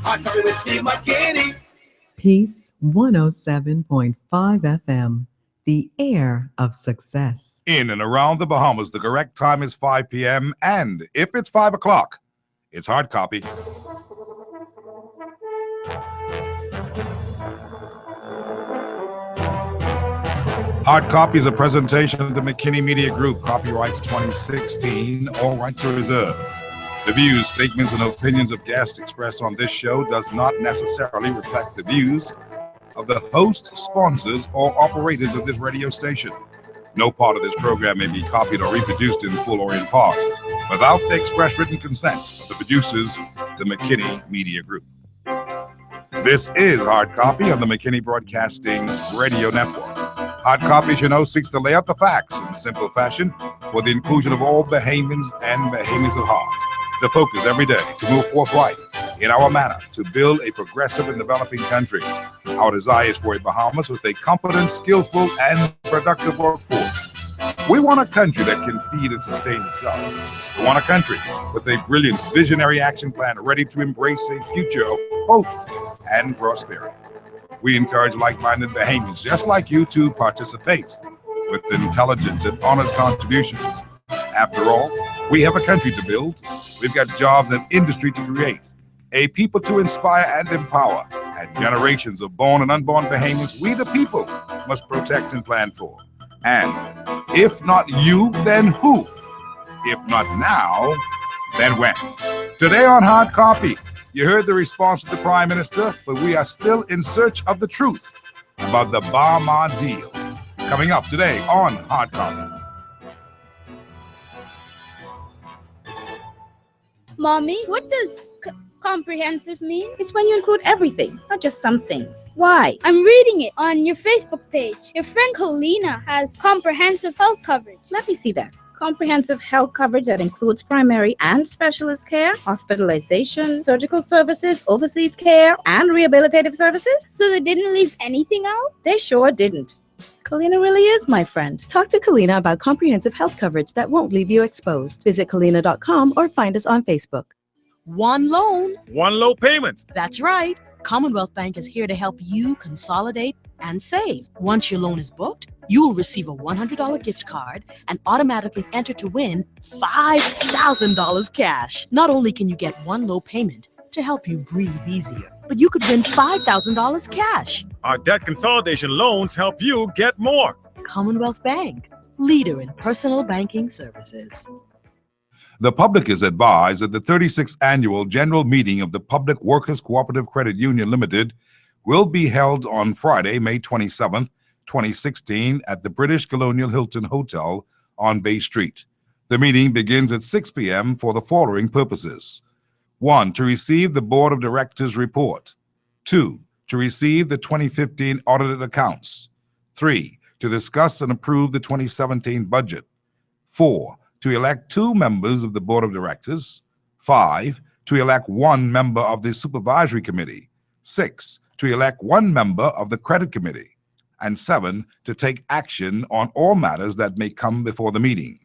Hard Copy with Steve McKinney. Peace 107.5 FM, the air of success. In and around the Bahamas, the correct time is 5 p.m. And if it's 5 o'clock, it's Hard Copy. Hard Copy is a presentation of the McKinney Media Group. Copyrights 2016. All rights are reserved. The views, statements, and opinions of guests expressed on this show does not necessarily reflect the views of the host, sponsors, or operators of this radio station. No part of this program may be copied or reproduced in full or in part without the express written consent of the producers, the McKinney Media Group. This is Hard Copy on the McKinney Broadcasting Radio Network. Hard Copy, as you know, seeks to lay out the facts in simple fashion for the inclusion of all Bahamians and Bahamians at heart. The focus every day to move forthright in our manner to build a progressive and developing country. Our desire is for a Bahamas with a competent, skillful, and productive workforce. We want a country that can feed and sustain itself. We want a country with a brilliant, visionary action plan ready to embrace a future of hope and prosperity. We encourage like-minded Bahamians just like you to participate with intelligent and honest contributions. After all, we have a country to build. We've got jobs and industry to create, a people to inspire and empower, and generations of born and unborn Bahamians we the people must protect and plan for. And if not you, then who? If not now, then when? Today on Hard Copy, you heard the response of the Prime Minister, but we are still in search of the truth about the Bahama deal. Coming up today on Hard Copy. Mommy, what does comprehensive mean? It's when you include everything, not just some things. Why? I'm reading it on your Facebook page. Your friend Kalina has comprehensive health coverage. Let me see that. Comprehensive health coverage that includes primary and specialist care, hospitalization, surgical services, overseas care, and rehabilitative services. So they didn't leave anything out? They sure didn't. Kalina really is my friend. Talk to Kalina about comprehensive health coverage that won't leave you exposed. Visit kalina.com or find us on Facebook. One loan. One low payment. That's right. Commonwealth Bank is here to help you consolidate and save. Once your loan is booked, you will receive a $100 gift card and automatically enter to win $5,000 cash. Not only can you get one low payment to help you breathe easier, but you could win $5,000 cash. Our debt consolidation loans help you get more. Commonwealth Bank, leader in personal banking services. The public is advised that the 36th Annual General Meeting of the Public Workers Cooperative Credit Union Limited will be held on Friday, May 27th, 2016 at the British Colonial Hilton Hotel on Bay Street. The meeting begins at 6 p.m. for the following purposes. 1. To receive the Board of Directors report. 2. To receive the 2015 audited accounts. 3. To discuss and approve the 2017 budget. 4. To elect 2 members of the Board of Directors. 5. To elect 1 member of the Supervisory Committee. 6. To elect 1 member of the Credit Committee. And 7. To take action on all matters that may come before the meeting.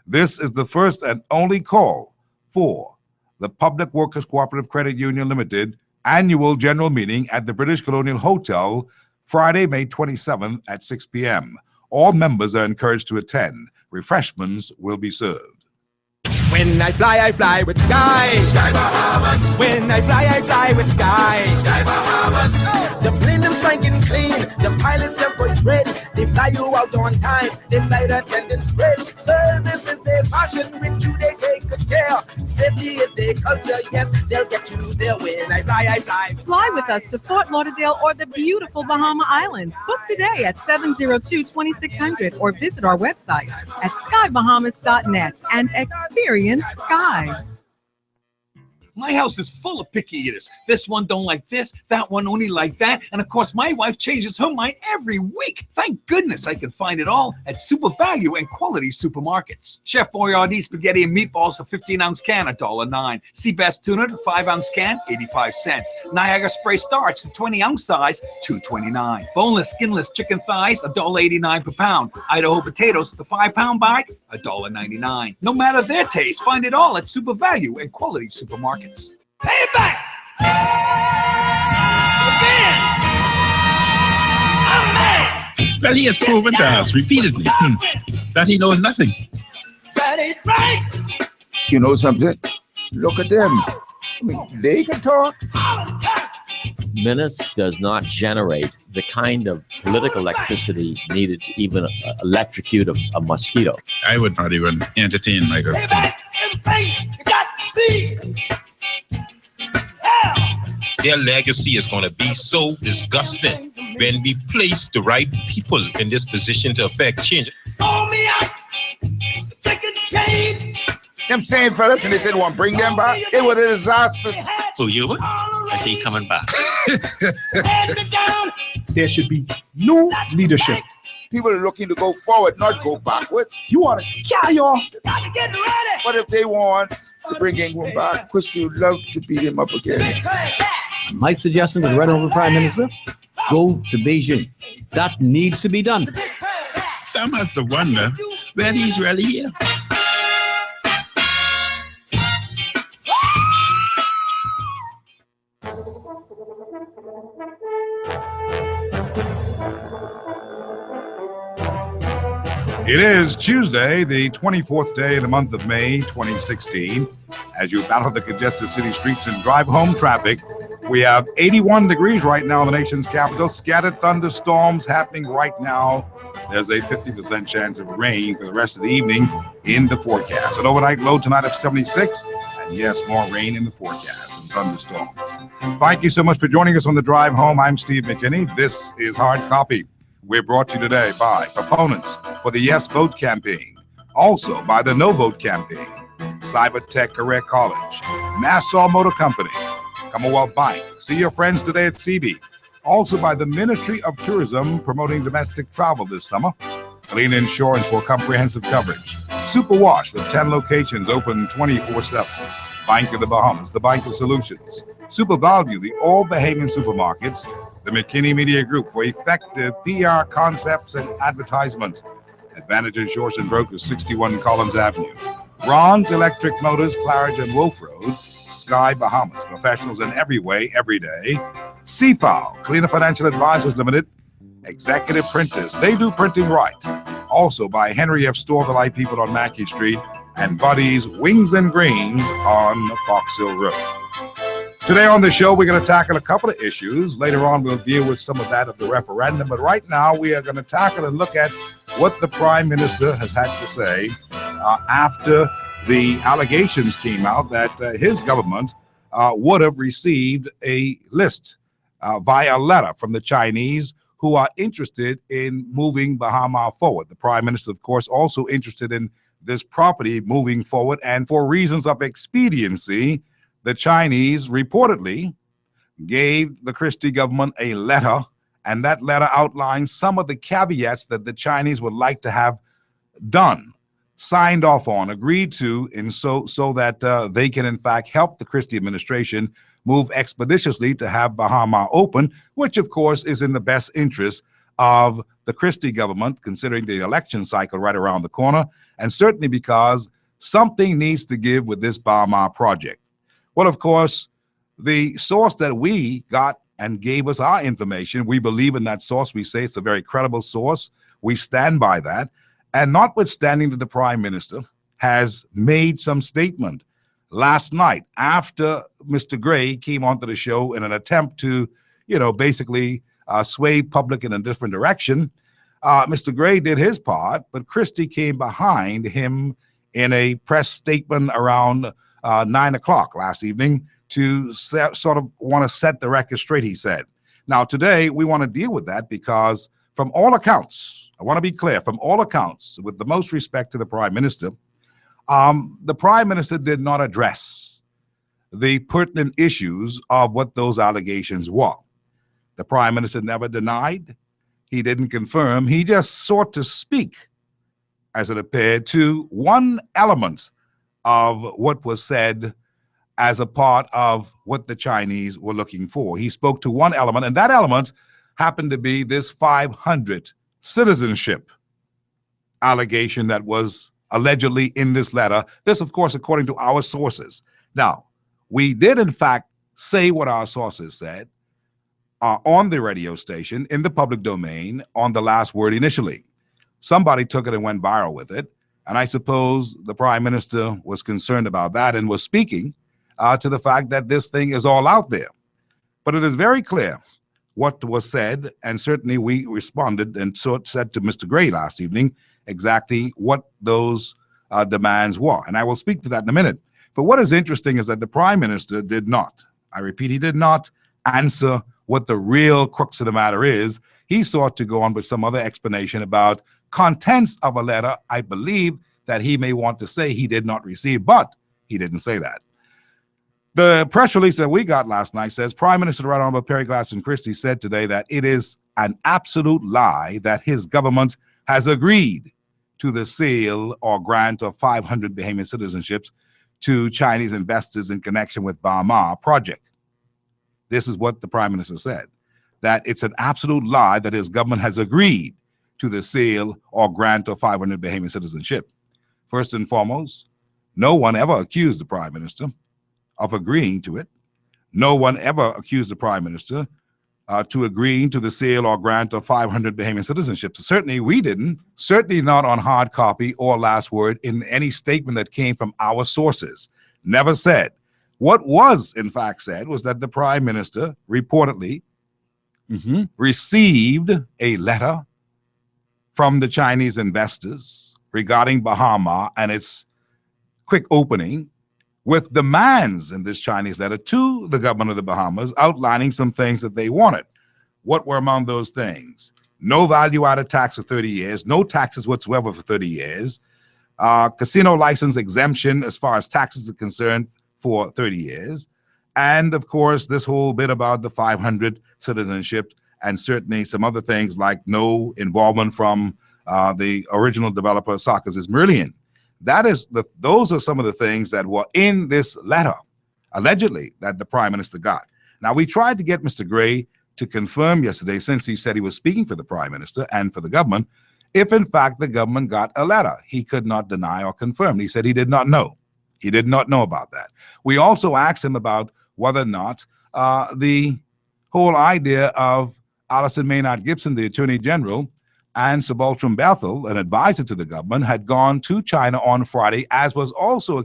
This is the first and only call for the Public Workers Cooperative Credit Union Limited Annual General Meeting at the British Colonial Hotel, Friday, May 27th at 6 p.m. All members are encouraged to attend. Refreshments will be served. When I fly with Sky. Sky Bahamas. When I fly with Sky. Sky Bahamas. The plane them spanking clean. The pilots them voice red. They fly you out on time. They flight attendants red. Service is their passion. With you they take good care. Safety is their culture. Yes, they'll get you there. When I fly. Fly with us to Fort Lauderdale or the beautiful Bahama Islands. Book today at 702-2600 or visit our website at skybahamas.net and experience Sky. My house is full of picky eaters. This one don't like this, that one only like that. And of course, my wife changes her mind every week. Thank goodness I can find it all at Super Value and Quality Supermarkets. Chef Boyardee spaghetti and meatballs, the 15-ounce can, $1.09. Seabass tuna, the 5-ounce can, 85 cents. Niagara spray starch, the 20-ounce size, $2.29. Boneless, skinless chicken thighs, $1.89 per pound. Idaho potatoes, the 5-pound bag, $1.99. No matter their taste, find it all at Super Value and Quality Supermarkets. Pay it back! I'm mad! Well, he has proven to us repeatedly that he knows nothing. That ain't right! You know something? Look at them. I mean, they can talk. Minutes does not generate the kind of political electricity needed to even electrocute a mosquito. I would not even entertain Michael Scott. You got to see! Their legacy is going to be so disgusting when we place the right people in this position to affect change. Sold me out! Taking change! Them same fellas, and they said, "Want bring them back?" It was a disaster. Who you? I see you coming back. There should be new leadership. People are looking to go forward, not go backwards. You ought to carry on. But if they want to bring England back, Christie would love to beat him up again. My suggestion to the Red Honorable Prime Minister, go to Beijing. That needs to be done. Some has to wonder when he's really here. It is Tuesday, the 24th day of the month of May, 2016. As you battle the congested city streets and drive home traffic, we have 81 degrees right now in the nation's capital. Scattered thunderstorms happening right now. There's a 50% chance of rain for the rest of the evening in the forecast. An overnight low tonight of 76. And yes, more rain in the forecast and thunderstorms. Thank you so much for joining us on the drive home. I'm Steve McKinney. This is Hard Copy. We're brought to you today by proponents for the Yes Vote campaign, also by the No Vote campaign, Cybertech Career College, Nassau Motor Company, Commonwealth Bank, see your friends today at CB, also by the Ministry of Tourism promoting domestic travel this summer, Clean Insurance for comprehensive coverage, Super Wash with 10 locations open 24/7, Bank of the Bahamas, the Bank of Solutions, Super Value, the all Bahamian supermarkets, the McKinney Media Group for effective PR concepts and advertisements, Advantage Insurance and Brokers, 61 Collins Avenue, Bronze Electric Motors, Claridge and Wolf Road, Sky Bahamas, professionals in every way, every day, CFAO, Cleaner Financial Advisors Limited, Executive Printers, they do printing right, also by Henry F. Store, the Light People on Mackey Street, and Buddy's Wings and Greens on Fox Hill Road. Today on the show, we're going to tackle a couple of issues. Later on, we'll deal with some of that of the referendum. But right now, we are going to tackle and look at what the Prime Minister has had to say after the allegations came out that his government would have received a list via letter from the Chinese who are interested in moving Bahama forward. The Prime Minister, of course, also interested in this property moving forward. And for reasons of expediency, the Chinese reportedly gave the Christie government a letter, and that letter outlines some of the caveats that the Chinese would like to have done, signed off on, agreed to, and so that they can, in fact, help the Christie administration move expeditiously to have Bahama open, which, of course, is in the best interest of the Christie government, considering the election cycle right around the corner, and certainly because something needs to give with this Bahama project. Well, of course, the source that we got and gave us our information, we believe in that source. We say it's a very credible source. We stand by that. And notwithstanding that the Prime Minister has made some statement last night after Mr. Gray came onto the show in an attempt to, basically sway public in a different direction, Mr. Gray did his part, but Christie came behind him in a press statement around 9 o'clock last evening to sort of want to set the record straight, he said. Now, today, we want to deal with that because from all accounts, I want to be clear, from all accounts, with the most respect to the Prime Minister, the Prime Minister did not address the pertinent issues of what those allegations were. The Prime Minister never denied. He didn't confirm. He just sought to speak, as it appeared, to one element of what was said as a part of what the Chinese were looking for. He spoke to one element, and that element happened to be this 500 citizenship allegation that was allegedly in this letter. This, of course, according to our sources. Now, we did, in fact, say what our sources said on the radio station, in the public domain, on The Last Word initially. Somebody took it and went viral with it, and I suppose the Prime Minister was concerned about that and was speaking to the fact that this thing is all out there. But it is very clear what was said, and certainly we responded and said to Mr. Gray last evening exactly what those demands were. And I will speak to that in a minute. But what is interesting is that the Prime Minister did not, I repeat, he did not answer what the real crux of the matter is. He sought to go on with some other explanation about contents of a letter, I believe, that he may want to say he did not receive, but he didn't say that. The press release that we got last night says Prime Minister Right Honorable Perry Gladstone Christie said today that it is an absolute lie that his government has agreed to the sale or grant of 500 Bahamian citizenships to Chinese investors in connection with Baha project. This is what the Prime Minister said, that it's an absolute lie that his government has agreed to the sale or grant of 500 Bahamian citizenship. First and foremost, no one ever accused the Prime Minister of agreeing to it. No one ever accused the Prime Minister to agreeing to the sale or grant of 500 Bahamian citizenships. Certainly we didn't, certainly not on hard copy or Last Word in any statement that came from our sources. Never said. What was in fact said was that the Prime Minister reportedly received a letter from the Chinese investors regarding Baha and its quick opening, with demands in this Chinese letter to the government of the Bahamas outlining some things that they wanted. What were among those things? No value-added tax for 30 years, no taxes whatsoever for 30 years, casino license exemption as far as taxes are concerned for 30 years, and of course this whole bit about the 500 citizenship, and certainly some other things like no involvement from the original developer Sarkozy's Merlion. Those are some of the things that were in this letter, allegedly, that the Prime Minister got. Now, we tried to get Mr. Gray to confirm yesterday, since he said he was speaking for the Prime Minister and for the government, if in fact the government got a letter. He could not deny or confirm. He said he did not know. He did not know about that. We also asked him about whether or not the whole idea of Alison Maynard Gibson, the Attorney General, and Subaltern Bethel, an advisor to the government, had gone to China on Friday, as was also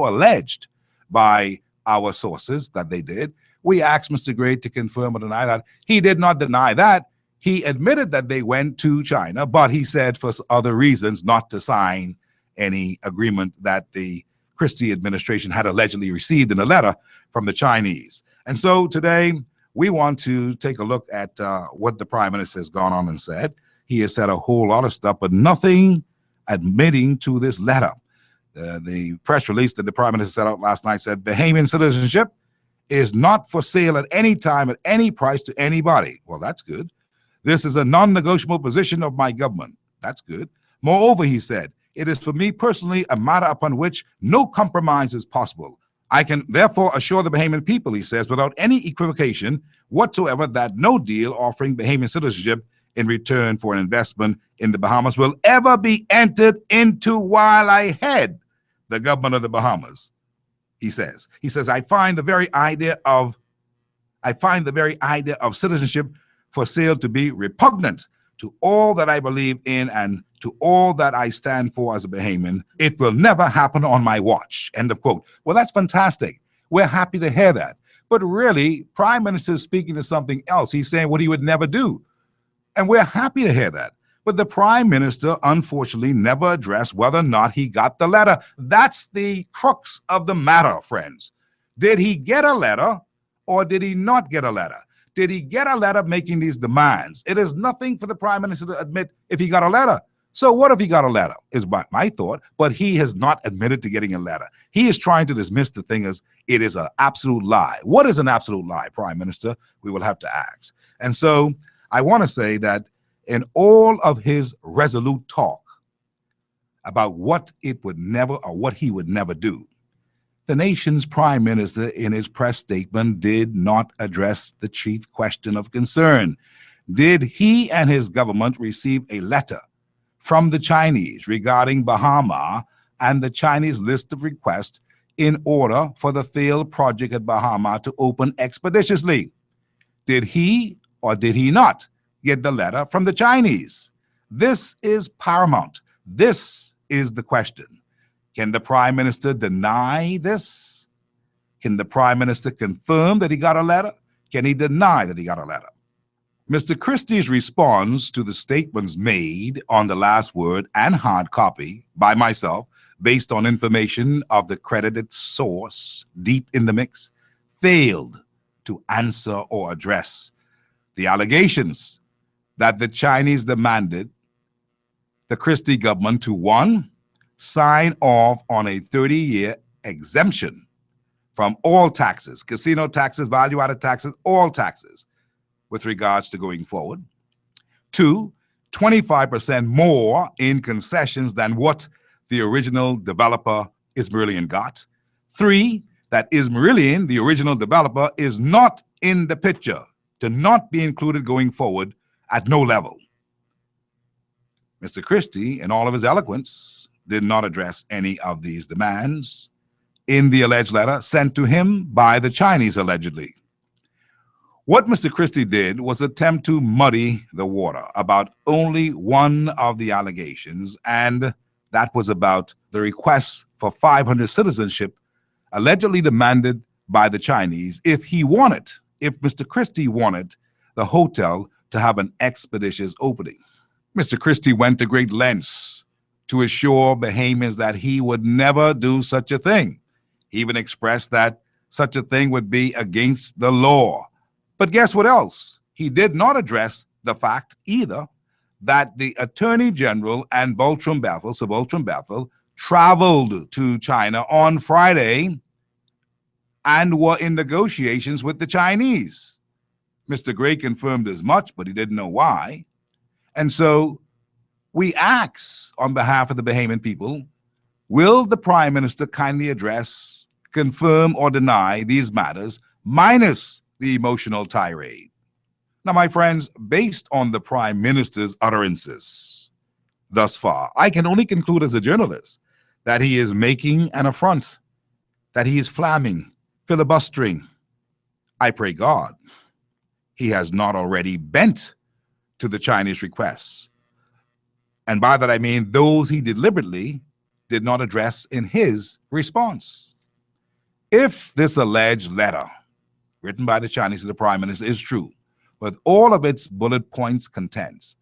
alleged by our sources that they did. We asked Mr. Gray to confirm or deny that. He did not deny that. He admitted that they went to China, but he said for other reasons not to sign any agreement that the Christie administration had allegedly received in a letter from the Chinese. And so today, we want to take a look at what the Prime Minister has gone on and said. He has said a whole lot of stuff, but nothing admitting to this letter. The press release that the Prime Minister set out last night said Bahamian citizenship is not for sale at any time, at any price to anybody. Well, that's good. This is a non-negotiable position of my government. That's good. Moreover, he said, it is for me personally a matter upon which no compromise is possible. I can therefore assure the Bahamian people, he says, without any equivocation whatsoever, that no deal offering Bahamian citizenship in return for an investment in the Bahamas will ever be entered into while I head the government of the Bahamas. He says, I find the very idea of citizenship for sale to be repugnant to all that I believe in and to all that I stand for as a Bahamian. It will never happen on my watch. End of quote. Well, that's fantastic. We're happy to hear that. But really, Prime Minister is speaking to something else. He's saying what he would never do. And we're happy to hear that. But the Prime Minister, unfortunately, never addressed whether or not he got the letter. That's the crux of the matter, friends. Did he get a letter or did he not get a letter? Did he get a letter making these demands? It is nothing for the Prime Minister to admit if he got a letter. So what if he got a letter, is my thought, but he has not admitted to getting a letter. He is trying to dismiss the thing as it is an absolute lie. What is an absolute lie, Prime Minister? We will have to ask. And so I want to say that in all of his resolute talk about what it would never or what he would never do, the nation's Prime Minister in his press statement did not address the chief question of concern. Did he and his government receive a letter from the Chinese regarding Bahama and the Chinese list of requests in order for the failed project at Bahama to open expeditiously? Did he or did he not get the letter from the Chinese? This is paramount. This is the question. Can the Prime Minister deny this? Can the Prime Minister confirm that he got a letter? Can he deny that he got a letter? Mr. Christie's response to the statements made on the last word and hard copy by myself, based on information of the credited source deep in the mix, failed to answer or address the allegations that the Chinese demanded the Christie government to, one, sign off on a 30-year exemption from all taxes, casino taxes, value-added taxes, all taxes, with regards to going forward. 2, 25% more in concessions than what the original developer Ismarillion got. 3, that Ismarillion, the original developer, is not in the picture, to not be included going forward at no level. Mr. Christie, in all of his eloquence, did not address any of these demands in the alleged letter sent to him by the Chinese, allegedly. What Mr. Christie did was attempt to muddy the water about only one of the allegations, and that was about the request for 500 citizenship allegedly demanded by the Chinese if Mr. Christie wanted the hotel to have an expeditious opening. Mr. Christie went to great lengths to assure Bahamians that he would never do such a thing. He even expressed that such a thing would be against the law. But guess what else? He did not address the fact either that the Attorney General and Sir Bertram Bethel, traveled to China on Friday and were in negotiations with the Chinese. Mr. Gray confirmed as much, but he didn't know why. And so we ask on behalf of the Bahamian people, will the Prime Minister kindly address, confirm, or deny these matters, minus the emotional tirade? Now, my friends, based on the Prime Minister's utterances thus far, I can only conclude as a journalist that he is making an affront, that he is flamming, filibustering. I pray God he has not already bent to the Chinese requests. And by that I mean those he deliberately did not address in his response. If this alleged letter written by the Chinese to the Prime Minister is true, with all of its bullet points contents,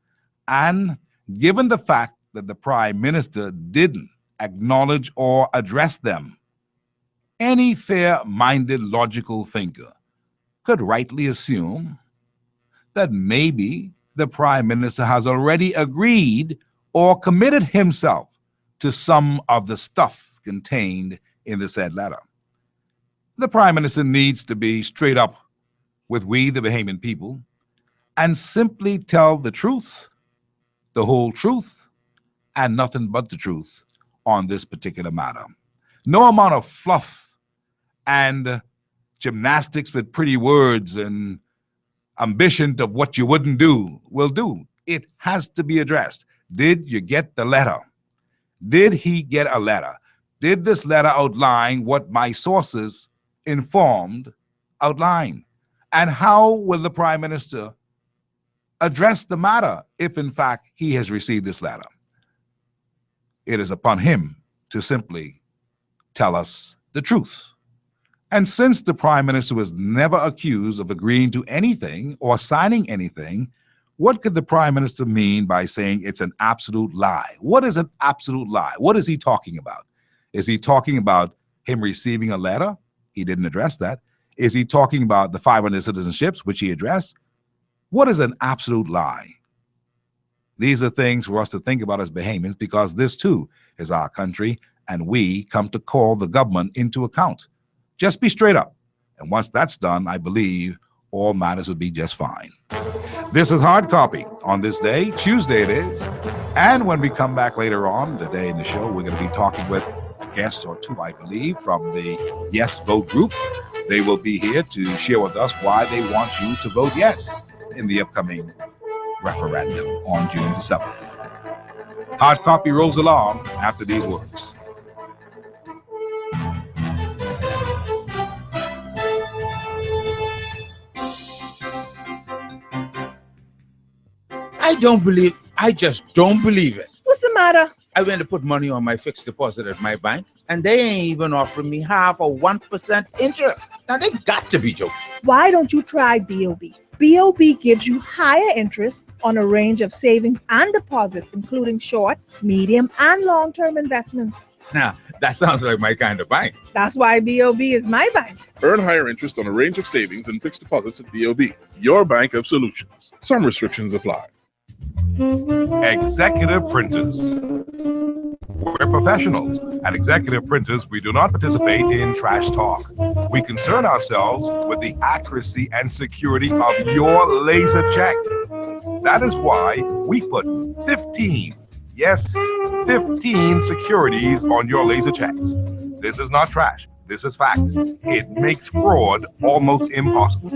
and given the fact that the Prime Minister didn't acknowledge or address them, any fair-minded logical thinker could rightly assume that maybe the Prime Minister has already agreed or committed himself to some of the stuff contained in the said letter. The Prime Minister needs to be straight up with we, the Bahamian people, and simply tell the truth, the whole truth, and nothing but the truth on this particular matter. No amount of fluff and gymnastics with pretty words and ambition of what you wouldn't do will do. It has to be addressed. Did you get the letter? Did he get a letter? Did this letter outline what my sources informed outline? And how will the Prime Minister address the matter if in fact he has received this letter? It is upon him to simply tell us the truth. And since the Prime Minister was never accused of agreeing to anything or signing anything, what could the Prime Minister mean by saying it's an absolute lie? What is an absolute lie? What is he talking about? Is he talking about him receiving a letter? He didn't address that. Is he talking about the 500 citizenships, which he addressed? What is an absolute lie? These are things for us to think about as Bahamians, because this too is our country, and we come to call the government into account. Just be straight up. And once that's done, I believe all matters will be just fine. This is Hard Copy on this day, Tuesday it is. And when we come back later on today in the show, we're going to be talking with a guest or two, I believe, from the Yes Vote group. They will be here to share with us why they want you to vote yes in the upcoming referendum on June the 7th. Hard Copy rolls along after these words. I just don't believe it. What's the matter? I went to put money on my fixed deposit at my bank, and they ain't even offering me half a 1% interest. Now, they got to be joking. Why don't you try BOB? BOB gives you higher interest on a range of savings and deposits, including short, medium, and long-term investments. Now, that sounds like my kind of bank. That's why BOB is my bank. Earn higher interest on a range of savings and fixed deposits at BOB, your bank of solutions. Some restrictions apply. Executive Printers. We're professionals. At Executive Printers, we do not participate in trash talk. We concern ourselves with the accuracy and security of your laser check. That is why we put 15 securities on your laser checks. This is not trash. This is fact. It makes fraud almost impossible.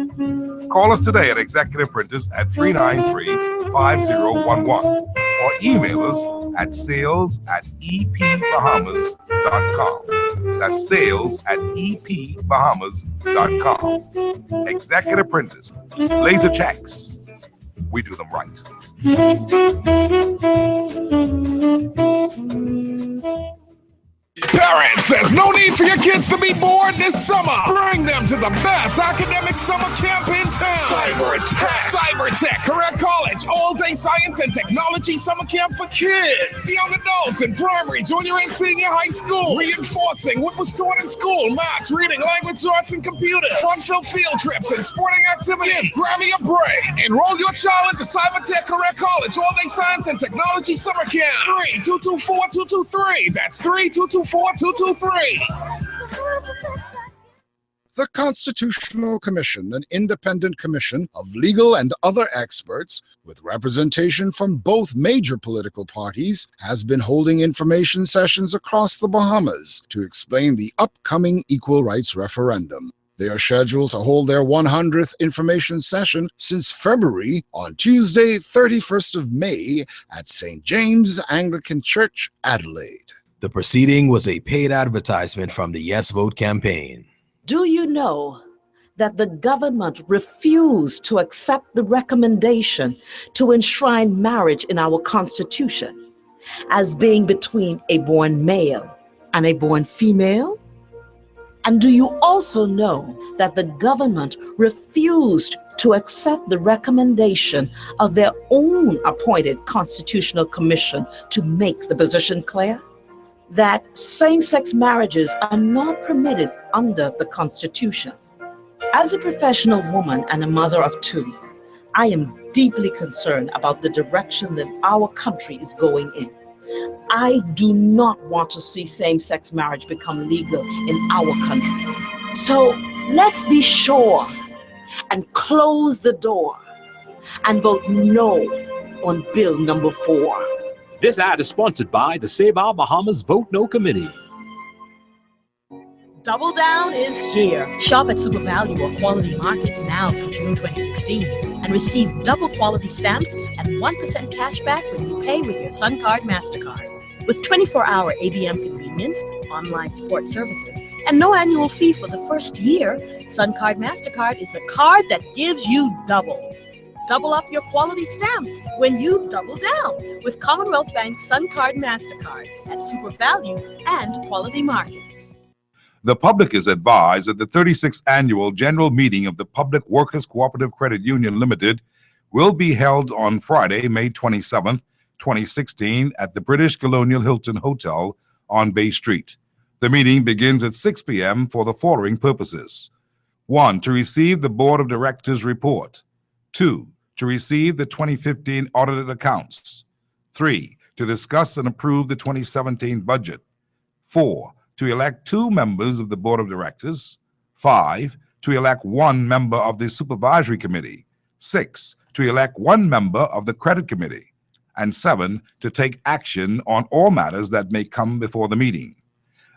Call us today at Executive Printers at 393-5011 or email us at sales@epbahamas.com. That's sales@epbahamas.com. Executive Printers. Laser checks. We do them right. Parents, there's no need for your kids to be bored this summer. Bring them to the best academic summer camp in town. Cybertech Career College, all-day science and technology summer camp for kids. Young adults in primary, junior, and senior high school. Reinforcing what was taught in school: maths, reading, language arts, and computers. Fun-filled field trips and sporting activities. Grab me a break. Enroll your child into Cybertech Career College, all-day science and technology summer camp. 3-224-223. That's 3-224-223. The Constitutional Commission, an independent commission of legal and other experts with representation from both major political parties, has been holding information sessions across the Bahamas to explain the upcoming equal rights referendum. They are scheduled to hold their 100th information session since February on Tuesday, 31st of May at St. James Anglican Church, Adelaide. The proceeding was a paid advertisement from the Yes Vote campaign. Do you know that the government refused to accept the recommendation to enshrine marriage in our Constitution as being between a born male and a born female? And do you also know that the government refused to accept the recommendation of their own appointed Constitutional Commission to make the position clear? That same-sex marriages are not permitted under the Constitution. As a professional woman and a mother of two, I am deeply concerned about the direction that our country is going in. I do not want to see same-sex marriage become legal in our country. So let's be sure and close the door and vote no on Bill number 4. This ad is sponsored by the Save Our Bahamas Vote No Committee. Double Down is here. Shop at Super Value or Quality Markets now through June 2016 and receive double quality stamps and 1% cash back when you pay with your SunCard MasterCard. With 24-hour ABM convenience, online support services, and no annual fee for the first year, SunCard MasterCard is the card that gives you double. Double up your quality stamps when you double down with Commonwealth Bank's SunCard MasterCard at Super Value and Quality Markets. The public is advised that the 36th Annual General Meeting of the Public Workers Cooperative Credit Union Limited will be held on Friday, May 27th, 2016 at the British Colonial Hilton Hotel on Bay Street. The meeting begins at 6 p.m. for the following purposes. 1. To receive the Board of Directors report. 2. To receive the 2015 audited accounts. 3, to discuss and approve the 2017 budget. 4, to elect 2 members of the board of directors. 5, to elect 1 member of the supervisory committee. 6, to elect 1 member of the credit committee. And 7, to take action on all matters that may come before the meeting.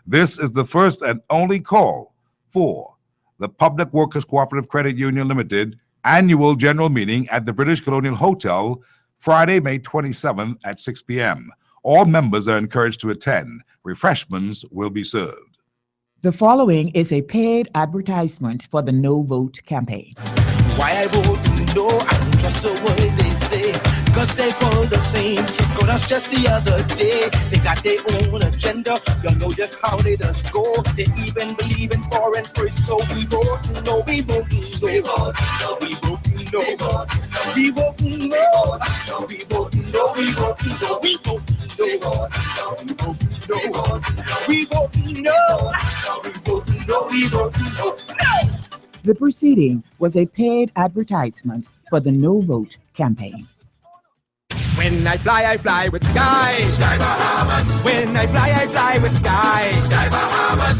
This is the first and only call for the Public Workers Cooperative Credit Union Limited annual general meeting at the British Colonial Hotel, Friday, May 27th at 6 p.m. All members are encouraged to attend. Refreshments will be served. The following is a paid advertisement for the No Vote campaign. Why I vote no, I don't trust a word they say. Cause they pulled the same trick on us just the other day. They got their own agenda, y'all know just how they just go. They even believe in foreign first, so we vote no, we vote no. We vote no, we vote no. We vote no, we vote no, we vote no, we vote no. We vote no, we vote no, we vote no, we vote no. The proceeding was a paid advertisement for the No Vote campaign. When I fly with Sky. Sky Bahamas. When I fly with Sky. Sky Bahamas.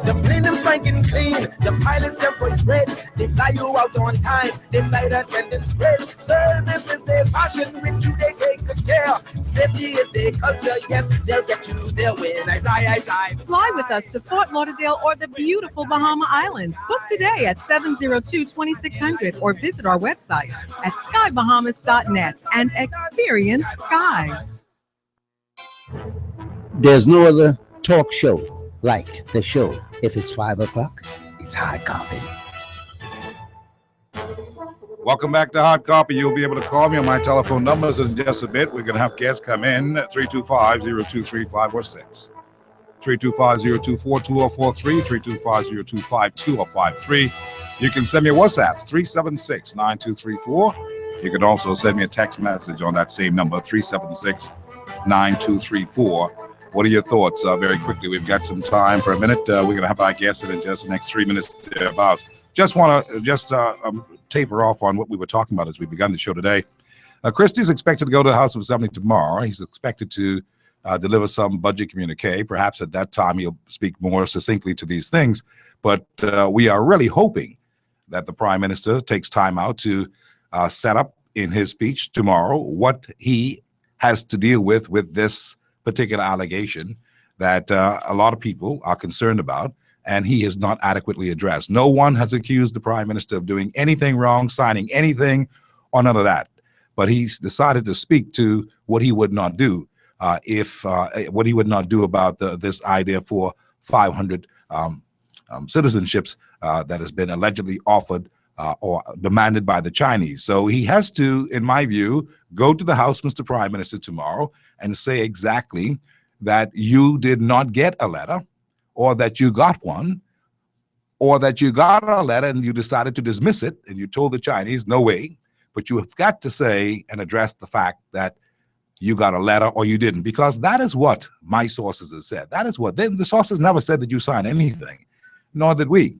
The plane them spanking clean. The pilots them voice red. They fly you out on time. They flight attendants red. Service is their passion. With you they take good care. Safety is their culture. Yes, they'll get you there. When I fly. Fly with us to Fort Lauderdale or the beautiful Bahama Islands. Book today at 702-2600 or visit our website at skybahamas.net and experience Sky. There's no other talk show like the show. If it's 5 o'clock, it's Hard Copy. Welcome back to Hard Copy. You'll be able to call me on my telephone numbers in just a bit. We're going to have guests come in, 325-0235 or 6. 325-024-2043, 325-025-2053. You can send me a WhatsApp, 376-9234. You can also send me a text message on that same number, 376-9234. What are your thoughts? Very quickly, we've got some time for a minute. We're going to have our guests in just the next 3 minutes thereabouts. Just want to taper off on what we were talking about as we began the show today. Christie's expected to go to the House of Assembly tomorrow. He's expected to deliver some budget communique. Perhaps at that time he'll speak more succinctly to these things. But we are really hoping that the Prime Minister takes time out to set up in his speech tomorrow what he has to deal with this particular allegation that a lot of people are concerned about, and he has not adequately addressed. No one has accused the Prime Minister of doing anything wrong, signing anything, or none of that. But he's decided to speak to what he would not do what he would not do about this idea for 500 citizenships that has been allegedly offered or demanded by the Chinese. So he has to, in my view, go to the House, Mr. Prime Minister, tomorrow and say exactly that you did not get a letter, or that you got one, or that you got a letter and you decided to dismiss it and you told the Chinese, no way. But you have got to say and address the fact that you got a letter or you didn't, because that is what my sources have said. That is what the sources never said that you signed anything, nor did we.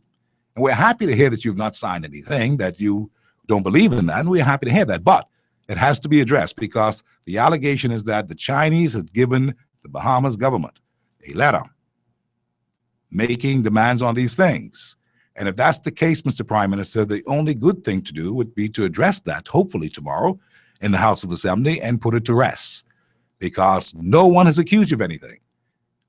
And we're happy to hear that you've not signed anything, that you don't believe in that, and we're happy to hear that. But it has to be addressed, because the allegation is that the Chinese had given the Bahamas government a letter making demands on these things. And if that's the case, Mr. Prime Minister, the only good thing to do would be to address that, hopefully tomorrow, in the House of Assembly and put it to rest, because no one has accused you of anything.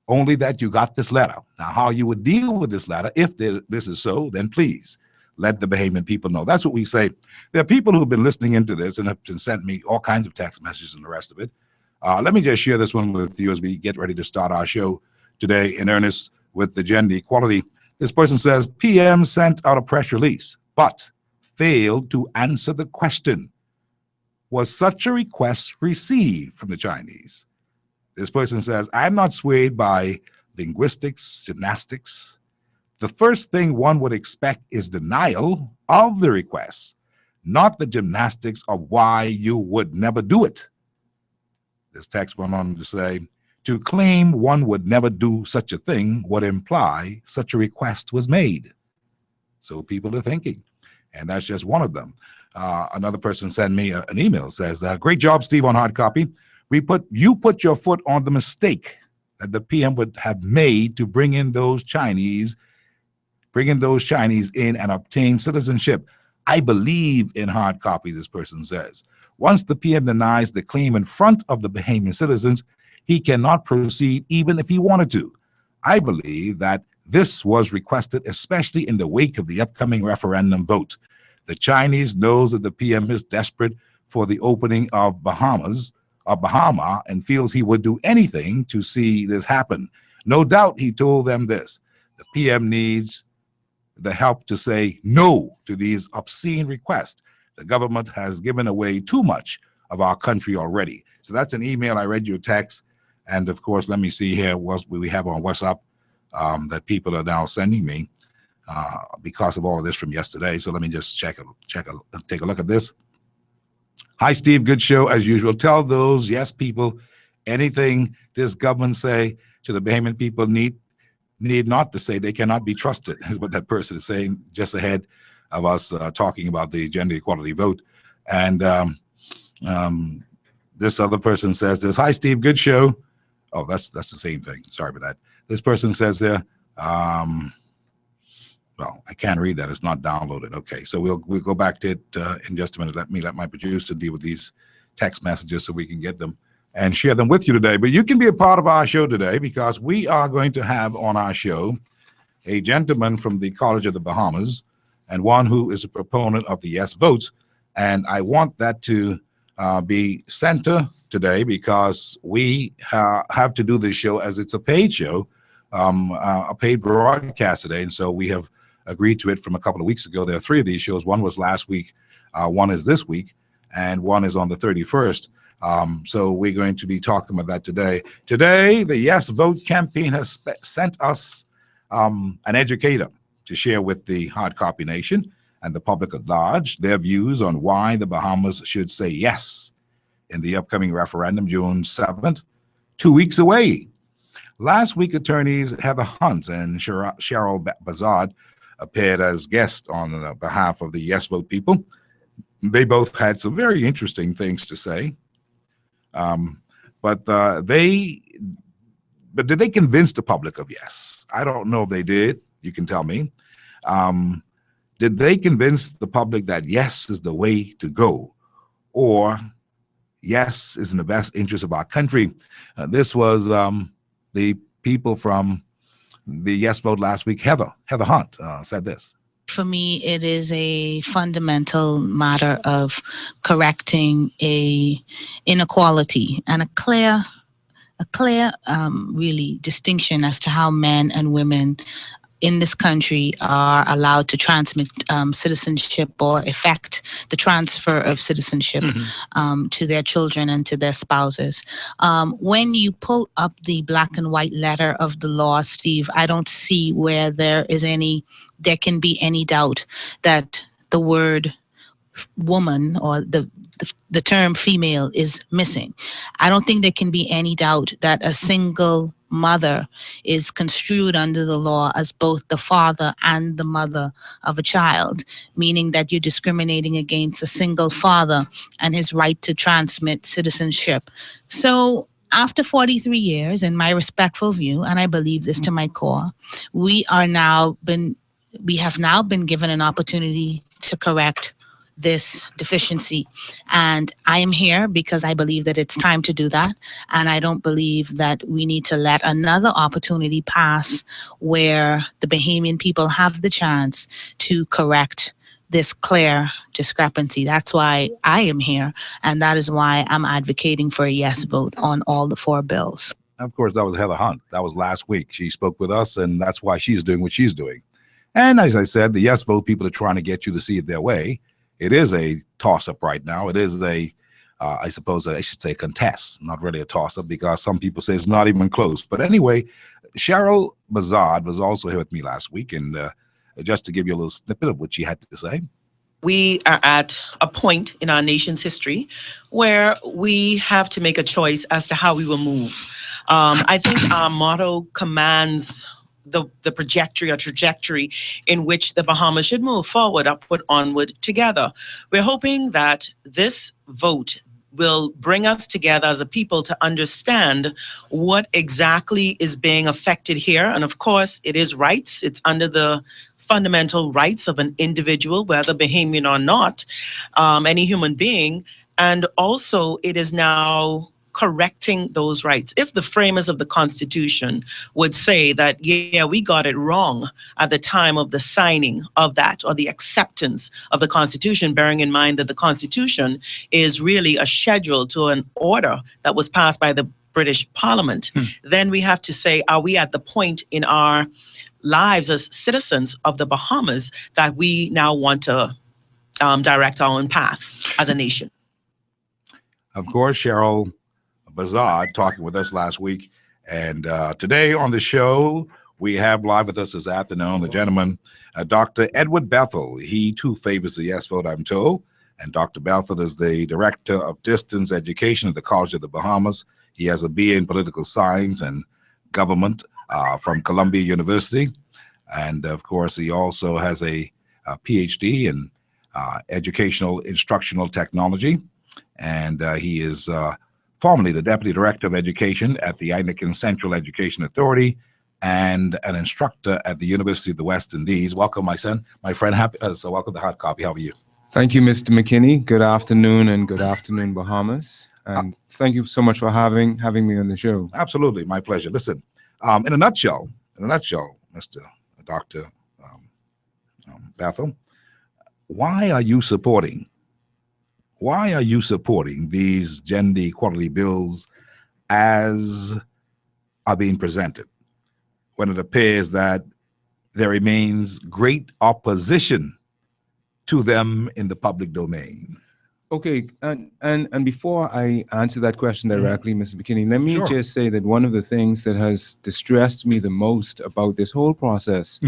Only that you got this letter. Now, how you would deal with this letter, if this is so, then please let the Bahamian people know. That's what we say. There are people who have been listening into this and have sent me all kinds of text messages and the rest of it. Let me just share this one with you as we get ready to start our show today in earnest with the gender equality. This person says, PM sent out a press release, but failed to answer the question. Was such a request received from the Chinese? This person says, I'm not swayed by linguistics, gymnastics. The first thing one would expect is denial of the request, not the gymnastics of why you would never do it. This text went on to say, to claim one would never do such a thing would imply such a request was made. So people are thinking, and that's just one of them. Another person sent me an email, says, great job, Steve, on Hard Copy. You put your foot on the mistake that the PM would have made to bring in those Chinese in and obtain citizenship. I believe in hard copy, this person says. Once the PM denies the claim in front of the Bahamian citizens, he cannot proceed even if he wanted to. I believe that this was requested, especially in the wake of the upcoming referendum vote. The Chinese knows that the PM is desperate for the opening of Bahama, and feels he would do anything to see this happen. No doubt he told them this. The PM needs the help to say no to these obscene requests. The government has given away too much of our country already. So that's an email. I read your text. And of course, let me see here what we have on WhatsApp that people are now sending me because of all of this from yesterday. So let me just take a look at this. Hi, Steve. Good show as usual. Tell those people anything this government say to the Bahamian people need not to say. They cannot be trusted, is what that person is saying just ahead of us talking about the gender equality vote. And this other person says this. Hi, Steve. Good show. Oh, that's the same thing. Sorry about that. This person says there, well, I can't read that. It's not downloaded. Okay, so we'll go back to it in just a minute. Let my producer deal with these text messages so we can get them and share them with you today. But you can be a part of our show today because we are going to have on our show a gentleman from the College of the Bahamas and one who is a proponent of the yes vote. And I want that to be center today because we have to do this show as it's a paid show, a paid broadcast today. And so we have agreed to it from a couple of weeks ago. There are 3 of these shows. One was last week, one is this week, and one is on the 31st. So we're going to be talking about that today. Today, the Yes Vote campaign has sent us an educator to share with the Hard Copy Nation and the public at large their views on why the Bahamas should say yes in the upcoming referendum, June 7th, 2 weeks away. Last week, attorneys Heather Hunt and Cheryl Bazard appeared as guests on behalf of the Yes Vote people. They both had some very interesting things to say. But did they convince the public of yes? I don't know if they did. You can tell me. Did they convince the public that yes is the way to go, or yes is in the best interest of our country? This was the people from the Yes Vote last week. Heather Hunt said this. For me, it is a fundamental matter of correcting a inequality and a clear really distinction as to how men and women in this country are allowed to transmit citizenship or effect the transfer of citizenship to their children and to their spouses. When you pull up the black and white letter of the law, Steve, I don't see where there can be any doubt that the word woman or the term female is missing. I don't think there can be any doubt that a single mother is construed under the law as both the father and the mother of a child, meaning that you're discriminating against a single father and his right to transmit citizenship. So after 43 years, in my respectful view, and I believe this to my core, we have now been given an opportunity to correct this deficiency. And I am here because I believe that it's time to do that. And I don't believe that we need to let another opportunity pass where the Bahamian people have the chance to correct this clear discrepancy. That's why I am here. And that is why I'm advocating for a yes vote on all the 4 bills. Of course, that was Heather Hunt. That was last week. She spoke with us, and that's why she's doing what she's doing. And as I said, the yes vote people are trying to get you to see it their way. It is a toss-up right now. It is I suppose I should say contest, not really a toss-up, because some people say it's not even close. But anyway, Cheryl Bazard was also here with me last week, and just to give you a little snippet of what she had to say. We are at a point in our nation's history where we have to make a choice as to how we will move. I think our motto commands the trajectory in which the Bahamas should move forward, upward, onward, together. We're hoping that this vote will bring us together as a people to understand what exactly is being affected here. And of course, it is rights. It's under the fundamental rights of an individual, whether Bahamian or not, any human being. And also, it is now correcting those rights. If the framers of the Constitution would say that, yeah, we got it wrong at the time of the signing of that or the acceptance of the Constitution, bearing in mind that the Constitution is really a schedule to an order that was passed by the British Parliament, then we have to say, are we at the point in our lives as citizens of the Bahamas that we now want to direct our own path as a nation? Of course, Cheryl Bazard talking with us last week. And today on the show, we have live with us this afternoon the gentleman, Dr. Edward Bethel. He too favors the yes vote, I'm told. And Dr. Bethel is the Director of Distance Education at the College of the Bahamas. He has a BA in Political Science and Government from Columbia University. And of course, he also has a PhD in Educational Instructional Technology. And he is formerly the Deputy Director of Education at the Anglican Central Education Authority and an instructor at the University of the West Indies. Welcome, my friend. Welcome to Hard Copy. How are you? Thank you, Mr. McKinney. Good afternoon, and good afternoon, Bahamas. And thank you so much for having me on the show. Absolutely, my pleasure. Listen, in a nutshell, Mr. Dr. Bethel, why are you supporting these gender equality bills as are being presented when it appears that there remains great opposition to them in the public domain? Okay, and before I answer that question directly, Mr. McKinney, let me just say that one of the things that has distressed me the most about this whole process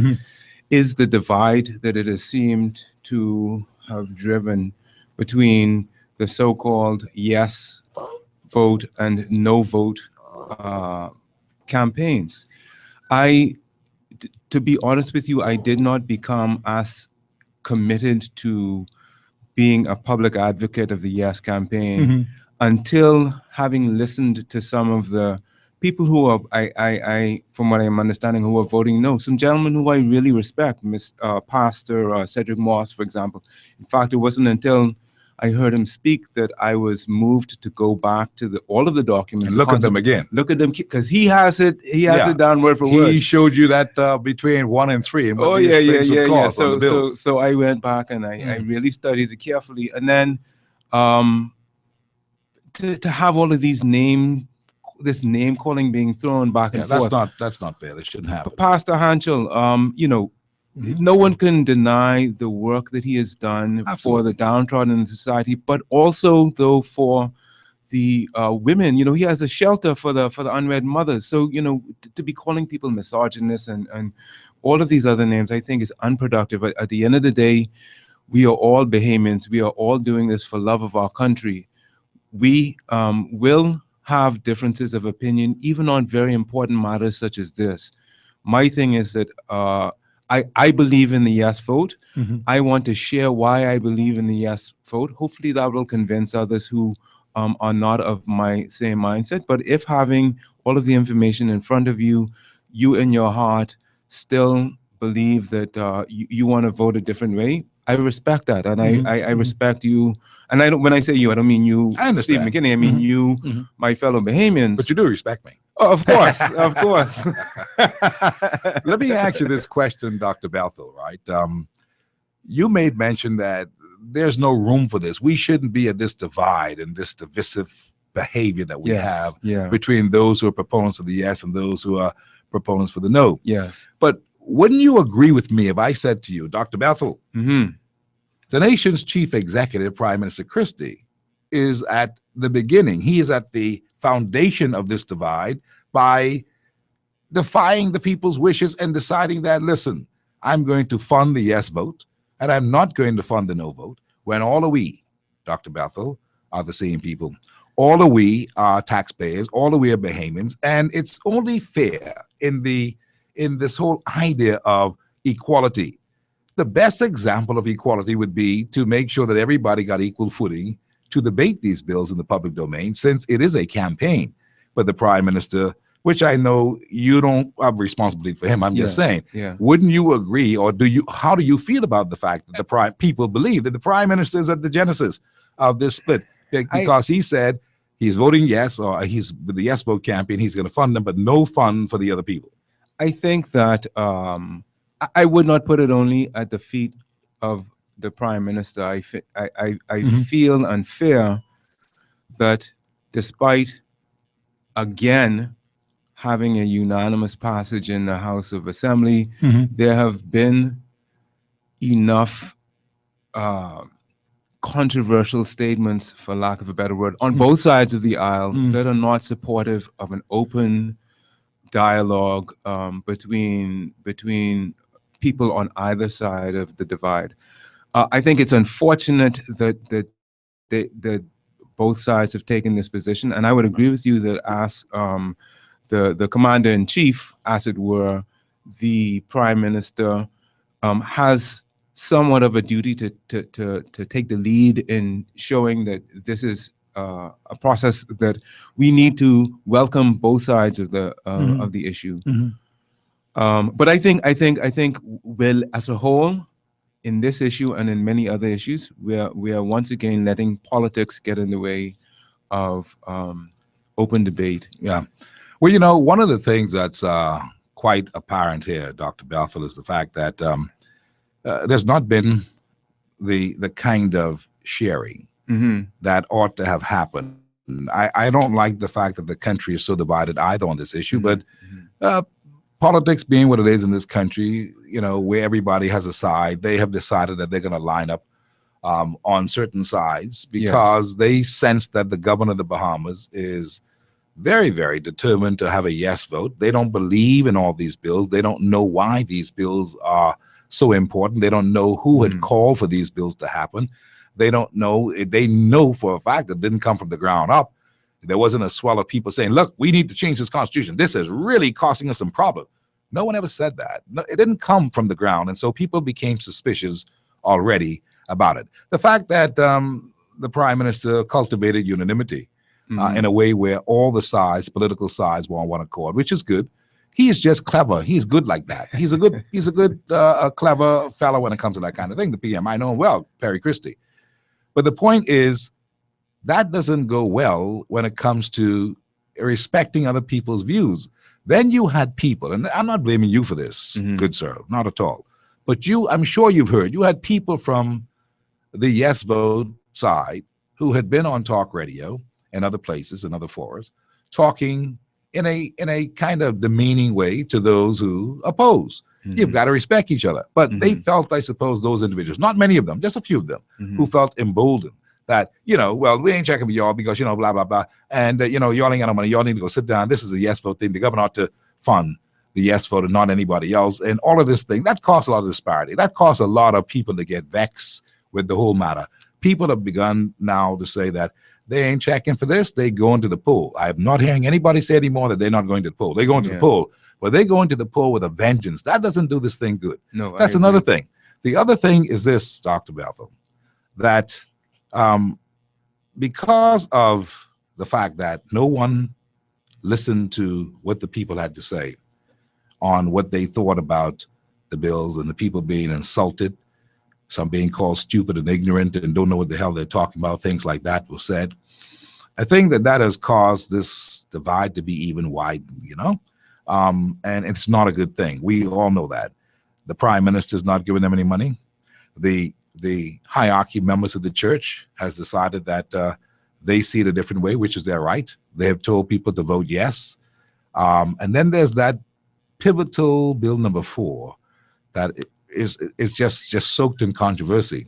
is the divide that it has seemed to have driven between the so-called yes vote and no vote campaigns. To be honest with you, I did not become as committed to being a public advocate of the yes campaign until having listened to some of the people who are, from what I'm understanding, who are voting no. Some gentlemen who I really respect, Pastor Cedric Moss, for example. In fact, it wasn't until I heard him speak that I was moved to go back to all of the documents and look at them again. Look at them, because he has it down word for word. He showed you that between 1 and 3. And what yeah. So I went back and I really studied it carefully, and then to have all of this name calling being thrown back and forth. That's not fair. It shouldn't happen. Pastor Hanchel, no one can deny the work that he has done for the downtrodden in society, but also though for the women. He has a shelter for the unwed mothers. So to be calling people misogynist and all of these other names, I think is unproductive. At the end of the day, we are all Bahamians. We are all doing this for love of our country. We will have differences of opinion, even on very important matters such as this. My thing is that I believe in the yes vote. I want to share why I believe in the yes vote. Hopefully that will convince others who are not of my same mindset. But if having all of the information in front of you, you in your heart still believe that you want to vote a different way, I respect that. And I respect you. And when I say you, I don't mean you, Steve McKinney. I mean you, my fellow Bahamians. But you do respect me. Oh, of course, of course. Let me ask you this question, Dr. Bethel, right? You made mention that there's no room for this. We shouldn't be at this divide and this divisive behavior that we have between those who are proponents of the yes and those who are proponents for the no. Yes. But wouldn't you agree with me if I said to you, Dr. Bethel, the nation's chief executive, Prime Minister Christie, is at the beginning. He is at the foundation of this divide by defying the people's wishes and deciding that, listen, I'm going to fund the yes vote and I'm not going to fund the no vote, when all of we, Dr. Bethel, are the same people. All of we are taxpayers, all of we are Bahamians, and it's only fair in this whole idea of equality. The best example of equality would be to make sure that everybody got equal footing to debate these bills in the public domain, since it is a campaign. But the prime minister, which I know you don't have responsibility for him, I'm just saying, wouldn't you agree, or how do you feel about the fact that people believe that the prime minister is at the genesis of this split? Because he said he's voting yes, or he's with the yes vote campaign, he's going to fund them, but no fund for the other people. I think that I would not put it only at the feet of the prime minister. I feel unfair that despite, again, having a unanimous passage in the House of Assembly, there have been enough controversial statements, for lack of a better word, on both sides of the aisle that are not supportive of an open dialogue between people on either side of the divide. I think it's unfortunate that both sides have taken this position, and I would agree with you that as the commander-in-chief, as it were, the prime minister has somewhat of a duty to take the lead in showing that this is a process that we need to welcome both sides of the issue. But I think well, as a whole, in this issue and in many other issues, we are once again letting politics get in the way of open debate. Yeah. Well, you know, one of the things that's quite apparent here, Dr. Belfield, is the fact that there's not been the kind of sharing that ought to have happened. I don't like the fact that the country is so divided either on this issue, but politics being what it is in this country, you know, where everybody has a side, they have decided that they're going to line up on certain sides because they sense that the governor of the Bahamas is very, very determined to have a yes vote. They don't believe in all these bills. They don't know why these bills are so important. They don't know who had called for these bills to happen. They don't know. They know for a fact it didn't come from the ground up. There wasn't a swell of people saying, look, we need to change this constitution. This is really costing us some problem. No one ever said that. No, it didn't come from the ground. And so people became suspicious already about it. The fact that the prime minister cultivated unanimity in a way where all the sides, political sides, were on one accord, which is good. He is just clever. He's good like that. He's a good, clever fellow when it comes to that kind of thing. The PM, I know him well, Perry Christie. But the point is, that doesn't go well when it comes to respecting other people's views. Then you had people, and I'm not blaming you for this, good sir, not at all. But I'm sure you've heard, you had people from the yes vote side who had been on talk radio and other places and other forums talking in a kind of demeaning way to those who oppose. You've got to respect each other. But they felt, I suppose, those individuals, not many of them, just a few of them, who felt emboldened that, you know, well, we ain't checking with y'all because, you know, blah, blah, blah. And, you know, y'all ain't got no money. Y'all need to go sit down. This is a yes vote thing. The governor ought to fund the yes vote and not anybody else. And all of this thing, that caused a lot of disparity. That caused a lot of people to get vexed with the whole matter. People have begun now to say that they ain't checking for this. They go into the poll. I'm not hearing anybody say anymore that they're not going to the poll. They go into the poll. But they go into the poll with a vengeance. That doesn't do this thing good. No, that's another thing. The other thing is this, Dr. Belfield, that because of the fact that no one listened to what the people had to say on what they thought about the bills, and the people being insulted, some being called stupid and ignorant and don't know what the hell they're talking about, things like that were said. I think that has caused this divide to be even widened, you know? And it's not a good thing. We all know that. The prime minister is not giving them any money. The hierarchy members of the church has decided that they see it a different way, which is their right. They have told people to vote yes. And then there's that pivotal bill number 4 that is just soaked in controversy.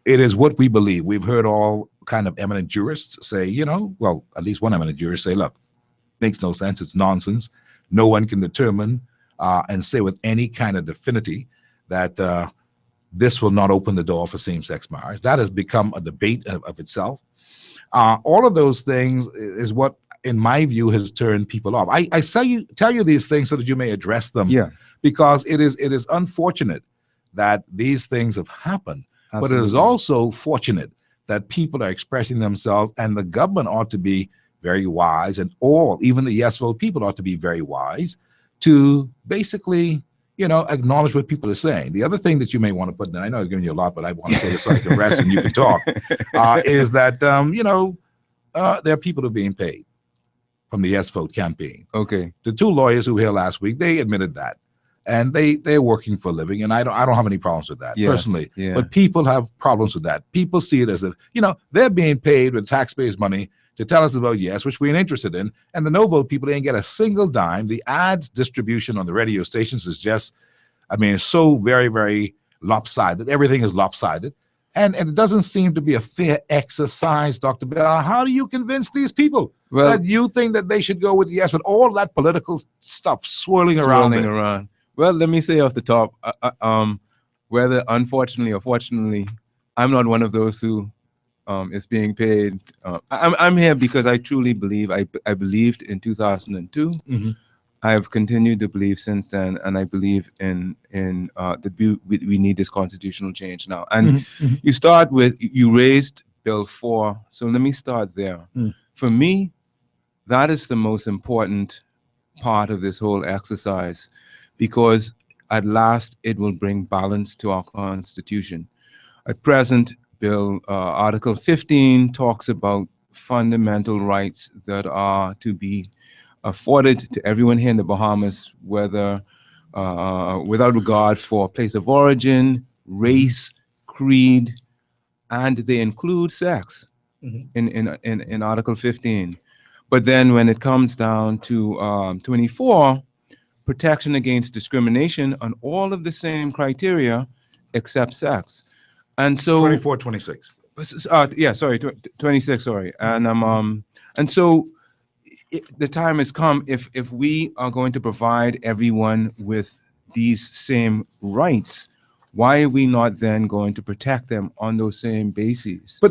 It is what we believe. We've heard all kind of eminent jurists say, you know, well, at least one eminent jurist say, look, makes no sense. It's nonsense. No one can determine and say with any kind of definity that this will not open the door for same-sex marriage. That has become a debate of itself. All of those things is what, in my view, has turned people off. I tell you these things so that you may address them. Yeah. Because it is unfortunate that these things have happened. Absolutely. But it is also fortunate that people are expressing themselves, and the government ought to be very wise, and even the yes vote people ought to be very wise to basically, acknowledge what people are saying. The other thing that you may want to put in, I know I've given you a lot, but I want to say this so I can rest and you can talk, is that, there are people who are being paid from the yes vote campaign. Okay. The two lawyers who were here last week, they admitted that. And they're working for a living, and I don't have any problems with that personally. Yeah. But people have problems with that. People see it as if, they're being paid with taxpayers' money to tell us to vote yes, which we ain't interested in. And the no vote people didn't get a single dime. The ads distribution on the radio stations is just, it's so very, very lopsided. Everything is lopsided. And it doesn't seem to be a fair exercise, Dr. Bell. How do you convince these people that you think that they should go with yes, with all that political stuff swirling around? Well, let me say off the top, whether unfortunately or fortunately, I'm not one of those who is being paid. I'm here because I truly believe. I believed in 2002. Mm-hmm. I have continued to believe since then, and I believe in that we need this constitutional change now. And you raised Bill 4, so let me start there. For me, that is the most important part of this whole exercise, because at last it will bring balance to our Constitution. At present, Article 15 talks about fundamental rights that are to be afforded to everyone here in the Bahamas, whether without regard for place of origin, race, creed, and they include sex in Article 15. But then when it comes down to 24, protection against discrimination on all of the same criteria except sex. And so 24, 26. 26, sorry. And so the time has come, if we are going to provide everyone with these same rights, why are we not then going to protect them on those same bases?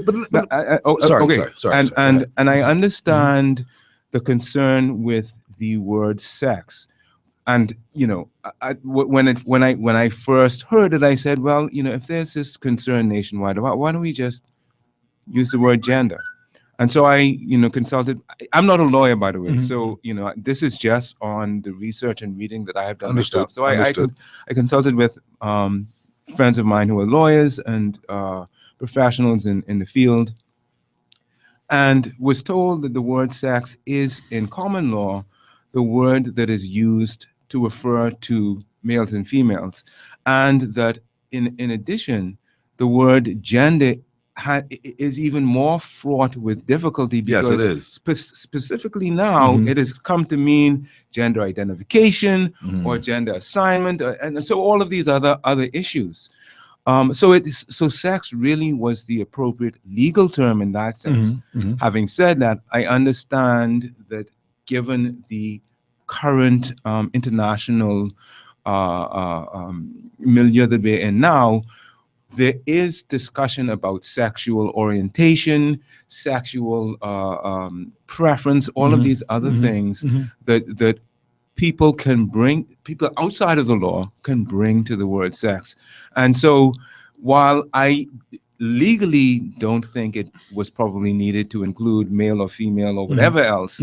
Sorry. And I understand the concern with the word sex. And when I first heard it, I said, well, if there's this concern nationwide, why don't we just use the word gender? And so I consulted. I'm not a lawyer, by the way, so this is just on the research and reading that I have done myself. So I consulted with friends of mine who are lawyers and professionals in the field, and was told that the word sex is in common law the word that is used to refer to males and females, and that in addition, the word gender is even more fraught with difficulty, because yes, it is. Specifically now it has come to mean gender identification or gender assignment, and so all of these other issues. So sex really was the appropriate legal term in that sense. Having said that, I understand that given the current international milieu that we're in now, there is discussion about sexual orientation, sexual preference, all of these other things that people outside of the law can bring to the word sex. And so while I legally don't think it was probably needed to include male or female or whatever else,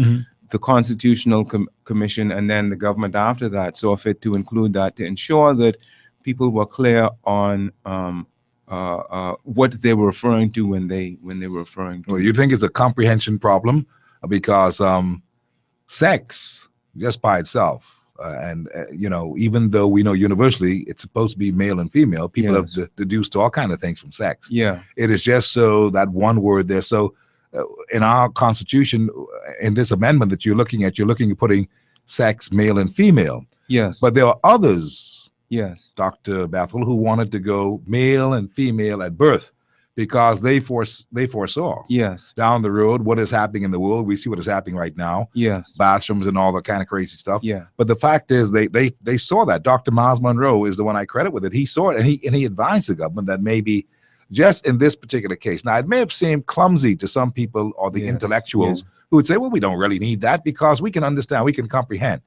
the Constitutional Commission and then the government after that saw fit to include that, to ensure that people were clear on what they were referring to when they were referring to. Well, you think it's a comprehension problem, because sex just by itself, even though we know universally it's supposed to be male and female, people have deduced all kind of things from sex. Yeah, it is just so that one word there. So in our Constitution, in this amendment that you're looking at putting sex, male and female. Yes. But there are others, yes, Dr. Bethel, who wanted to go male and female at birth, because they foresaw down the road what is happening in the world. We see what is happening right now. Yes. Bathrooms and all the kind of crazy stuff. Yeah. But the fact is they saw that. Dr. Miles Monroe is the one I credit with it. He saw it, and he advised the government that maybe just in this particular case. Now, it may have seemed clumsy to some people or the intellectuals who would say, well, we don't really need that because we can understand, we can comprehend.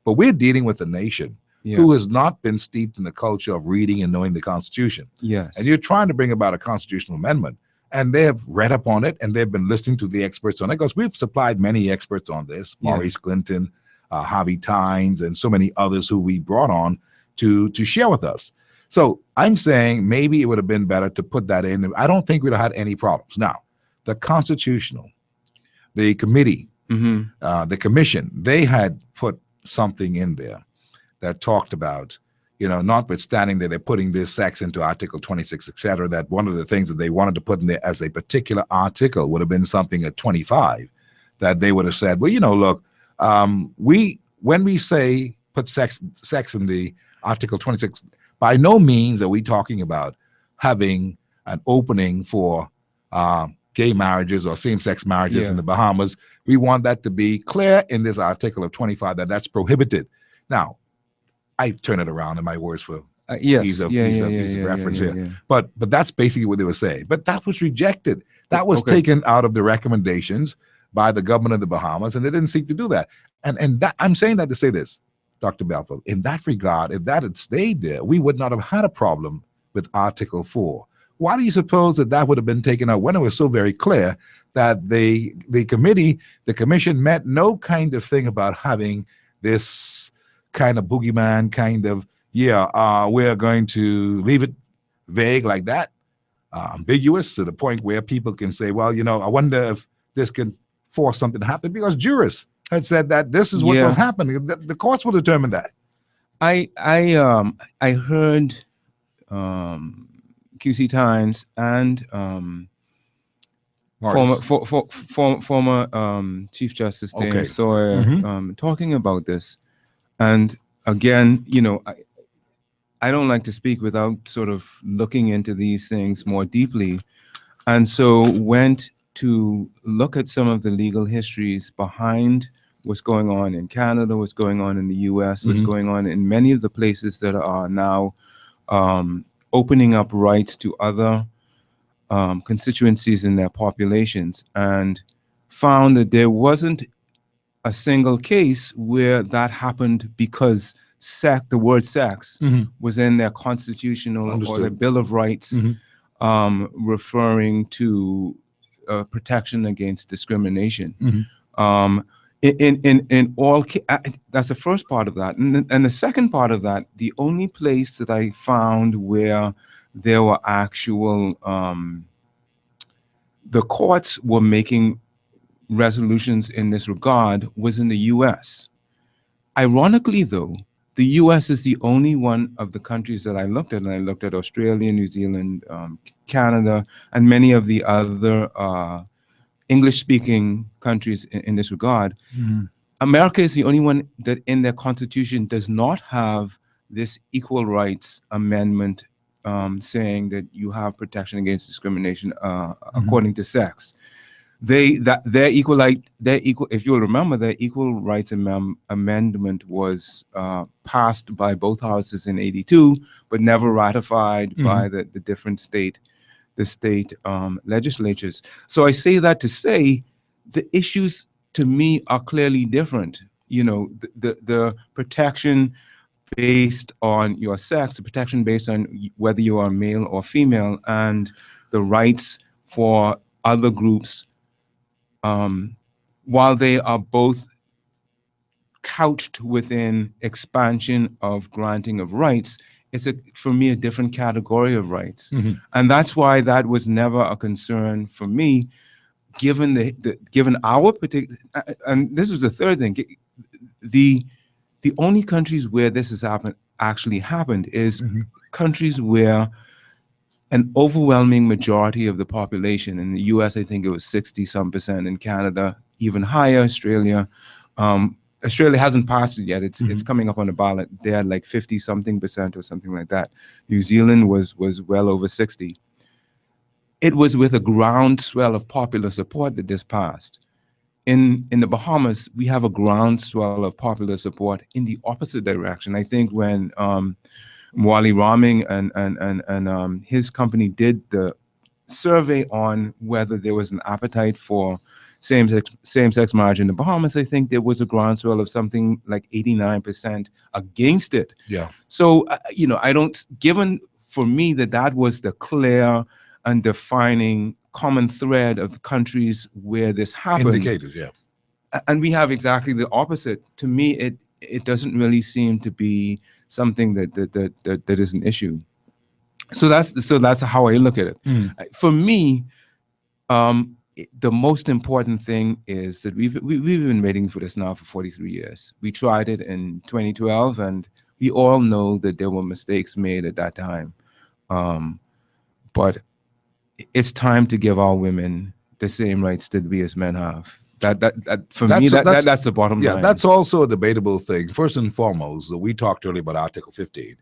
But we're dealing with a nation who has not been steeped in the culture of reading and knowing the Constitution. Yes. And you're trying to bring about a constitutional amendment. and they have read up on it, and they've been listening to the experts on it, because we've supplied many experts on this, Maurice Clinton, Harvey Tynes, and so many others who we brought on to share with us. So I'm saying maybe it would have been better to put that in. I don't think we'd have had any problems. Now, the constitutional, the committee, the commission, they had put something in there that talked about, notwithstanding that they're putting this sex into Article 26, et cetera, that one of the things that they wanted to put in there as a particular article would have been something at 25, that they would have said, well, look, when we say put sex in the Article 26, by no means are we talking about having an opening for gay marriages or same-sex marriages in the Bahamas. We want that to be clear in this Article of 25 that that's prohibited. Now, I turn it around in my words for ease of reference here. But that's basically what they were saying. But that was rejected. That was taken out of the recommendations by the government of the Bahamas, and they didn't seek to do that. And that, I'm saying that to say this, Dr. Belfield, in that regard, if that had stayed there, we would not have had a problem with Article 4. Why do you suppose that would have been taken out when it was so very clear that the commission meant no kind of thing about having this kind of boogeyman kind of, we're going to leave it vague like that, ambiguous to the point where people can say, well, I wonder if this can force something to happen, because jurists had said that this is what will happen. The courts will determine that. I heard QC Tynes and former Chief Justice Dana Sawyer talking about this. And again, I don't like to speak without sort of looking into these things more deeply. And so went to look at some of the legal histories behind what's going on in Canada, what's going on in the US, what's going on in many of the places that are now opening up rights to other constituencies in their populations, and found that there wasn't a single case where that happened because the word sex was in their constitutional or their Bill of Rights, referring to protection against discrimination. In all, that's the first part of that. And the second part of that, the only place that I found where there were actual, the courts were making resolutions in this regard was in the US. Ironically, though, the US is the only one of the countries that I looked at, and I looked at Australia, New Zealand, Canada, and many of the other English-speaking countries in this regard. America is the only one that in their constitution does not have this equal rights amendment saying that you have protection against discrimination according to sex. Their equal, if you'll remember, their equal rights amendment was passed by both houses in '82, but never ratified by the different state legislatures. So I say that to say the issues to me are clearly different. The protection based on your sex, the protection based on whether you are male or female, and the rights for other groups, while they are both couched within expansion of granting of rights, it's for me a different category of rights. And that's why that was never a concern for me, given given our particular, and this was the third thing, the only countries where this has actually happened is countries where an overwhelming majority of the population, in the US, I think it was 60-some%, in Canada, even higher, Australia hasn't passed it yet. It's coming up on the ballot. They had like 50-something% or something like that. New Zealand was well over 60. It was with a groundswell of popular support that this passed. In the Bahamas, we have a groundswell of popular support in the opposite direction. I think when Wally Raming and his company did the survey on whether there was an appetite for same-sex marriage in the Bahamas, I think there was a groundswell of something like 89% against it. Yeah. So, I don't, given for me that was the clear and defining common thread of countries where this happened. Indicators, yeah. And we have exactly the opposite. To me, it doesn't really seem to be something that is an issue. So that's how I look at it. For me, the most important thing is that we've been waiting for this now for 43 years. We tried it in 2012, and we all know that there were mistakes made at that time. But it's time to give our women the same rights that we as men have. That's the bottom line. Yeah, that's also a debatable thing. First and foremost, we talked earlier about Article 15.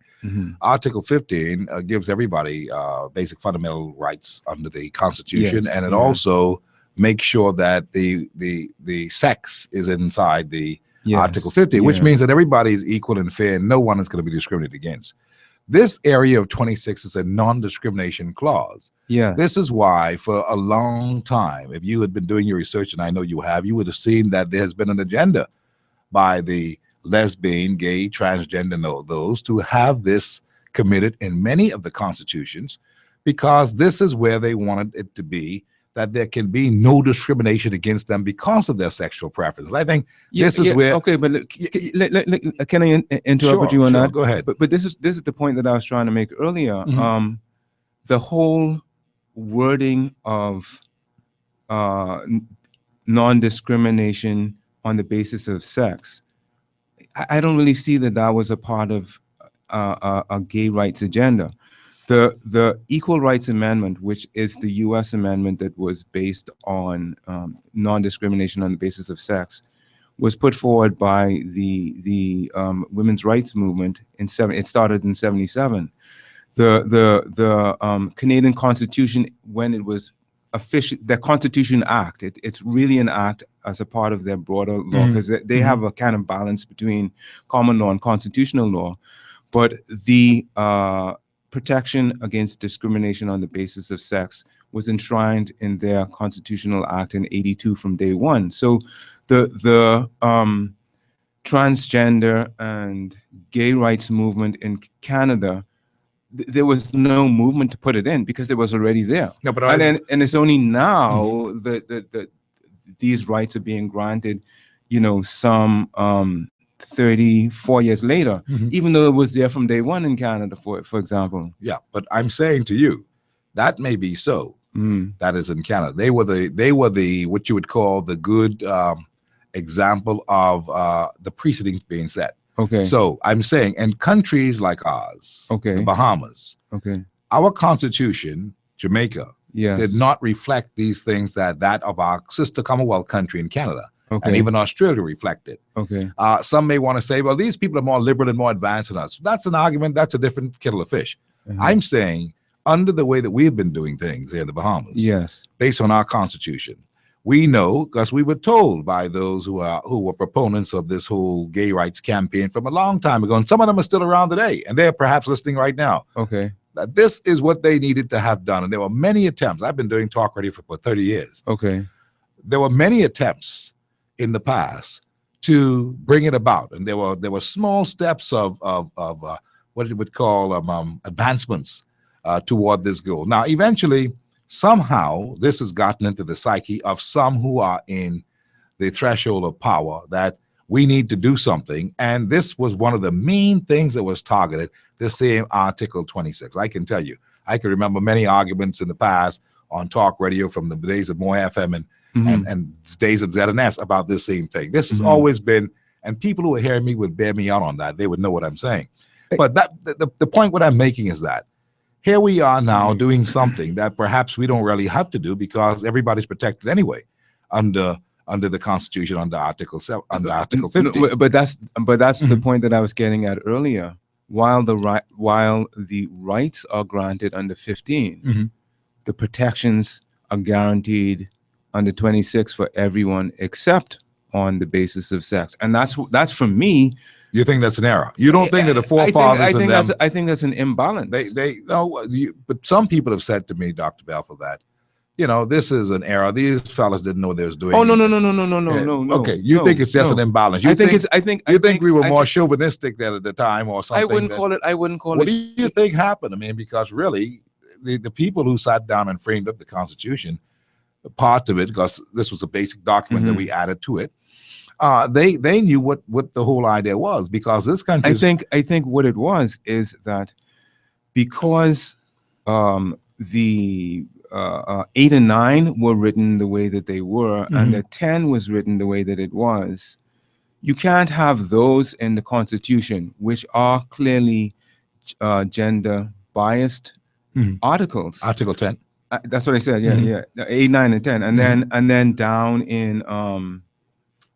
Article 15 gives everybody basic fundamental rights under the Constitution, and it also makes sure that the sex is inside the Article 15, which means that everybody is equal and fair, and no one is going to be discriminated against. This area of 26 is a non-discrimination clause. Yeah. This is why for a long time, if you had been doing your research, and I know you have, you would have seen that there has been an agenda by the lesbian, gay, transgender, and those to have this committed in many of the constitutions, because this is where they wanted it to be, that there can be no discrimination against them because of their sexual preferences. I think this is where. Okay, but can I interrupt you on that? Go ahead. But this is the point that I was trying to make earlier. The whole wording of non-discrimination on the basis of sex, I don't really see that was a part of a gay rights agenda. The Equal Rights Amendment, which is the U.S. amendment that was based on non-discrimination on the basis of sex, was put forward by the women's rights movement it started in 1977. The Canadian Constitution, when it was official, the Constitution Act, it's really an act as a part of their broader law, because they have a kind of balance between common law and constitutional law. But the protection against discrimination on the basis of sex was enshrined in their constitutional act in 1982 from day one. So the transgender and gay rights movement in Canada, there was no movement to put it in because it was already there. No, but and it's only now that these rights are being granted, some 34 years later, even though it was there from day one in Canada, for example. Yeah, but I'm saying to you, that may be so. That is in Canada. They were the what you would call the good example of the precedent being set. Okay. So I'm saying in countries like ours, the Bahamas, our Constitution, Jamaica, did not reflect these things that of our sister Commonwealth country in Canada. And even Australia reflected. Some may want to say, well, these people are more liberal and more advanced than us. That's an argument. That's a different kettle of fish. I'm saying under the way that we've been doing things here in the Bahamas, based on our Constitution, we know, because we were told by those who were proponents of this whole gay rights campaign from a long time ago, and some of them are still around today, and they're perhaps listening right now. That this is what they needed to have done. And there were many attempts. I've been doing talk radio for 30 years. There were many attempts in the past to bring it about, and there were small steps of what you would call advancements toward this goal. Now, eventually, somehow, this has gotten into the psyche of some who are in the threshold of power that we need to do something, and this was one of the main things that was targeted. The same Article 26. I can tell you, I can remember many arguments in the past on talk radio from the days of More FM and days of ZNS about this same thing. This has always been, and people who are hearing me would bear me out on that. They would know what I'm saying. But the point what I'm making is that here we are now doing something that perhaps we don't really have to do because everybody's protected anyway under the Constitution, under Article 7, under Article 50. But that's the point that I was getting at earlier. While the rights are granted under 15, the protections are guaranteed under 26 for everyone except on the basis of sex, and that's for me. You think that's an error? You don't think that the forefathers? I think that's an imbalance. But some people have said to me, Dr. Belfer, that this is an error. These fellas didn't know what they was doing. Oh no. Okay, you think it's just an imbalance? You think we were more chauvinistic at the time or something? I wouldn't call it. What do you think happened? I mean, because really, the people who sat down and framed up the Constitution, part of it, because this was a basic document that we added to it, they knew what the whole idea was, because this country. I think what it was is that because the 8 and 9 were written the way that they were, and the 10 was written the way that it was, you can't have those in the Constitution, which are clearly gender biased articles. Article 10. That's what I said. Yeah. 8, 9, and 10, and then down in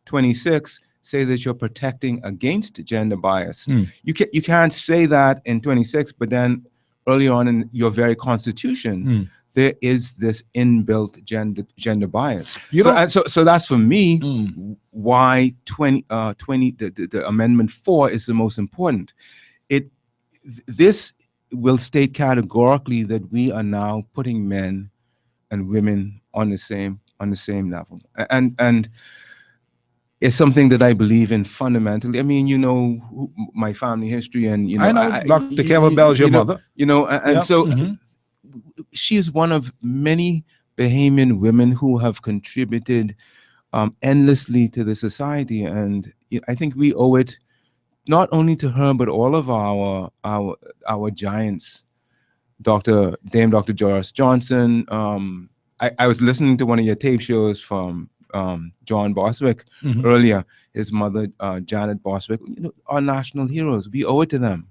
26 say that you're protecting against gender bias. You can't say that in 26, but then earlier on in your very Constitution, there is this inbuilt gender bias. So that's for me why 20 the Amendment 4 is the most important. This will state categorically that we are now putting men and women on the same level, and it's something that I believe in fundamentally. I mean, you know, my family history, and you know, I know Dr. Kevin Bell's your mother. You know, and so she is one of many Bahamian women who have contributed endlessly to the society, and I think we owe it not only to her but all of our giants, Dame Dr. Joyce Johnson. I was listening to one of your tape shows from John Boswick earlier. His mother, Janet Boswick. You know, our national heroes. We owe it to them,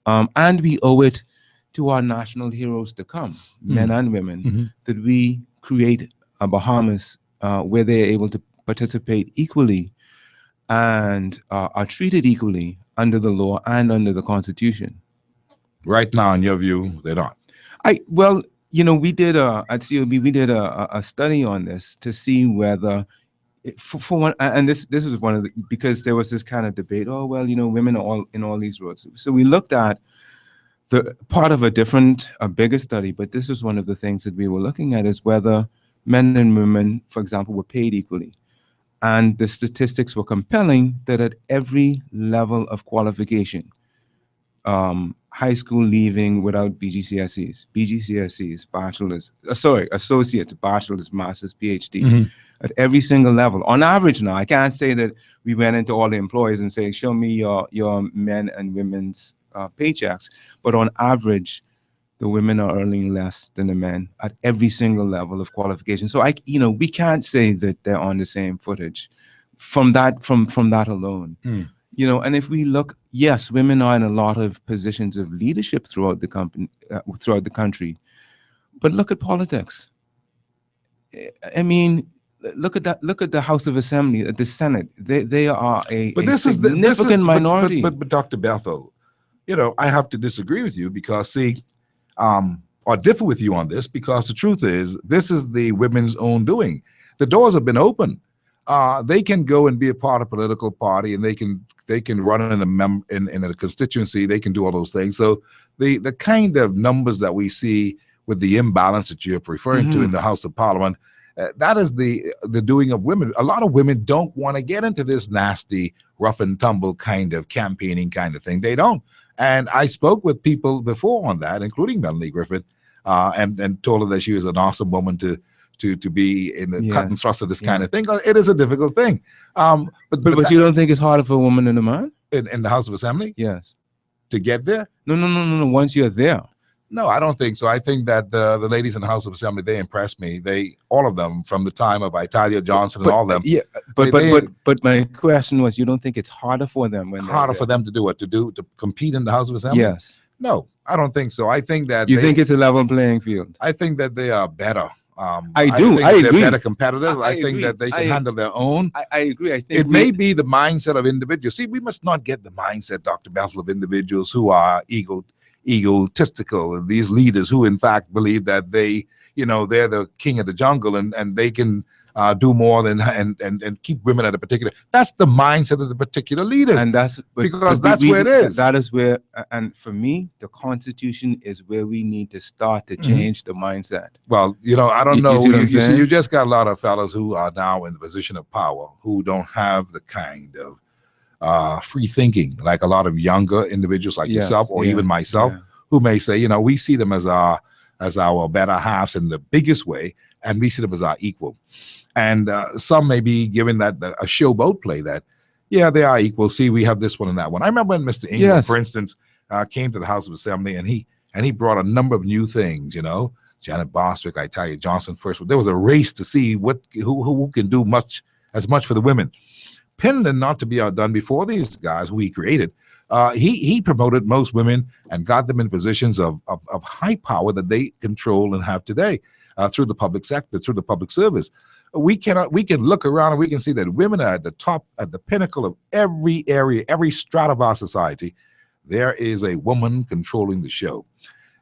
and we owe it to our national heroes to come, men and women, that we create a Bahamas where they are able to participate equally and are treated equally under the law and under the Constitution. Right now, in your view, they're not. Well, you know, we did at COB, we did a study on this to see whether, for one, and this was one of the, because there was this kind of debate. Oh well, you know, women are all in all these roles. So we looked at the part of a bigger study, but this is one of the things that we were looking at, is whether men and women, for example, were paid equally. And the statistics were compelling that at every level of qualification, high school leaving without BGCSEs, bachelor's, associates, bachelor's, master's, PhD, at every single level. On average now, I can't say that we went into all the employers and say, show me your men and women's paychecks, but on average, the women are earning less than the men at every single level of qualification. So we can't say that they're on the same footage from that alone. You know, and if we look, yes, women are in a lot of positions of leadership throughout the country, but look at politics. I mean, look at that. Look at the House of Assembly, at the Senate. They are a significant minority. But Dr. Bethel, you know, I have to disagree with you because, or differ with you on this, because the truth is, this is the women's own doing. The doors have been open. They can go and be a part of a political party, and they can run in a constituency. They can do all those things. So the kind of numbers that we see with the imbalance that you're referring to in the House of Parliament, that is the doing of women. A lot of women don't want to get into this nasty rough and tumble kind of campaigning kind of thing. They don't. And I spoke with people before on that, including Melanie Griffith, and told her that she was an awesome woman to be in the cut and thrust of this kind of thing. It is a difficult thing. But you don't think it's harder for a woman than a man? In the House of Assembly? Yes. To get there? No. Once you're there. No, I don't think so. I think that the ladies in the House of Assembly, they impressed me. All of them, from the time of Italia Johnson and all of them. Yeah, but my question was, you don't think it's harder for them for them to do what? To compete in the House of Assembly? Yes. No, I don't think so. I think that you think it's a level playing field. I think that they are better. I agree. They're better competitors. I think that they can handle their own. I agree. I think it may be the mindset of individuals. See, we must not get the mindset, Dr. Bethel, of individuals who are egotistical, and these leaders who in fact believe that they're the king of the jungle and they can do more than and keep women at a particular. That's the mindset of the particular leaders, and that's where it is. That is where, and for me, the Constitution is where we need to start to change the mindset. Well, I don't know. You see, you just got a lot of fellas who are now in the position of power who don't have the kind of free thinking like a lot of younger individuals like yourself or even myself, who may say, we see them as our as our better halves in the biggest way, and we see them as our equal. And some may be given that a showboat play that, yeah, they are equal. See, we have this one and that one. I remember when Mr. Ingram, for instance, came to the House of Assembly, and he brought a number of new things. Janet Bostwick, Italia Johnson first. There was a race to see who can do as much for the women. Pendleton, not to be outdone before these guys who he created, he promoted most women and got them in positions of high power that they control and have today through the public sector, through the public service. We can look around and we can see that women are at the top, at the pinnacle of every area, every strata of our society. There is a woman controlling the show,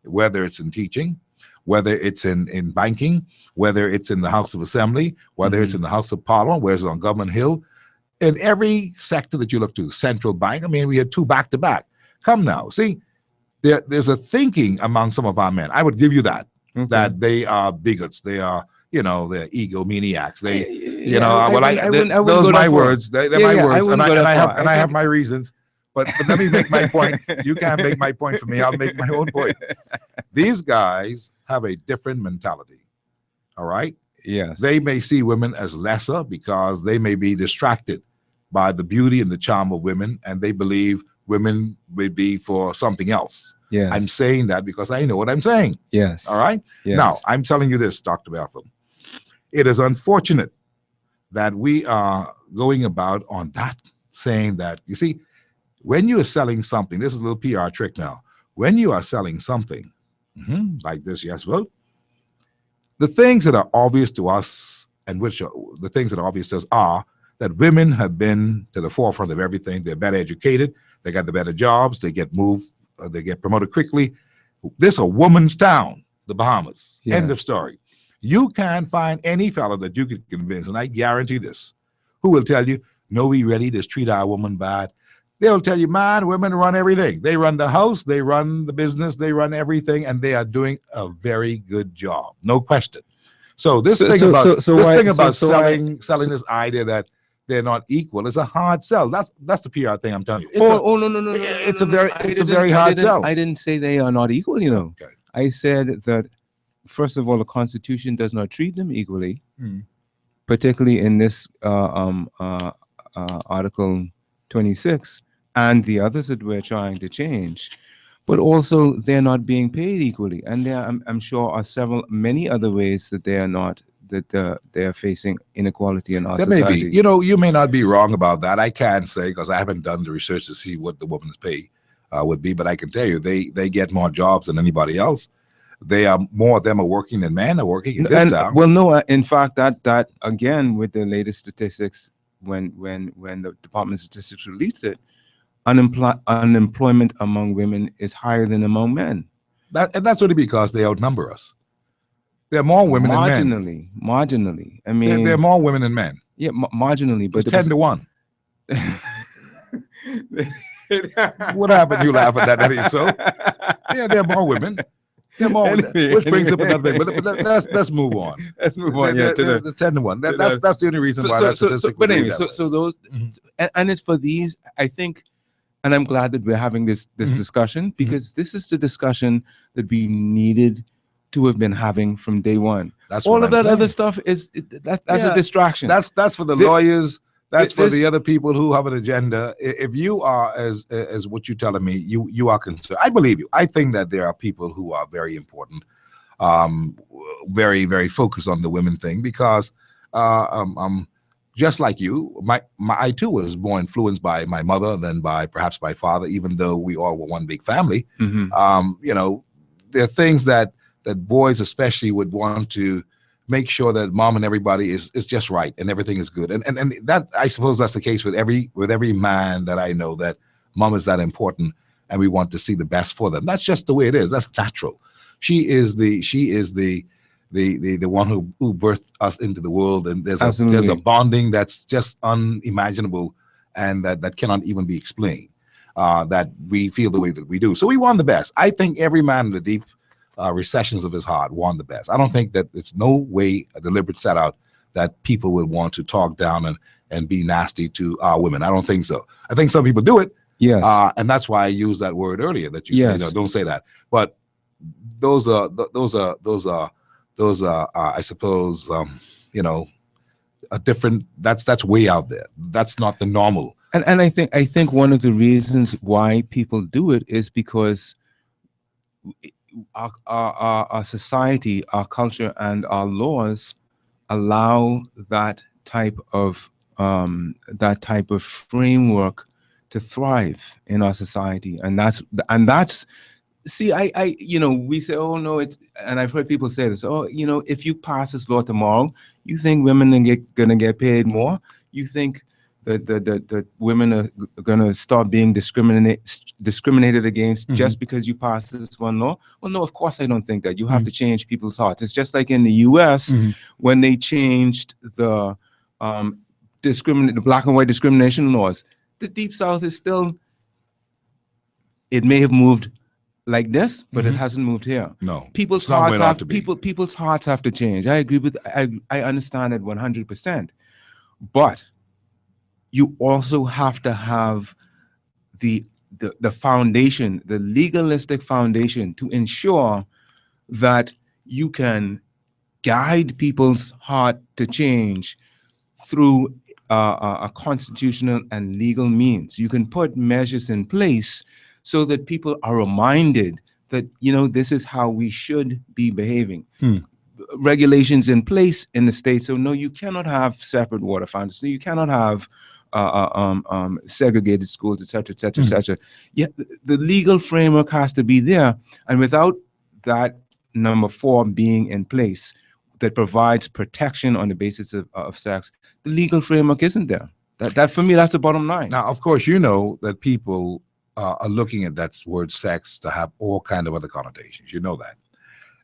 whether it's in teaching, whether it's in banking, whether it's in the House of Assembly, whether it's in the House of Parliament, whether it's on Government Hill. In every sector that you look to, Central Bank, I mean, we had two back-to-back. Come now, see, there's a thinking among some of our men. I would give you that, that they are bigots. They are, they're egomaniacs. They, those are my words. They're my words, and I have my reasons. But let me make my point. You can't make my point for me. I'll make my own point. These guys have a different mentality. All right? Yes. They may see women as lesser because they may be distracted by the beauty and the charm of women, and they believe women will be for something else. Yes. I'm saying that because I know what I'm saying. Yes. All right? Yes. Now, I'm telling you this, Dr. Bethel. It is unfortunate that we are going about on that, saying that, you see, when you are selling something, this is a little PR trick now. When you are selling something, like this yes vote, the things that are obvious to us, and which are, the things that are obvious to us are that women have been to the forefront of everything. They're better educated. They got the better jobs. They get moved. They get promoted quickly. This is a woman's town, the Bahamas. Yeah. End of story. You can't find any fellow that you could convince, and I guarantee this, who will tell you, no, we really just treat our woman bad. They'll tell you, man, women run everything. They run the house, they run the business, they run everything, and they are doing a very good job, no question. So this thing about selling this idea that they're not equal is a hard sell. That's the PR thing I'm telling you. No. It's a very hard sell. I didn't say they are not equal. Okay. I said that first of all, the Constitution does not treat them equally, particularly in this Article 26 and the others that we're trying to change. But also, they're not being paid equally, and there, I'm sure, are many other ways that they are not. That they're facing inequality in our society. May be. You may not be wrong about that. I can't say because I haven't done the research to see what the woman's pay would be, but I can tell you they get more jobs than anybody else. More of them are working than men are working in this town. Well, no, in fact, that again with the latest statistics, when the Department of Statistics released it, unemployment among women is higher than among men. And that's only because they outnumber us. There are more women than men. Marginally. I mean, there are more women than men. Yeah, marginally, but it's 10 to 1. What happened? You laugh at that, Eddie? So, yeah, there are more women. There are more women, which brings up another thing. But let's move on. Let's move on. Yeah, to the 10 to 1. That's the only reason why that statistic. But anyway, so those, and it's for these. I think, and I'm glad that we're having this discussion because this is the discussion that we needed to have been having from day one. That's all what of I'm that saying. other stuff is that's a distraction. That's for the lawyers. That's for the other people who have an agenda. If you are as what you're telling me, you are concerned. I believe you. I think that there are people who are very important, very very focused on the women thing because just like you, I too was more influenced by my mother than by perhaps my father. Even though we all were one big family, there are things that boys especially would want to make sure that mom and everybody is just right and everything is good. And that, I suppose that's the case with every man that I know, that mom is that important and we want to see the best for them. That's just the way it is. That's natural. She is the one who birthed us into the world, and there's a bonding that's just unimaginable and that cannot even be explained, that we feel the way that we do. So we want the best. I think every man in the deep recessions of his heart want the best. I don't think that it's no way a deliberate set out that people would want to talk down and be nasty to our women. I don't think so. I think some people do it. Yes. And that's why I used that word earlier that you said, don't say that. But those are I suppose a different. That's way out there. That's not the normal. And I think one of the reasons why people do it is because our society, our culture, and our laws allow that type of framework to thrive in our society, and that's see, we say, oh no, and I've heard people say this, oh, if you pass this law tomorrow, you think women are gonna get paid more? You think that women are gonna start being discriminated against just because you pass this one law? Well, no, of course I don't think that. You have to change people's hearts. It's just like in the U.S. when they changed the black and white discrimination laws. The Deep South is still. It may have moved like this, but it hasn't moved here. No, people's hearts have to change. I agree with. I understand it 100%, but you also have to have the foundation, the legalistic foundation, to ensure that you can guide people's heart to change through a constitutional and legal means. You can put measures in place so that people are reminded that, this is how we should be behaving. Regulations in place in the state. So no, you cannot have separate water fountains. So you cannot have segregated schools, etc., etc., etc. Yeah, the legal framework has to be there, and without that number 4 being in place that provides protection on the basis of sex, the legal framework isn't there. That for me, that's the bottom line. Now, of course, that people are looking at that word sex to have all kind of other connotations. You know that.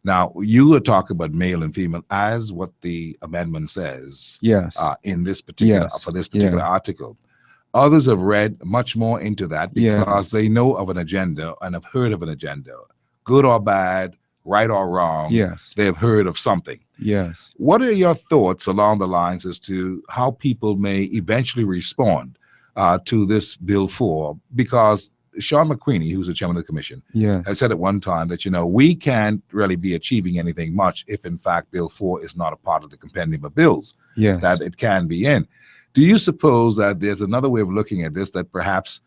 Now, you are talking about male and female as what the amendment says. Yes. In this particular for this particular article. Others have read much more into that because they know of an agenda and have heard of an agenda, good or bad, right or wrong. Yes. They have heard of something. Yes. What are your thoughts along the lines as to how people may eventually respond to this Bill 4? Because Sean McQueenie, who's the chairman of the commission, has said at one time that, we can't really be achieving anything much if, in fact, Bill 4 is not a part of the compendium of bills that it can be in. Do you suppose that there's another way of looking at this, that perhaps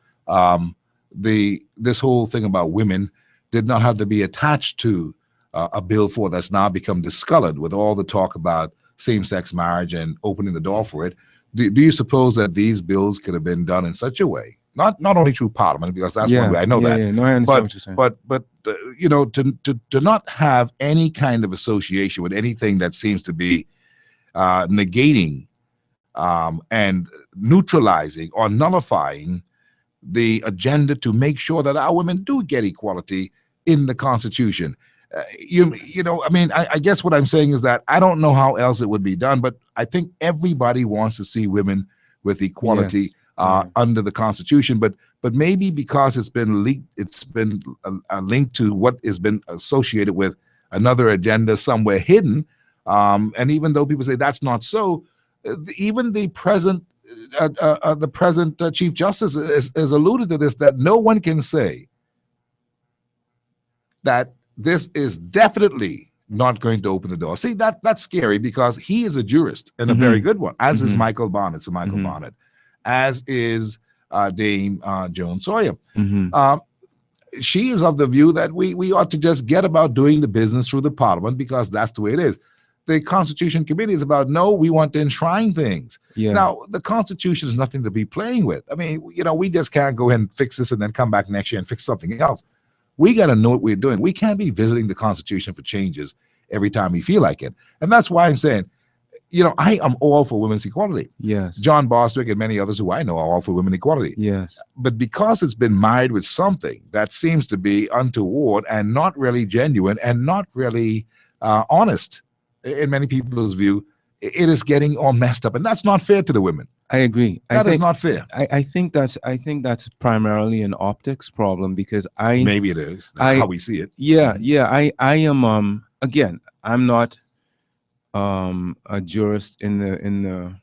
this whole thing about women did not have to be attached to a Bill 4 that's now become discolored with all the talk about same-sex marriage and opening the door for it? Do you suppose that these bills could have been done in such a way? Not only through Parliament, because that's one way I know that. Yeah, no, I understand what you're saying. But to not have any kind of association with anything that seems to be negating and neutralizing or nullifying the agenda to make sure that our women do get equality in the Constitution. I guess what I'm saying is that I don't know how else it would be done, but I think everybody wants to see women with equality. Under the Constitution, but maybe because it's been linked to what has been associated with another agenda somewhere hidden, and even though people say that's not so, even the present Chief Justice has alluded to this, that no one can say that this is definitely not going to open the door. See, that's scary, because he is a jurist and a very good one, as is Michael Bonnet. So Michael Bonnet, as is Dame Joan Sawyer. She is of the view that we ought to just get about doing the business through the Parliament, because that's the way it is. The Constitution Committee is about, no, we want to enshrine things. Now, the Constitution is nothing to be playing with. I mean, we just can't go ahead and fix this and then come back next year and fix something else. We got to know what we're doing. We can't be visiting the Constitution for changes every time we feel like it. And that's why I'm saying, I am all for women's equality. Yes. John Bostwick and many others who I know are all for women's equality. Yes. But because it's been married with something that seems to be untoward and not really genuine and not really honest, in many people's view, it is getting all messed up, and that's not fair to the women. I agree. That is not fair. I think that's primarily an optics problem, because maybe it is. That's how we see it. I am again, I'm not a jurist in the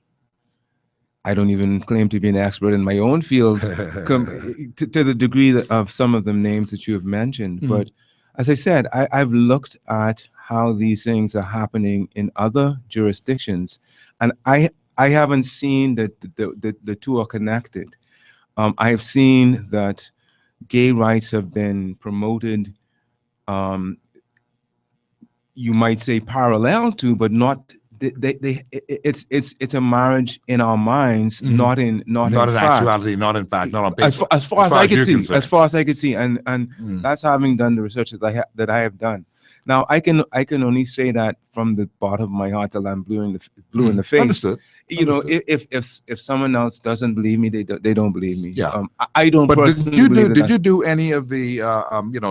I don't even claim to be an expert in my own field to the degree of some of the names that you have mentioned, but as I said, I've looked at how these things are happening in other jurisdictions, and I haven't seen that the two are connected. I have seen that gay rights have been promoted, you might say parallel to, but not. It's a marriage in our minds, not in fact. actuality, not in fact, not on paper. As far as I could see, and that's having done the research that I have done. Now I can only say that from the bottom of my heart till I'm blue in the face. Understood. You know, if someone else doesn't believe me, they don't believe me. Yeah. I don't. But personally did you do any of the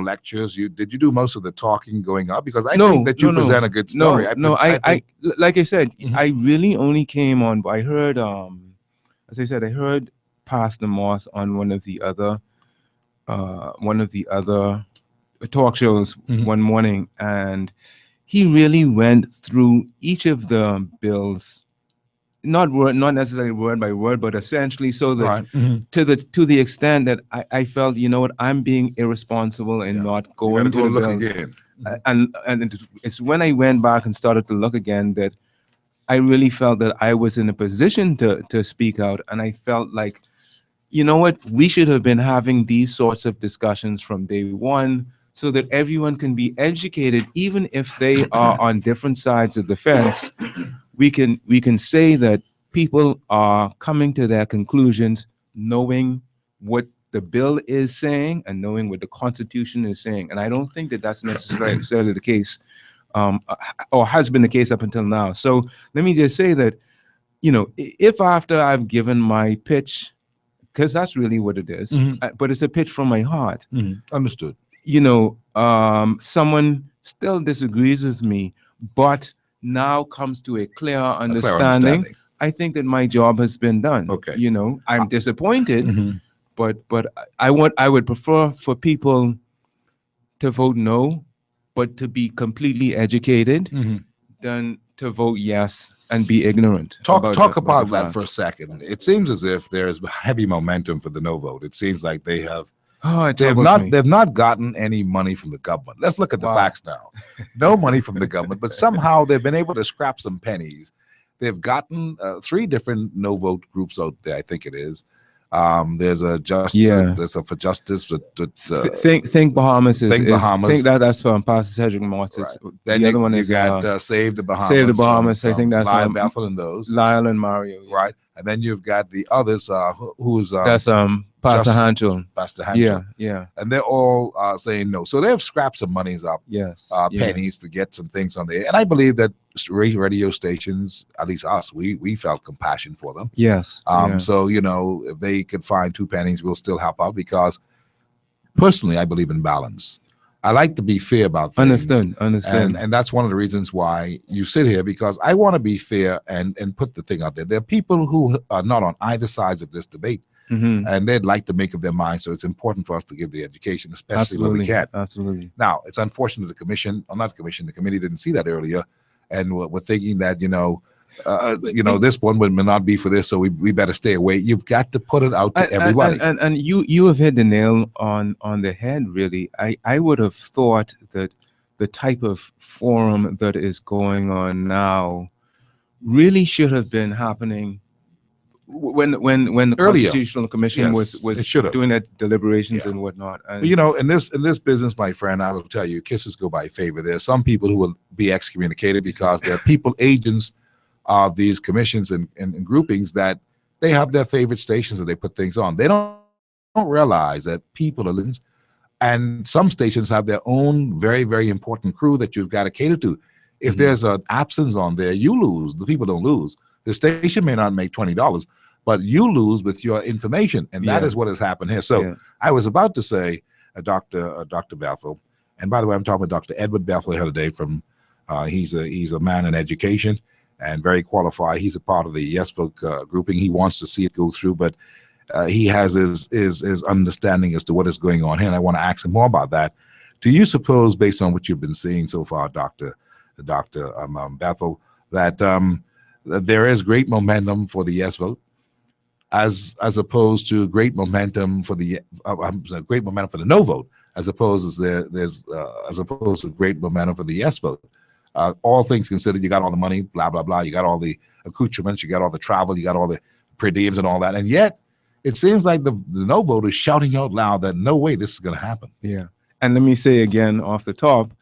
lectures? Did you do most of the talking going up? Because I think that you present a good story. I like I said, I really only came on. I heard, as I said, I heard Pastor Moss on one of the other talk shows one morning, and he really went through each of the bills, not necessarily word by word, but essentially, so that to the extent that I felt, you know what, I'm being irresponsible and not going to the bills. Again. And it's when I went back and started to look again that I really felt that I was in a position to speak out, and I felt like, you know what, we should have been having these sorts of discussions from day one, so that everyone can be educated, even if they are on different sides of the fence. We can say that people are coming to their conclusions, knowing what the bill is saying and knowing what the Constitution is saying. And I don't think that that's necessarily the case, or has been the case up until now. So let me just say that, you know, if after I've given my pitch, because that's really what it is, but it's a pitch from my heart. Understood. You know, someone still disagrees with me, but now comes to a clear understanding. I think that my job has been done. Okay. You know, I'm disappointed, but I would prefer for people to vote no, but to be completely educated, than to vote yes and be ignorant. Talk about that for a second. It seems as if there's heavy momentum for the no vote. It seems like they have. They've not gotten any money from the government. Let's look at the facts now. No money from the government, but somehow they've been able to scrap some pennies. They've gotten 3 different no vote groups out there. I think it is. There's a there's a for justice. Think Bahamas is Bahamas. Think that's from Pastor Cedric Moss. Right. Then the other one is Save the Bahamas. Save the Bahamas. I think that's Lyle Bethel and those. Lyle and Mario. Yeah. Right. And then you've got the others who's that's Pastor Hanchel. Pastor Hanchel. Yeah. And they're all saying no. So they've scrapped some monies up, pennies to get some things on there. And I believe that radio stations, at least us, we felt compassion for them. Yes. So, you know, if they could find 2 pennies, we'll still help out, because personally, I believe in balance. I like to be fair about things. Understood. And that's one of the reasons why you sit here, because I want to be fair and put the thing out there. There are people who are not on either sides of this debate, and they'd like to make up their mind. So it's important for us to give the education, especially when we can. Absolutely. Now, it's unfortunate the committee didn't see that earlier, and we're thinking that, this one may not be for this, so we better stay away. You've got to put it out to everybody. And you have hit the nail on the head, really. I would have thought that the type of forum that is going on now really should have been happening when the Constitutional Commission was doing their deliberations and whatnot. And, in this business, my friend, I will tell you, kisses go by favor. There are some people who will be excommunicated because they're agents of these commissions and groupings, that they have their favorite stations that they put things on. They don't realize that people are, and some stations have their own very, very important crew that you've got to cater to. If there's an absence on there, you lose. The people don't lose. The station may not make $20, but you lose with your information, and that is what has happened here. So I was about to say, Dr. Bethel, and by the way, I'm talking with Dr. Edward Bethel here today. From he's a man in education and very qualified. He's a part of the Yes Vote grouping. He wants to see it go through, but he has his understanding as to what is going on here, and I want to ask him more about that. Do you suppose, based on what you've been seeing so far, Dr. Bethel, that there is great momentum for the Yes Vote, as opposed to great momentum for the no vote, as opposed to great momentum for the yes vote. All things considered, you got all the money, blah blah blah. You got all the accoutrements, you got all the travel, you got all the per diems and all that, and yet it seems like the no vote is shouting out loud that no way this is going to happen. Yeah, and let me say again off the top,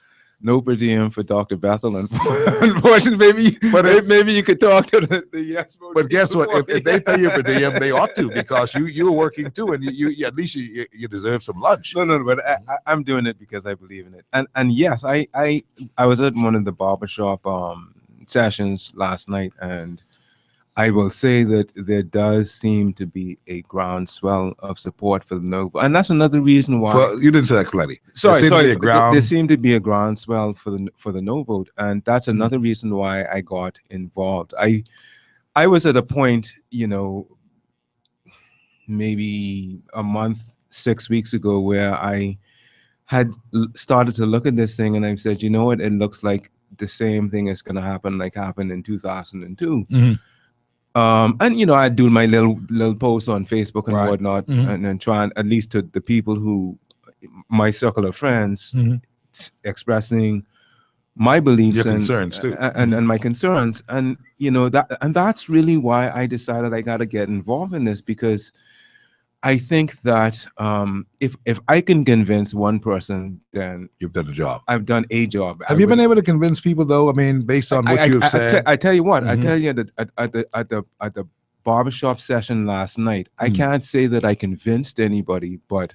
no per diem for Dr. Bethel. Unfortunately, maybe you could talk to the yes vote. But guess what? If they pay you per diem, they ought to, because you're working too, and you at least you deserve some lunch. No, but I'm doing it because I believe in it. And yes, I was at one of the barbershop sessions last night, and I will say that there does seem to be a groundswell of support for the no vote, and that's another reason why. Well, you didn't say that correctly. Sorry. There seemed to be a groundswell for the no vote, and that's another reason why I got involved. I was at a point, maybe a month, 6 weeks ago, where I had started to look at this thing, and I said, you know what, it looks like the same thing is going to happen like happened in 2002. And I do my little posts on Facebook and whatnot, and then try and, at least to the people who, my circle of friends, expressing my beliefs Your and concerns too, and my concerns, and that's really why I decided I got to get involved in this, because I think that if I can convince one person, then you've done a job. I've done a job. Have you been able to convince people, though? I mean, based on what you've said. I tell you what. I tell you that at the barbershop session last night, I can't say that I convinced anybody, but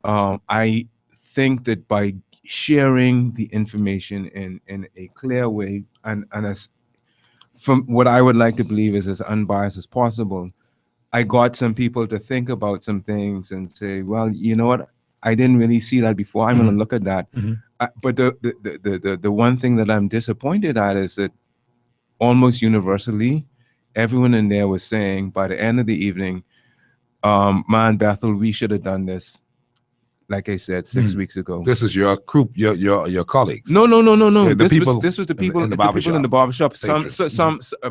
I think that by sharing the information in a clear way, and as from what I would like to believe is as unbiased as possible, I got some people to think about some things and say, well, you know what? I didn't really see that before. I'm going to look at that. But the one thing that I'm disappointed at is that almost universally, everyone in there was saying by the end of the evening, man, Bethel, we should have done this. Like I said, 6 weeks ago. This is your group, your colleagues. No. This was the people in the barbershop.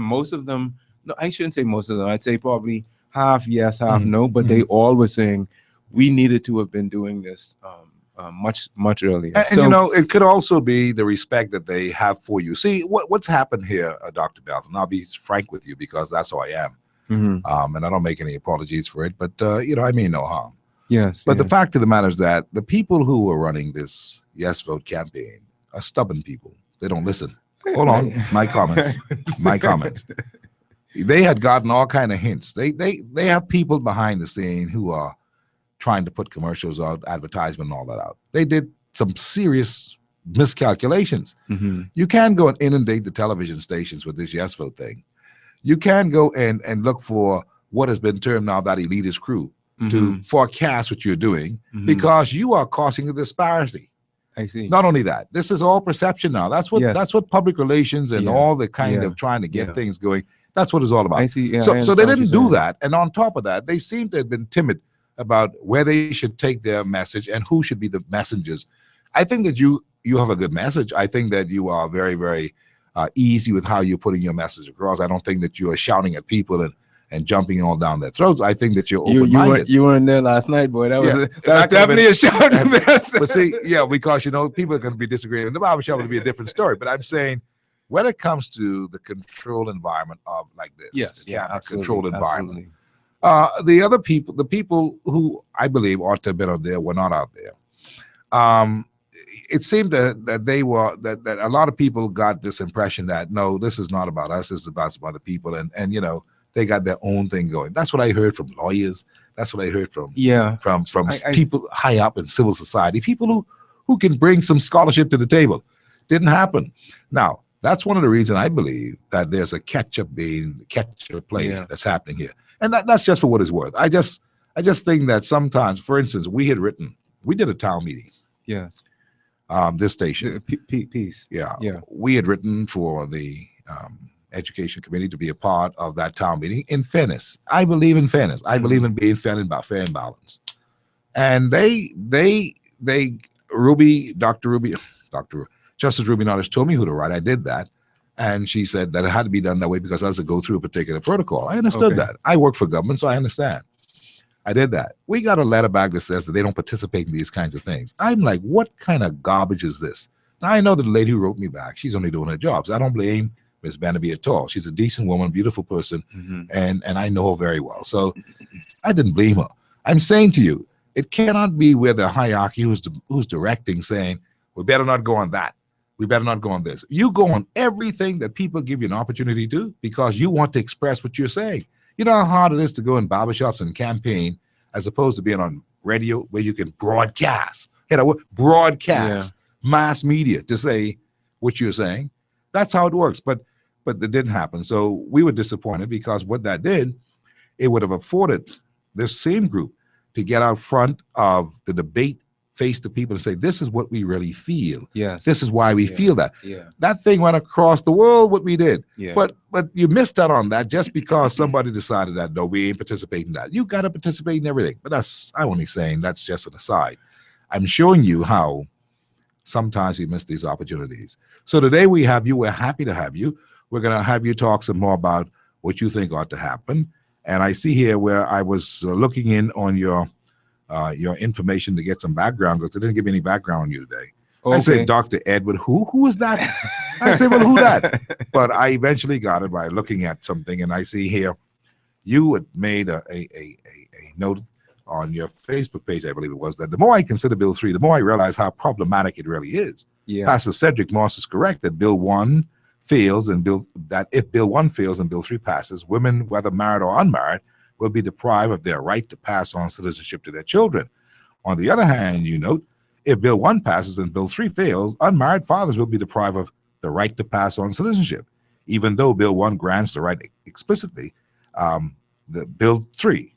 Most of them. No, I shouldn't say most of them. I'd say probably half yes, half no. But they all were saying we needed to have been doing this much earlier. And it could also be the respect that they have for you. See, what's happened here, Dr. Bethel, and I'll be frank with you because that's how I am. And I don't make any apologies for it. But I mean no harm. Yes. But the fact of the matter is that the people who are running this yes vote campaign are stubborn people. They don't listen. Hold on, my comments. They had gotten all kind of hints. They have people behind the scene who are trying to put commercials out, advertisement, and all that out. They did some serious miscalculations. You can go and inundate the television stations with this yes vote thing. You can go and look for what has been termed now that elitist crew to forecast what you're doing, because you are causing a disparity. I see. Not only that, this is all perception now. That's what public relations and all the kind of trying to get things going. That's what it's all about. I see. Yeah, so they didn't do that. And on top of that, they seem to have been timid about where they should take their message and who should be the messengers. I think that you have a good message. I think that you are very, very easy with how you're putting your message across. I don't think that you are shouting at people and jumping all down their throats. I think that you're open-minded. You weren't there last night, boy. That was definitely a shout. But see, because people are going to be disagreeing. In the barbershop will be a different story. But I'm saying, when it comes to the controlled environment of like this, controlled environment, the people who I believe ought to have been out there were not out there. It seemed that a lot of people got this impression that no, this is not about us. This is about some other people, and they got their own thing going. That's what I heard from lawyers. That's what I heard from people high up in civil society, people who can bring some scholarship to the table. Didn't happen. Now, that's one of the reasons I believe that there's a catch-up play that's happening here. And that's just for what it's worth. I just think that sometimes, for instance, we did a town meeting. Yes. This station. Peace. Yeah. We had written for the Education Committee to be a part of that town meeting in fairness. I believe in fairness. I believe in being fair and balanced. And Justice Ruby Nottis told me who to write. I did that. And she said that it had to be done that way because I had to go through a particular protocol. I understood that. I work for government, so I understand. I did that. We got a letter back that says that they don't participate in these kinds of things. I'm like, what kind of garbage is this? Now, I know that the lady who wrote me back, she's only doing her job. So I don't blame Miss Bannaby at all. She's a decent woman, beautiful person, and I know her very well. So I didn't blame her. I'm saying to you, it cannot be where the hierarchy who's directing saying, we better not go on that. We better not go on this. You go on everything that people give you an opportunity to do because you want to express what you're saying. You know how hard it is to go in barbershops and campaign as opposed to being on radio where you can broadcast, mass media to say what you're saying. That's how it works. But that didn't happen. So we were disappointed because what that did, it would have afforded this same group to get out front of the debate, face to people and say, this is what we really feel. Yes. This is why we feel that. Yeah. That thing went across the world, what we did. Yeah. But you missed out on that just because somebody decided that, no, we ain't participating in that. You got to participate in everything. But I'm only saying that's just an aside. I'm showing you how sometimes we miss these opportunities. So today we have you. We're happy to have you. We're going to have you talk some more about what you think ought to happen. And I see here where I was looking in on your information to get some background because they didn't give me any background on you today. Okay. I said, Dr. Edward, who is that? I said, well, who that? But I eventually got it by looking at something, and I see here you had made a note on your Facebook page, I believe it was, that the more I consider Bill 3, the more I realize how problematic it really is. Yeah. Pastor Cedric Moss is correct that Bill 1 fails and if Bill 1 fails and Bill 3 passes, women, whether married or unmarried, will be deprived of their right to pass on citizenship to their children. On the other hand, you note, if Bill 1 passes and Bill 3 fails, unmarried fathers will be deprived of the right to pass on citizenship. Even though Bill 1 grants the right explicitly, the Bill 3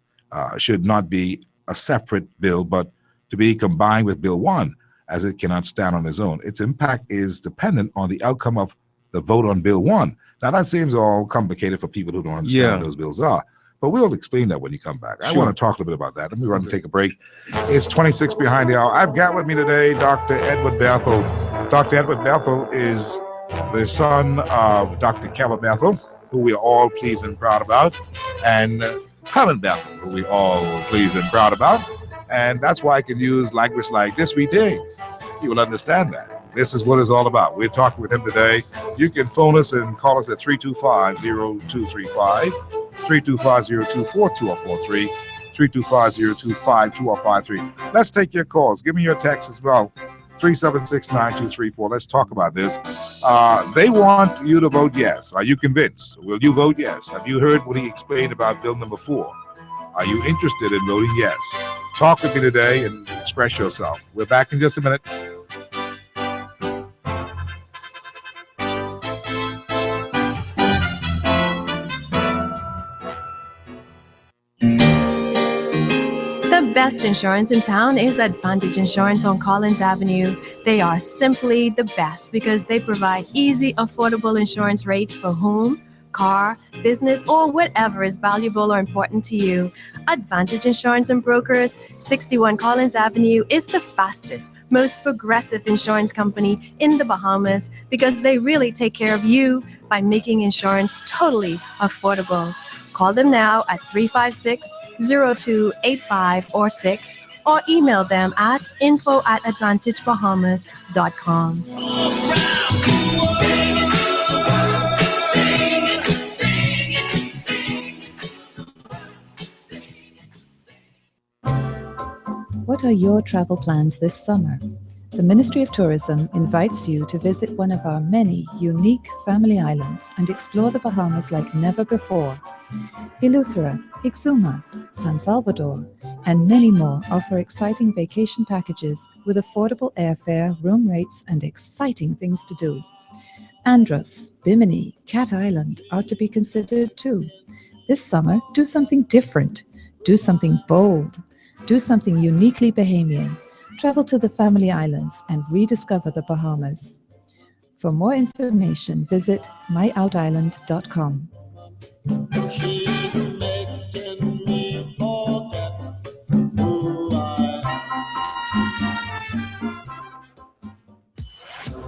should not be a separate bill, but to be combined with Bill 1, as it cannot stand on its own. Its impact is dependent on the outcome of the vote on Bill 1. Now, that seems all complicated for people who don't understand what those bills are. But we'll explain that when you come back. I want to talk a little bit about that. Let me run and take a break. It's 26 behind the hour. I've got with me today Dr. Edward Bethel. Dr. Edward Bethel is the son of Dr. Kevin Bethel, who we are all pleased and proud about, and Helen Bethel, who we all pleased and proud about. And that's why I can use language like this we things. You will understand that. This is what it's all about. We're talking with him today. You can phone us and call us at 325-0235, 325-024-2043, 325-025-2053. Let's take your calls. Give me your text as well. 376-9234. Let's talk about this. They want you to vote yes. Are you convinced? Will you vote yes? Have you heard what he explained about bill number 4? Are you interested in voting yes? Talk with me today and express yourself. We're back in just a minute. The best insurance in town is Advantage Insurance on Collins Avenue. They are simply the best because they provide easy, affordable insurance rates for home, car, business, or whatever is valuable or important to you. Advantage Insurance and Brokers, 61 Collins Avenue, is the fastest, most progressive insurance company in the Bahamas because they really take care of you by making insurance totally affordable. Call them now at 356-0285 or 6, or email them at info@advantagebahamas.com. What are your travel plans this summer? The Ministry of Tourism invites you to visit one of our many unique family islands and explore the Bahamas like never before. Eleuthera, Exuma, San Salvador, and many more offer exciting vacation packages with affordable airfare, room rates, and exciting things to do. Andros, Bimini, Cat Island are to be considered too. This summer, do something different. Do something bold. Do something uniquely Bahamian. Travel to the family islands and rediscover the Bahamas. For more information, visit myoutisland.com.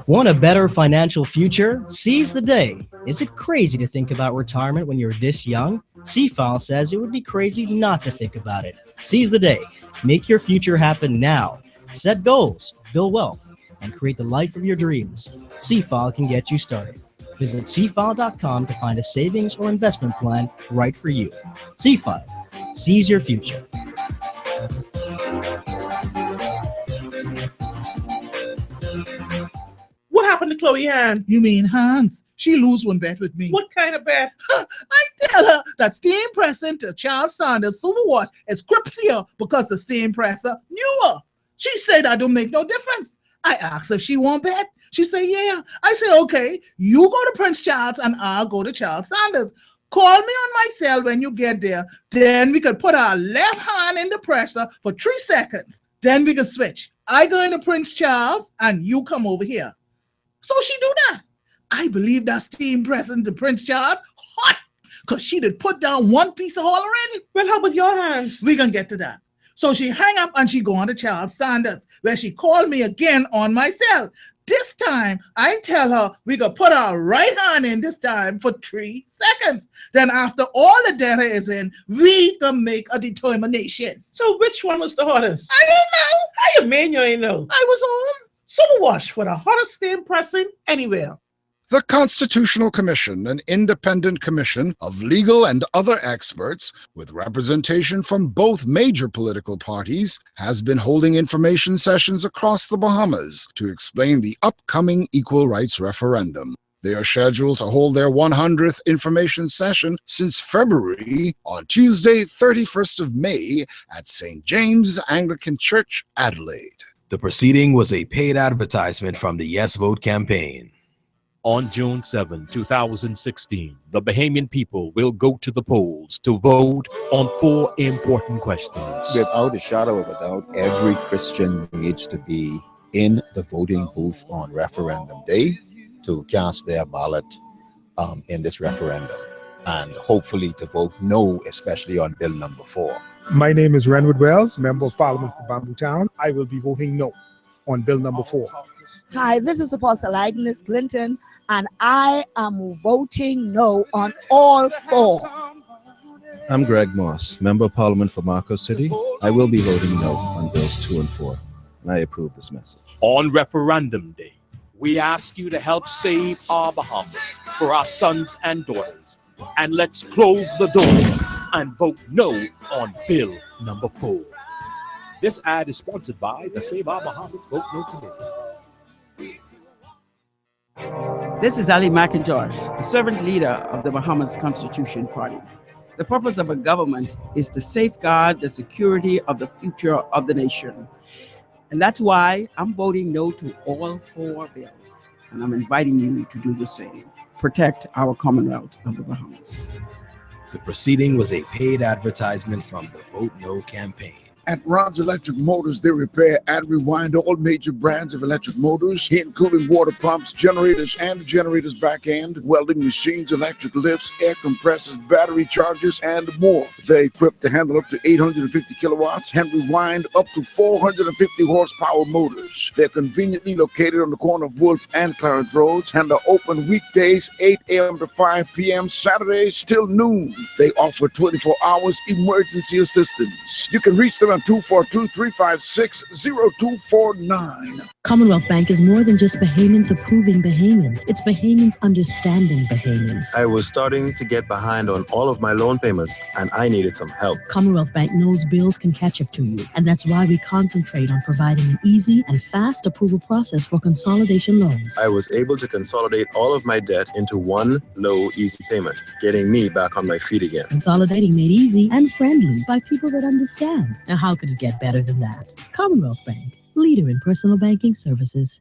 Want a better financial future? Seize the day. Is it crazy to think about retirement when you're this young? C-File says it would be crazy not to think about it. Seize the day. Make your future happen now. Set goals, build wealth, and create the life of your dreams. C-File can get you started. Visit cfile.com to find a savings or investment plan right for you. C-File. Seize your future. What happened to Chloe Ann? You mean Hans? She lose one bet with me. What kind of bet? I tell her that steam pressing to Charles Sanders Superwash is cripsier because the steam presser newer. She said that don't make no difference. I asked if she want bet. She said, yeah. I say, okay, you go to Prince Charles and I'll go to Charles Sanders. Call me on my cell when you get there. Then we could put our left hand in the presser for 3 seconds. Then we can switch. I go into Prince Charles and you come over here. So she do that. I believe that steam pressing to Prince Charles hot because she did put down one piece of oil already. Well, how about your hands? We can get to that. So she hang up and she go on to Charles Sanders, where she called me again on my cell. This time, I tell her we could put our right hand in this time for 3 seconds. Then after all the data is in, we can make a determination. So which one was the hottest? I don't know. How you mean you ain't know? I was home. Superwash for the hottest steam pressing anywhere. The Constitutional Commission, an independent commission of legal and other experts with representation from both major political parties, has been holding information sessions across the Bahamas to explain the upcoming equal rights referendum. They are scheduled to hold their 100th information session since February on Tuesday, 31st of May at St. James Anglican Church, Adelaide. The proceeding was a paid advertisement from the Yes Vote campaign. On June 7, 2016, the Bahamian people will go to the polls to vote on 4 important questions. Without a shadow of a doubt, every Christian needs to be in the voting booth on referendum day to cast their ballot in this referendum and hopefully to vote no, especially on Bill number 4. My name is Renwood Wells, Member of Parliament for Bamboo Town. I will be voting no on Bill number 4. Hi, this is Apostle Agnes Clinton, and I am voting no on all 4. I'm Greg Moss, Member of Parliament for Marcos City. I will be voting no on Bills 2 and 4, and I approve this message. On referendum day, we ask you to help save our Bahamas for our sons and daughters. And let's close the door and vote no on Bill number 4. This ad is sponsored by the Save Our Bahamas Vote No Today. This is Ali McIntosh, the servant leader of the Bahamas Constitution Party. The purpose of a government is to safeguard the security of the future of the nation. And that's why I'm voting no to all 4 bills. And I'm inviting you to do the same. Protect our Commonwealth of the Bahamas. The proceeding was a paid advertisement from the Vote No campaign. At Ron's Electric Motors, they repair and rewind all major brands of electric motors, including water pumps, generators, and the generator's back end, welding machines, electric lifts, air compressors, battery chargers, and more. They're equipped to handle up to 850 kilowatts and rewind up to 450 horsepower motors. They're conveniently located on the corner of Wolf and Clarence Roads and are open weekdays 8 a.m. to 5 p.m., Saturdays till noon. They offer 24 hours emergency assistance. You can reach them at 242-356-0249. Commonwealth Bank is more than just Bahamians approving Bahamians. It's Bahamians understanding Bahamians. I was starting to get behind on all of my loan payments, and I needed some help. Commonwealth Bank knows bills can catch up to you, and that's why we concentrate on providing an easy and fast approval process for consolidation loans. I was able to consolidate all of my debt into one low, easy payment, getting me back on my feet again. Consolidating made easy and friendly by people that understand. Now, how could it get better than that? Commonwealth Bank, leader in personal banking services.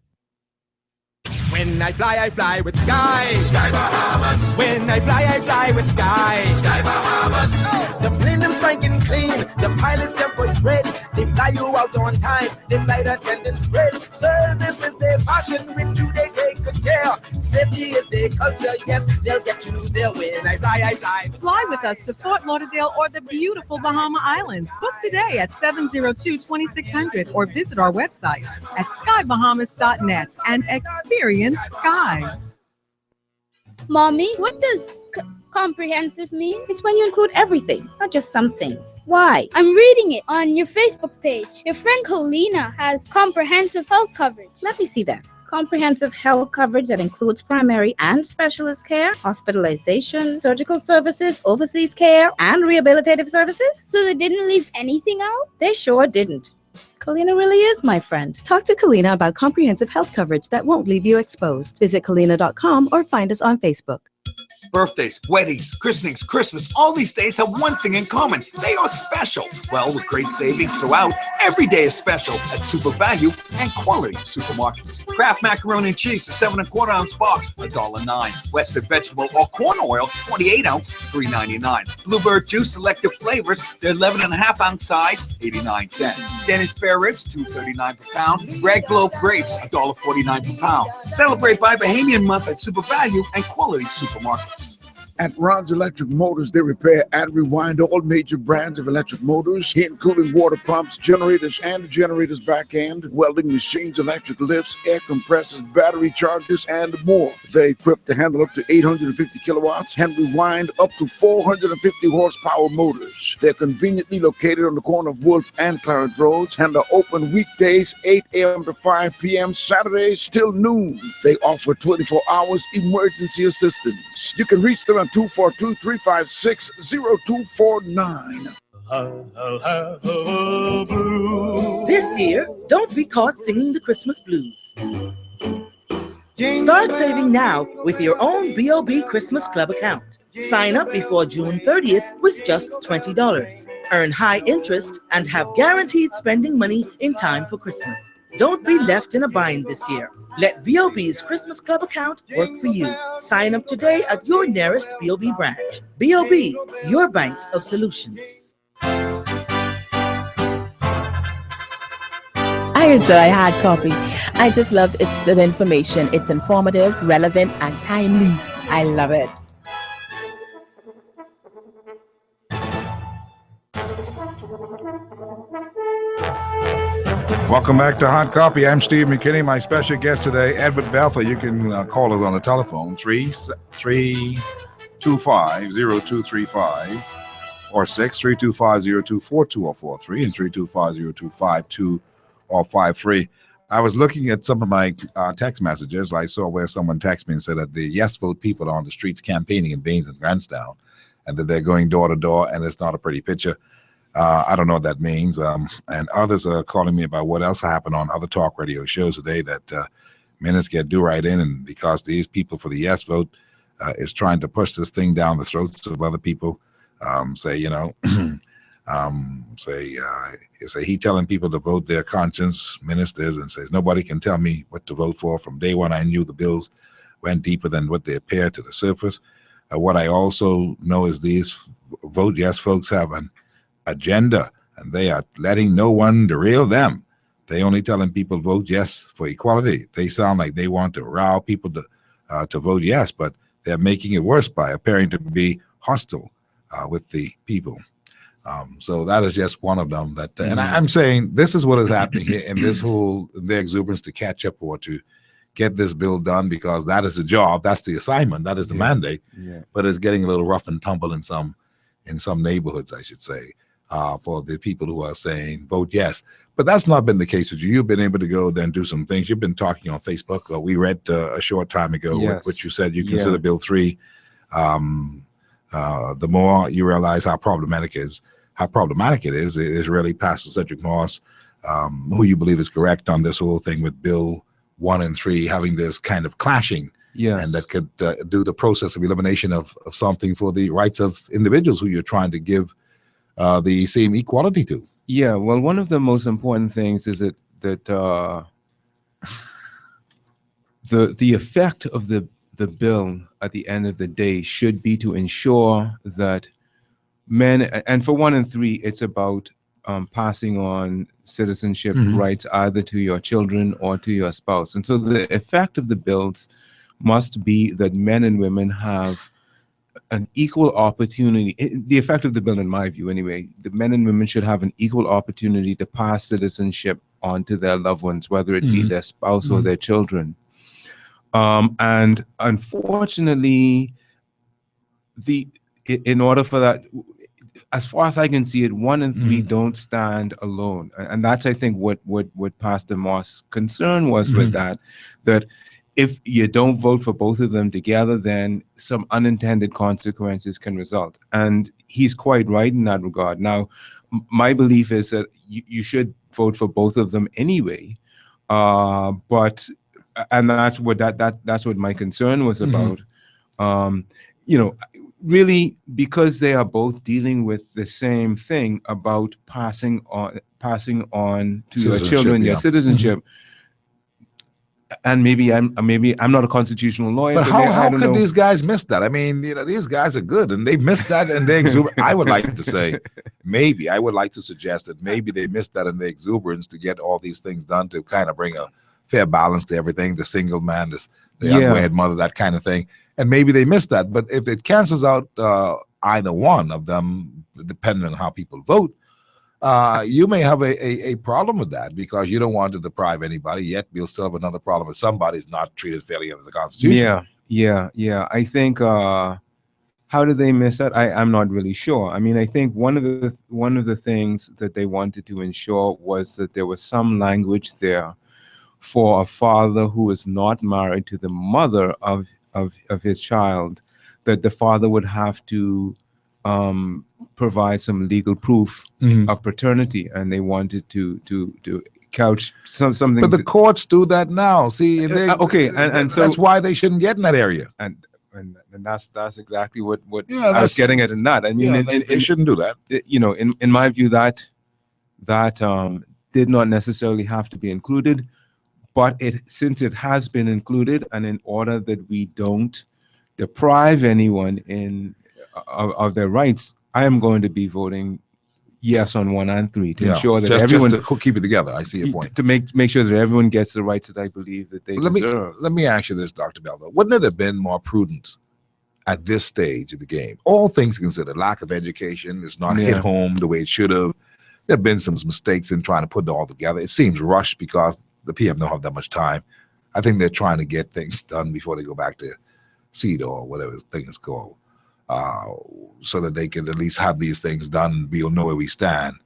When I fly with Sky. Sky Bahamas. When I fly with Sky. Sky Bahamas. The plane them spanking clean. The pilots them voice red. They fly you out on time. The flight attendants red. Service is their passion. With you they take good care. Safety is their culture. Yes, they'll get you there. When I fly. Fly with us to Fort Lauderdale or the beautiful Bahama Islands. Book today at 702-2600 or visit our website at skybahamas.net and experience Sky. Mommy, what does comprehensive mean? It's when you include everything, not just some things. Why? I'm reading it on your Facebook page. Your friend Kalina has comprehensive health coverage. Let me see that. Comprehensive health coverage that includes primary and specialist care, hospitalization, surgical services, overseas care, and rehabilitative services. So they didn't leave anything out? They sure didn't. Kalina really is my friend. Talk to Kalina about comprehensive health coverage that won't leave you exposed. Visit kalina.com or find us on Facebook. Birthdays, weddings, christenings, Christmas, all these days have one thing in common. They are special. Well, with great savings throughout, every day is special at Super Value and Quality Supermarkets. Kraft macaroni and cheese, the 7 1/4 ounce box, $1.09. Western vegetable or corn oil, 28 ounce, $3.99. Bluebird juice, selective flavors, the 11 1/2 ounce size, 89 cents. Dennis spare ribs, $2.39 per pound. Red Globe grapes, $1.49 per pound. Celebrate by Bahamian Month at Super Value and Quality Supermarkets. At Ron's Electric Motors, they repair and rewind all major brands of electric motors, including water pumps, generators, and the generator's back end, welding machines, electric lifts, air compressors, battery chargers, and more. They're equipped to handle up to 850 kilowatts and rewind up to 450 horsepower motors. They're conveniently located on the corner of Wolf and Clarence Roads and are open weekdays 8 a.m. to 5 p.m., Saturdays till noon. They offer 24 hours emergency assistance. You can reach them at 242-356-0249. This year, don't be caught singing the Christmas blues. Start saving now with your own B.O.B. Christmas Club account. Sign up before June 30th with just $20. Earn high interest and have guaranteed spending money in time for Christmas. Don't be left in a bind this year. Let B.O.B.'s Christmas Club account work for you. Sign up today at your nearest B.O.B. branch. B.O.B., your bank of solutions. I enjoy hard copy. I just love the information. It's informative, relevant, and timely. I love it. Welcome back to Hot Copy. I'm Steve McKinney. My special guest today, Edward Belfer. You can call us on the telephone, 325-0235 or 6325024 or 43 and 3250252 or 53. I was looking at some of my text messages. I saw where someone texted me and said that the Yes Vote people are on the streets campaigning in Baines and Grantstown and that they're going door to door, and it's not a pretty picture. I don't know what that means. And others are calling me about what else happened on other talk radio shows today that minutes get due right in. And because these people for the Yes Vote is trying to push this thing down the throats of other people, say he telling people to vote their conscience, ministers, and says, nobody can tell me what to vote for. From day one, I knew the bills went deeper than what they appear to the surface. What I also know is these Vote Yes folks have an agenda, and they are letting no one derail them. They only telling people vote yes for equality. They sound like they want to rile people to vote yes, but they're making it worse by appearing to be hostile with the people. So that is just one of them. That, and I'm saying this is what is happening here in this whole their exuberance to catch up or to get this bill done, because that is the job, that's the assignment, that is the mandate. Yeah. But it's getting a little rough and tumble in some neighborhoods, I should say. For the people who are saying vote yes. But that's not been the case with you. You've been able to go there and do some things. You've been talking on Facebook. We read a short time ago what you said you consider Bill 3. The more you realize how problematic it is, it is really Pastor Cedric Moss, who you believe is correct on this whole thing with Bill 1 and 3 having this kind of clashing. Yes. And that could do the process of elimination of something for the rights of individuals who you're trying to give the same equality to. Yeah, well, one of the most important things is that the effect of the bill at the end of the day should be to ensure that men, and for 1 and 3, it's about passing on citizenship rights either to your children or to your spouse. And so the effect of the bills must be that men and women have an equal opportunity. The effect of the bill, in my view anyway, the men and women should have an equal opportunity to pass citizenship on to their loved ones, whether it be their spouse or their children. And unfortunately, in order for that, as far as I can see it, 1 and 3 don't stand alone, and that's, I think, what Pastor Moss' concern was with that if you don't vote for both of them together, then some unintended consequences can result. And he's quite right in that regard. Now, my belief is that you should vote for both of them anyway, but that's what my concern was about. Really, because they are both dealing with the same thing about passing on to your children your citizenship. And maybe I'm not a constitutional lawyer. But so how could these guys miss that? I mean, these guys are good, and they missed that, and they exuberant. I would like to say, I would like to suggest that maybe they missed that in the exuberance to get all these things done to kind of bring a fair balance to everything. The single man, the unwed mother, that kind of thing. And maybe they missed that. But if it cancels out either one of them, depending on how people vote, you may have a problem with that, because you don't want to deprive anybody, yet you'll still have another problem if somebody's not treated fairly under the Constitution. Yeah. I think how did they miss that? I'm not really sure. I mean, I think one of the things that they wanted to ensure was that there was some language there for a father who is not married to the mother of his child, that the father would have to provide some legal proof of paternity, and they wanted to couch something. But the courts do that now. See, and so that's why they shouldn't get in that area. And that's exactly what I was getting at in that. I mean, they shouldn't do that. In my view, that did not necessarily have to be included. But since it has been included, and in order that we don't deprive anyone of their rights, I am going to be voting yes on 1 and 3 to ensure that everyone just to keep it together. I see your point. To make sure that everyone gets the rights that I believe that they deserve. Let me ask you this, Dr. Belva. Wouldn't it have been more prudent at this stage of the game, all things considered, lack of education is not hit home the way it should have. There have been some mistakes in trying to put it all together. It seems rushed because the PM don't have that much time. I think they're trying to get things done before they go back to CEDAW or whatever the thing is called, so that they can at least have these things done. We'll know where we stand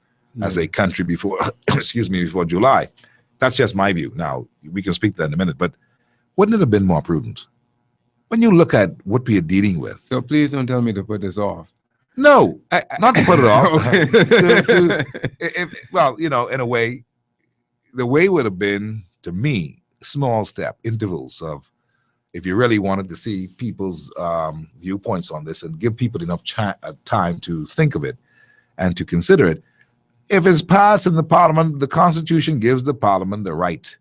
as a country before, before July. That's just my view. Now, we can speak to that in a minute, but wouldn't it have been more prudent? When you look at what we are dealing with. So please don't tell me to put this off. No, not to put it off. Well, in a way, the way would have been, to me, small step, intervals of, if you really wanted to see people's viewpoints on this and give people enough time to think of it and to consider it. If it's passed in the Parliament, the Constitution gives the Parliament the right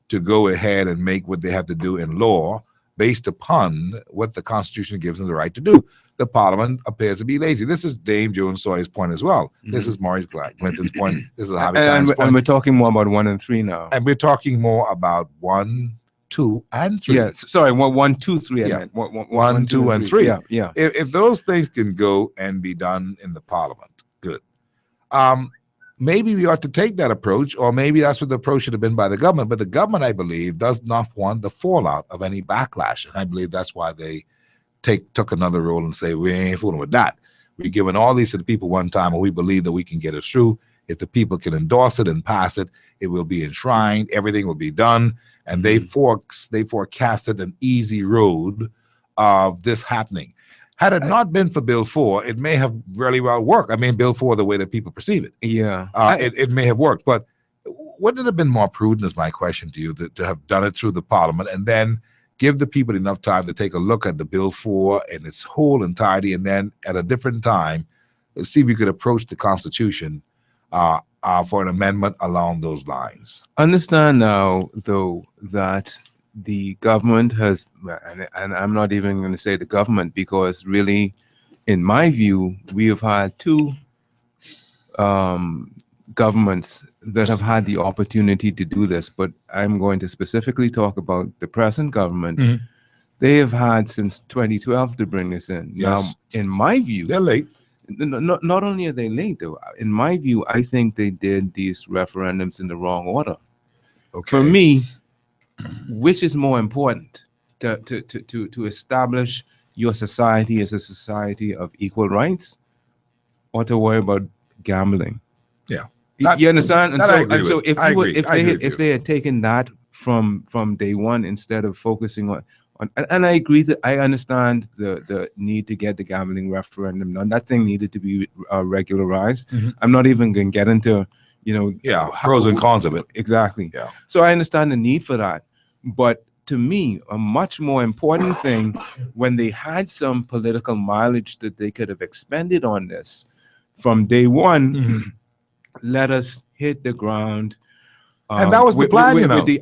to go ahead and make what they have to do in law based upon what the Constitution gives them the right to do. The Parliament appears to be lazy. This is Dame Joan Sawyer's point as well. This is Maurice Clinton's point. This is Harvey Klein's point. And we're talking more about 1 and 3 now. And we're talking more about 1, 2, and 3. Yeah, sorry, 1, 2, 3. I meant 1, 2, and 3. Yeah. If those things can go and be done in the Parliament, good. Maybe we ought to take that approach, or maybe that's what the approach should have been by the government. But the government, I believe, does not want the fallout of any backlash, and I believe that's why they took another role and say, we ain't fooling with that. We're giving all these to the people one time, and we believe that we can get it through. If the people can endorse it and pass it, it will be enshrined. Everything will be done. And they forecasted an easy road of this happening. Had it not been for Bill 4, it may have really well worked. I mean, Bill 4, the way that people perceive it. Yeah. It may have worked. But wouldn't it have been more prudent, is my question to you, to have done it through the Parliament and then give the people enough time to take a look at the Bill 4 in its whole entirety, and then at a different time, see if you could approach the Constitution for an amendment along those lines? Understand now, though, that the government has, and I'm not even going to say the government, because really, in my view, we have had 2 governments that have had the opportunity to do this, but I'm going to specifically talk about the present government. They have had since 2012 to bring this in. Yes. Now, in my view, they're late. Not only are they late, though, in my view, I think they did these referendums in the wrong order. Okay. For me, which is more important, to establish your society as a society of equal rights, or to worry about gambling. Yeah. You understand? And so if they had taken that from day one instead of focusing on and I agree that I understand the need to get the gambling referendum done. That thing needed to be regularized. I'm not even going to get into pros and cons of it. Exactly. Yeah. So I understand the need for that, but to me, a much more important thing when they had some political mileage that they could have expended on this from day one. Let us hit the ground. And that was the plan,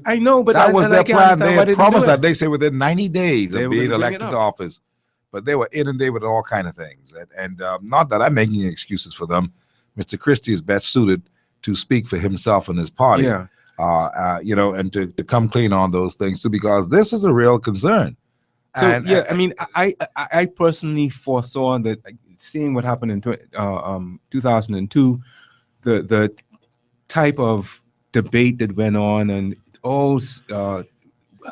I know, but that was their plan. They had promised that. It. They say within 90 days They of were being gonna bring elected it to up. office. But they were inundated with all kind of things. And not that I'm making excuses for them. Mr. Christie is best suited to speak for himself and his party. Yeah. And to come clean on those things too, because this is a real concern. So And, I mean, I personally foresaw that, seeing what happened in 2002, the type of debate that went on, and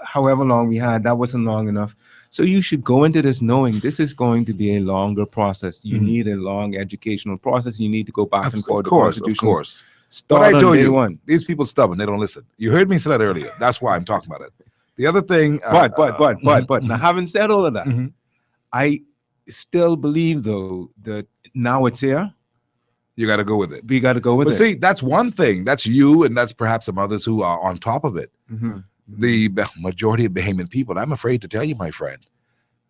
however long we had, that wasn't long enough. So you should go into this knowing this is going to be a longer process. You need a long educational process. You need to go back and forth. Of course. What I told you, these people stubborn. They don't listen. You heard me say that earlier. That's why I'm talking about it. The other thing, but now, having said all of that, I still believe though that now it's here. You got to go with it. We got to go with it. But see, that's one thing. That's you, and that's perhaps some others who are on top of it. The majority of Bahamian people, I'm afraid to tell you, my friend,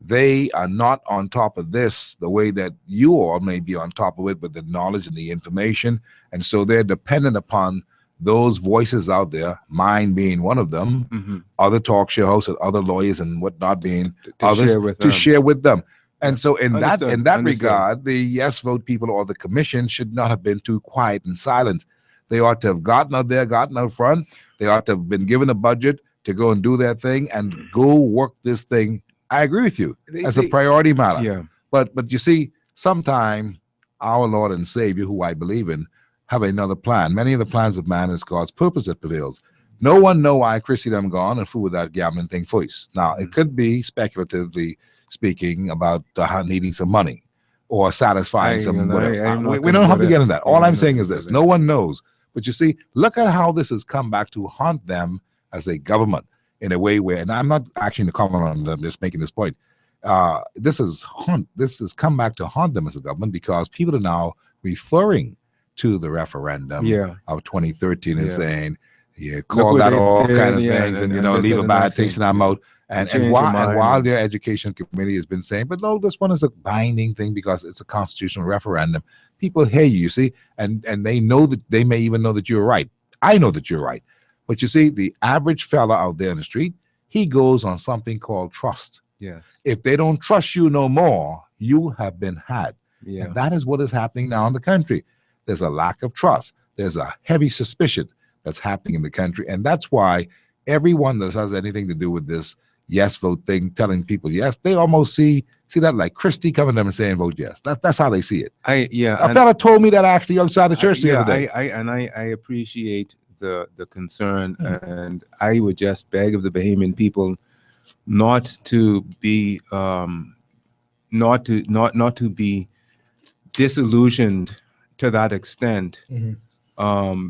they are not on top of this the way that you all may be on top of it with the knowledge and the information. And so they're dependent upon those voices out there, mine being one of them, other talk show hosts and other lawyers and whatnot being others, to share with them. And so in that regard, the yes vote people or the commission should not have been too quiet and silent. They ought to have gotten out there, gotten out front. They ought to have been given a budget to go and do their thing and go work this thing. I agree with you as a priority matter. Yeah. But you see, sometime our Lord and Savior, who I believe in, have another plan. Many of the plans of man is God's purpose that prevails. No one know why Christy them gone and fool with that gambling thing first. Now, it could be speculatively speaking about needing some money or satisfying some whatever. We don't have to get into that. All I'm saying is this: no one knows. But you see, look at how this has come back to haunt them as a government in a way where, and I'm not actually to comment on them, just making this point. This has come back to haunt them as a government because people are now referring to the referendum of 2013 and saying, call that all kind of things, and leave a bad taste in our mouth. And while their education committee has been saying, but no, this one is a binding thing because it's a constitutional referendum. People hear you see, and they know that they may even know that you're right. I know that you're right. But you see, the average fella out there in the street, he goes on something called trust. Yes. If they don't trust you no more, you have been had. Yeah. And that is what is happening now in the country. There's a lack of trust. There's a heavy suspicion that's happening in the country. And that's why everyone that has anything to do with this yes vote thing, telling people yes, they almost see that like Christie coming to them and saying vote yes. That's how they see it. A fella told me that actually outside the church the other day. I appreciate the concern, and I would just beg of the Bahamian people not to be not to be disillusioned to that extent,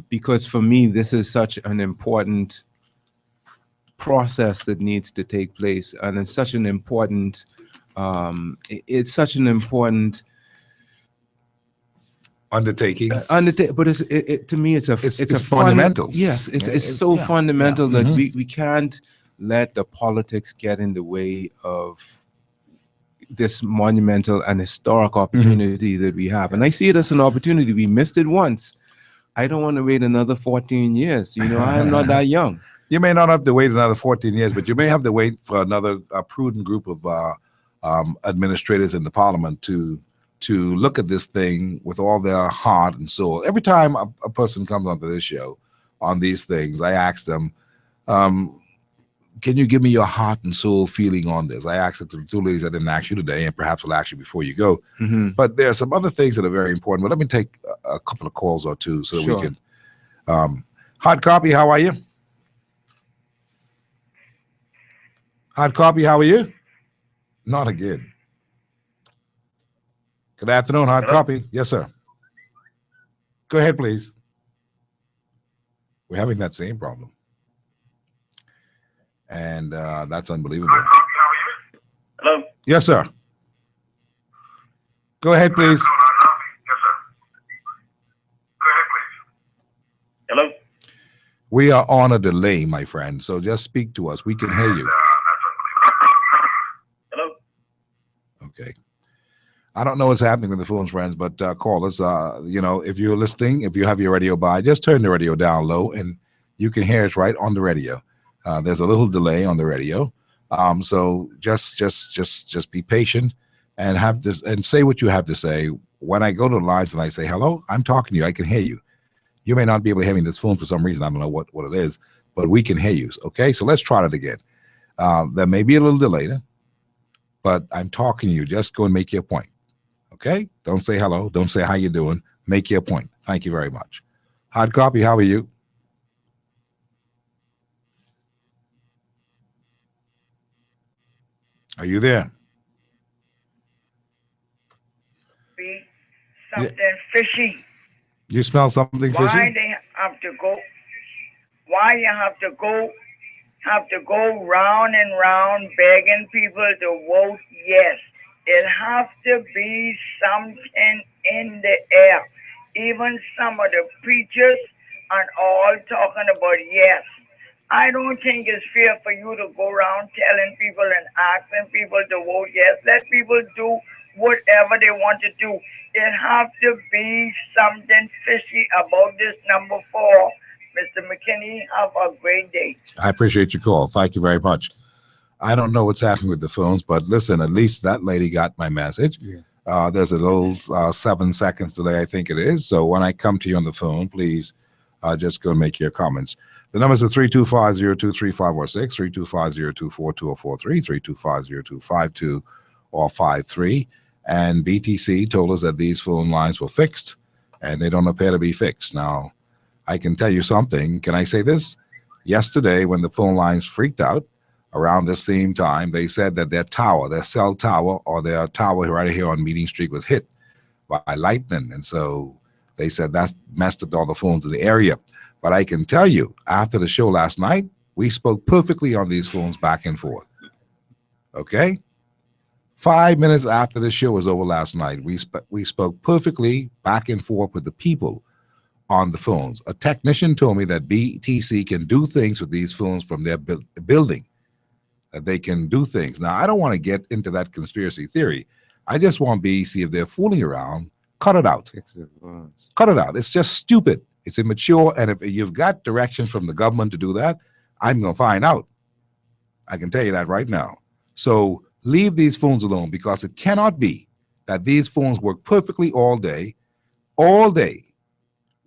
because for me this is such an important process that needs to take place, and it's such an important undertaking. But to me it's fundamental. Yes, it's so fundamental that we can't let the politics get in the way of this monumental and historic opportunity that we have. And I see it as an opportunity. We missed it once. I don't want to wait another 14 years. I'm not that young. You may not have to wait another 14 years, but you may have to wait for another prudent group of administrators in the parliament to look at this thing with all their heart and soul. Every time a person comes onto this show on these things, I ask them, can you give me your heart and soul feeling on this? I asked it to the two ladies I didn't ask you today, and perhaps will ask you before you go. But there are some other things that are very important. But let me take a couple of calls or two so that we can. Hard copy, how are you? Hard copy, how are you? Not again. Good afternoon, hard copy. Yes, sir. Go ahead, please. We're having that same problem. And that's unbelievable. Hello? Yes, sir. Go ahead, please. Hello? We are on a delay, my friend, so just speak to us. We can hear you. Hello? Okay. I don't know what's happening with the phones, friends, but call us. If you're listening, if you have your radio by, just turn the radio down low, and you can hear us right on the radio. There's a little delay on the radio, so just be patient and have this and say what you have to say. When I go to the lines and I say hello, I'm talking to you. I can hear you. You may not be able to hear me in this phone for some reason. I don't know what it is, but we can hear you. Okay, so let's try it again. There may be a little delay, but I'm talking to you. Just go and make your point. Okay? Don't say hello. Don't say how you doing. Make your point. Thank you very much. Hard copy, how are you? Are you there? Something fishy. You smell something fishy? Why they have to go? Why you have to go round and round begging people to vote yes? It has to be something in the air. Even some of the preachers are all talking about yes. I don't think it's fair for you to go around telling people and asking people to vote yes. Let people do whatever they want to do. It has to be something fishy about this number 4. Mr. McKinney, have a great day. I appreciate your call. Thank you very much. I don't know what's happening with the phones, but listen, at least that lady got my message. Yeah. There's a little 7 seconds delay, I think it is. So when I come to you on the phone, please just go and make your comments. The numbers are 325-023-546, 325-024-2043, 325-0252 or 53. And BTC told us that these phone lines were fixed, and they don't appear to be fixed. Now, I can tell you something. Can I say this? Yesterday, when the phone lines freaked out, around the same time, they said that their cell tower, or their tower right here on Meeting Street was hit by lightning. And so they said that messed up all the phones in the area. But I can tell you, after the show last night, we spoke perfectly on these phones back and forth. Okay? 5 minutes after the show was over last night, we spoke perfectly back and forth with the people on the phones. A technician told me that BTC can do things with these phones from their building, that they can do things. Now, I don't want to get into that conspiracy theory. I just want BEC, if they're fooling around, cut it out. Cut it out. It's just stupid. It's immature. And if you've got directions from the government to do that, I'm going to find out. I can tell you that right now. So leave these phones alone, because it cannot be that these phones work perfectly all day,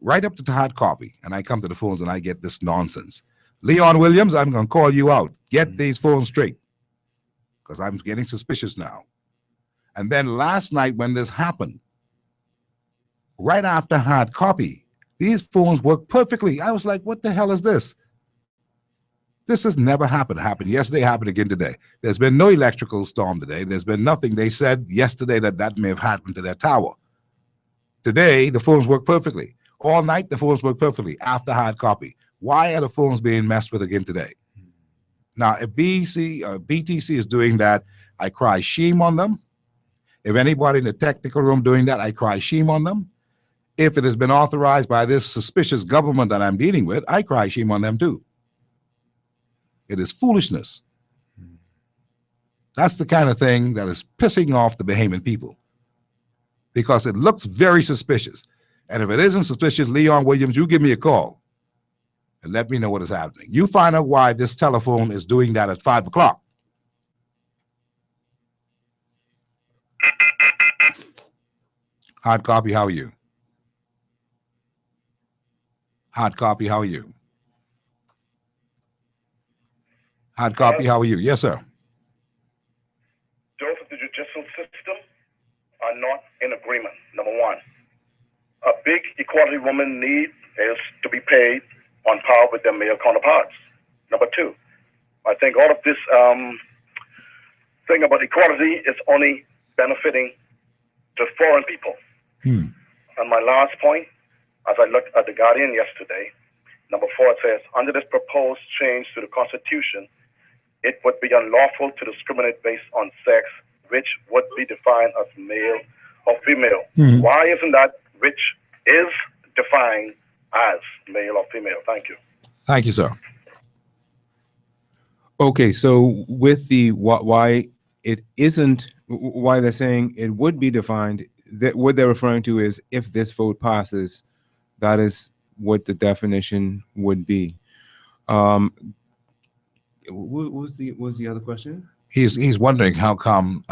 right up to the hard copy. And I come to the phones and I get this nonsense. Leon Williams, I'm going to call you out. Get these phones straight, because I'm getting suspicious now. And then last night when this happened, right after hard copy, these phones work perfectly. I was like, what the hell is this? This has never happened. It happened yesterday, happened again today. There's been no electrical storm today. There's been nothing. They said yesterday that may have happened to their tower. Today, the phones work perfectly. All night, the phones work perfectly after hard copy. Why are the phones being messed with again today? Now, if BTC is doing that, I cry shame on them. If anybody in the technical room doing that, I cry shame on them. If it has been authorized by this suspicious government that I'm dealing with, I cry shame on them too. It is foolishness. That's the kind of thing that is pissing off the Bahamian people, because it looks very suspicious. And if it isn't suspicious, Leon Williams, you give me a call and let me know what is happening. You find out why this telephone is doing that at 5 o'clock. Hard copy, how are you? Hard copy, how are you? Hard copy, how are you? Yes, sir. Those of the judicial system are not in agreement, number one. A big equality woman need is to be paid on par with their male counterparts. Number two, I think all of this thing about equality is only benefiting the foreign people. And my last point, as I looked at The Guardian yesterday, number 4, it says, under this proposed change to the Constitution, it would be unlawful to discriminate based on sex, which would be defined as male or female. Why isn't that which is defined as male or female? Thank you. Thank you, sir. Okay, so with the why it isn't, why they're saying it would be defined, that what they're referring to is if this vote passes, that is what the definition would be. What was the other question? He's wondering how come.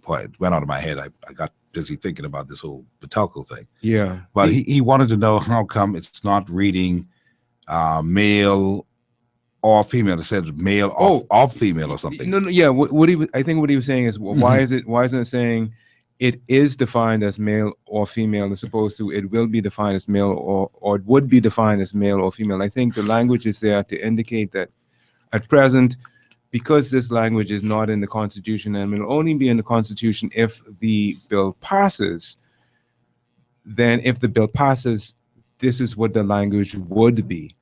Boy, it went out of my head. I got busy thinking about this whole Patelco thing. Yeah, but he wanted to know how come it's not reading male or female. It said male or female or something. No, yeah. I think what he was saying is, why isn't it saying it is defined as male or female as opposed to it will be defined as male or it would be defined as male or female? I think the language is there to indicate that at present, because this language is not in the Constitution and will only be in the Constitution if the bill passes, then if the bill passes, this is what the language would be.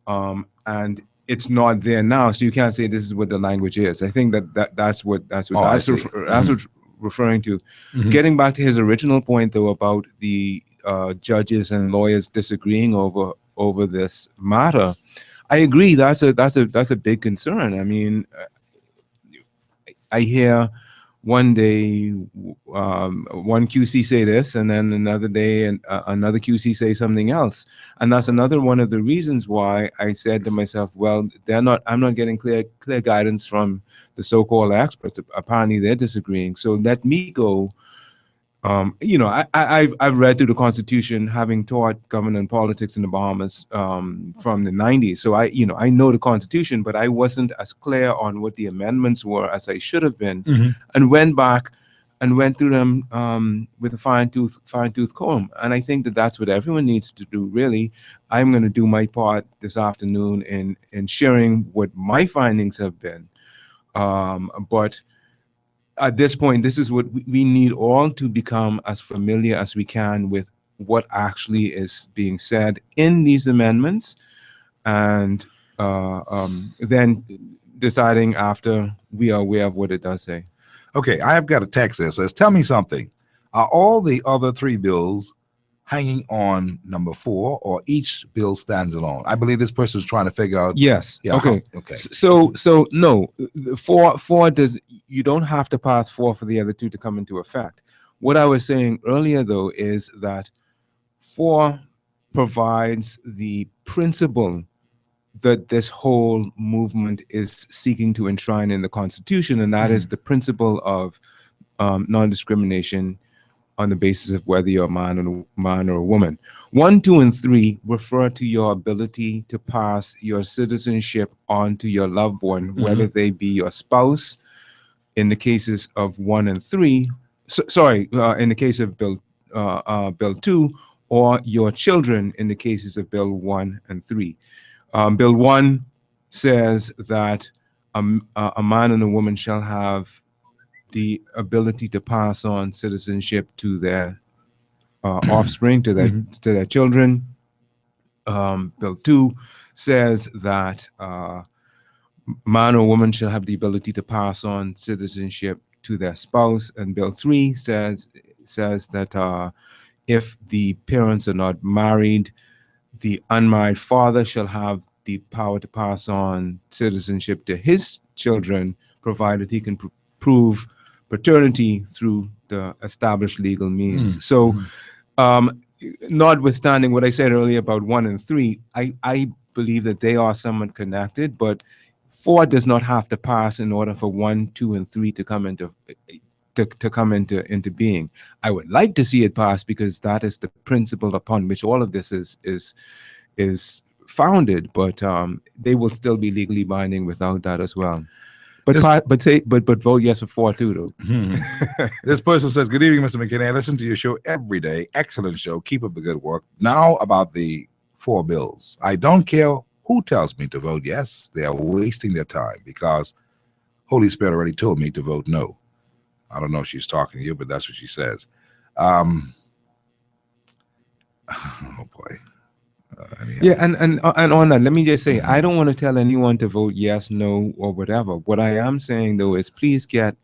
And it's not there now, so you can't say this is what the language is. I think that's what referring to. Getting back to his original point, though, about the judges and lawyers disagreeing over this matter, I agree. That's a big concern. I mean, I hear one day one QC say this, and then another day and another QC say something else, and that's another one of the reasons why I said to myself, well, I'm not getting clear guidance from the so-called experts. Apparently they're disagreeing, so let me go. I've read through the Constitution, having taught government politics in the Bahamas from the 90s. So I know the Constitution, but I wasn't as clear on what the amendments were as I should have been, and went back and went through them with a fine-tooth comb. And I think that's what everyone needs to do, really. I'm going to do my part this afternoon in sharing what my findings have been. But at this point, this is what we need all to become as familiar as we can with what actually is being said in these amendments, and then deciding after we are aware of what it does say. Okay, I have got a text that says, tell me something. Are all the other 3 bills hanging on number 4, or each bill stands alone? I believe this person is trying to figure out. Yes. Yeah, okay. Okay. So no, 4 does. You don't have to pass 4 for the other 2 to come into effect. What I was saying earlier, though, is that 4 provides the principle that this whole movement is seeking to enshrine in the Constitution, and that is the principle of non-discrimination on the basis of whether you're a man or a woman. 1, 2, and 3 refer to your ability to pass your citizenship on to your loved one, whether they be your spouse, in the cases of 1 and 3, in the case of Bill 2, or your children in the cases of Bill 1 and 3. Bill 1 says that a man and a woman shall have the ability to pass on citizenship to their offspring, to their children. Bill 2 says that man or woman shall have the ability to pass on citizenship to their spouse, and Bill 3 says that if the parents are not married, the unmarried father shall have the power to pass on citizenship to his children, provided he can prove paternity through the established legal means. So, notwithstanding what I said earlier about 1 and 3, I believe that they are somewhat connected, but 4 does not have to pass in order for 1, 2, and 3 to come into being. I would like to see it pass, because that is the principle upon which all of this is founded. But they will still be legally binding without that as well. But vote yes for 4 too, though. This person says, good evening, Mr. McKinney. I listen to your show every day. Excellent show. Keep up the good work. Now about the 4 bills. I don't care who tells me to vote yes. They are wasting their time, because Holy Spirit already told me to vote no. I don't know if she's talking to you, but that's what she says. Oh boy. Yeah, and on that, let me just say, I don't want to tell anyone to vote yes, no, or whatever. What I am saying though is, please get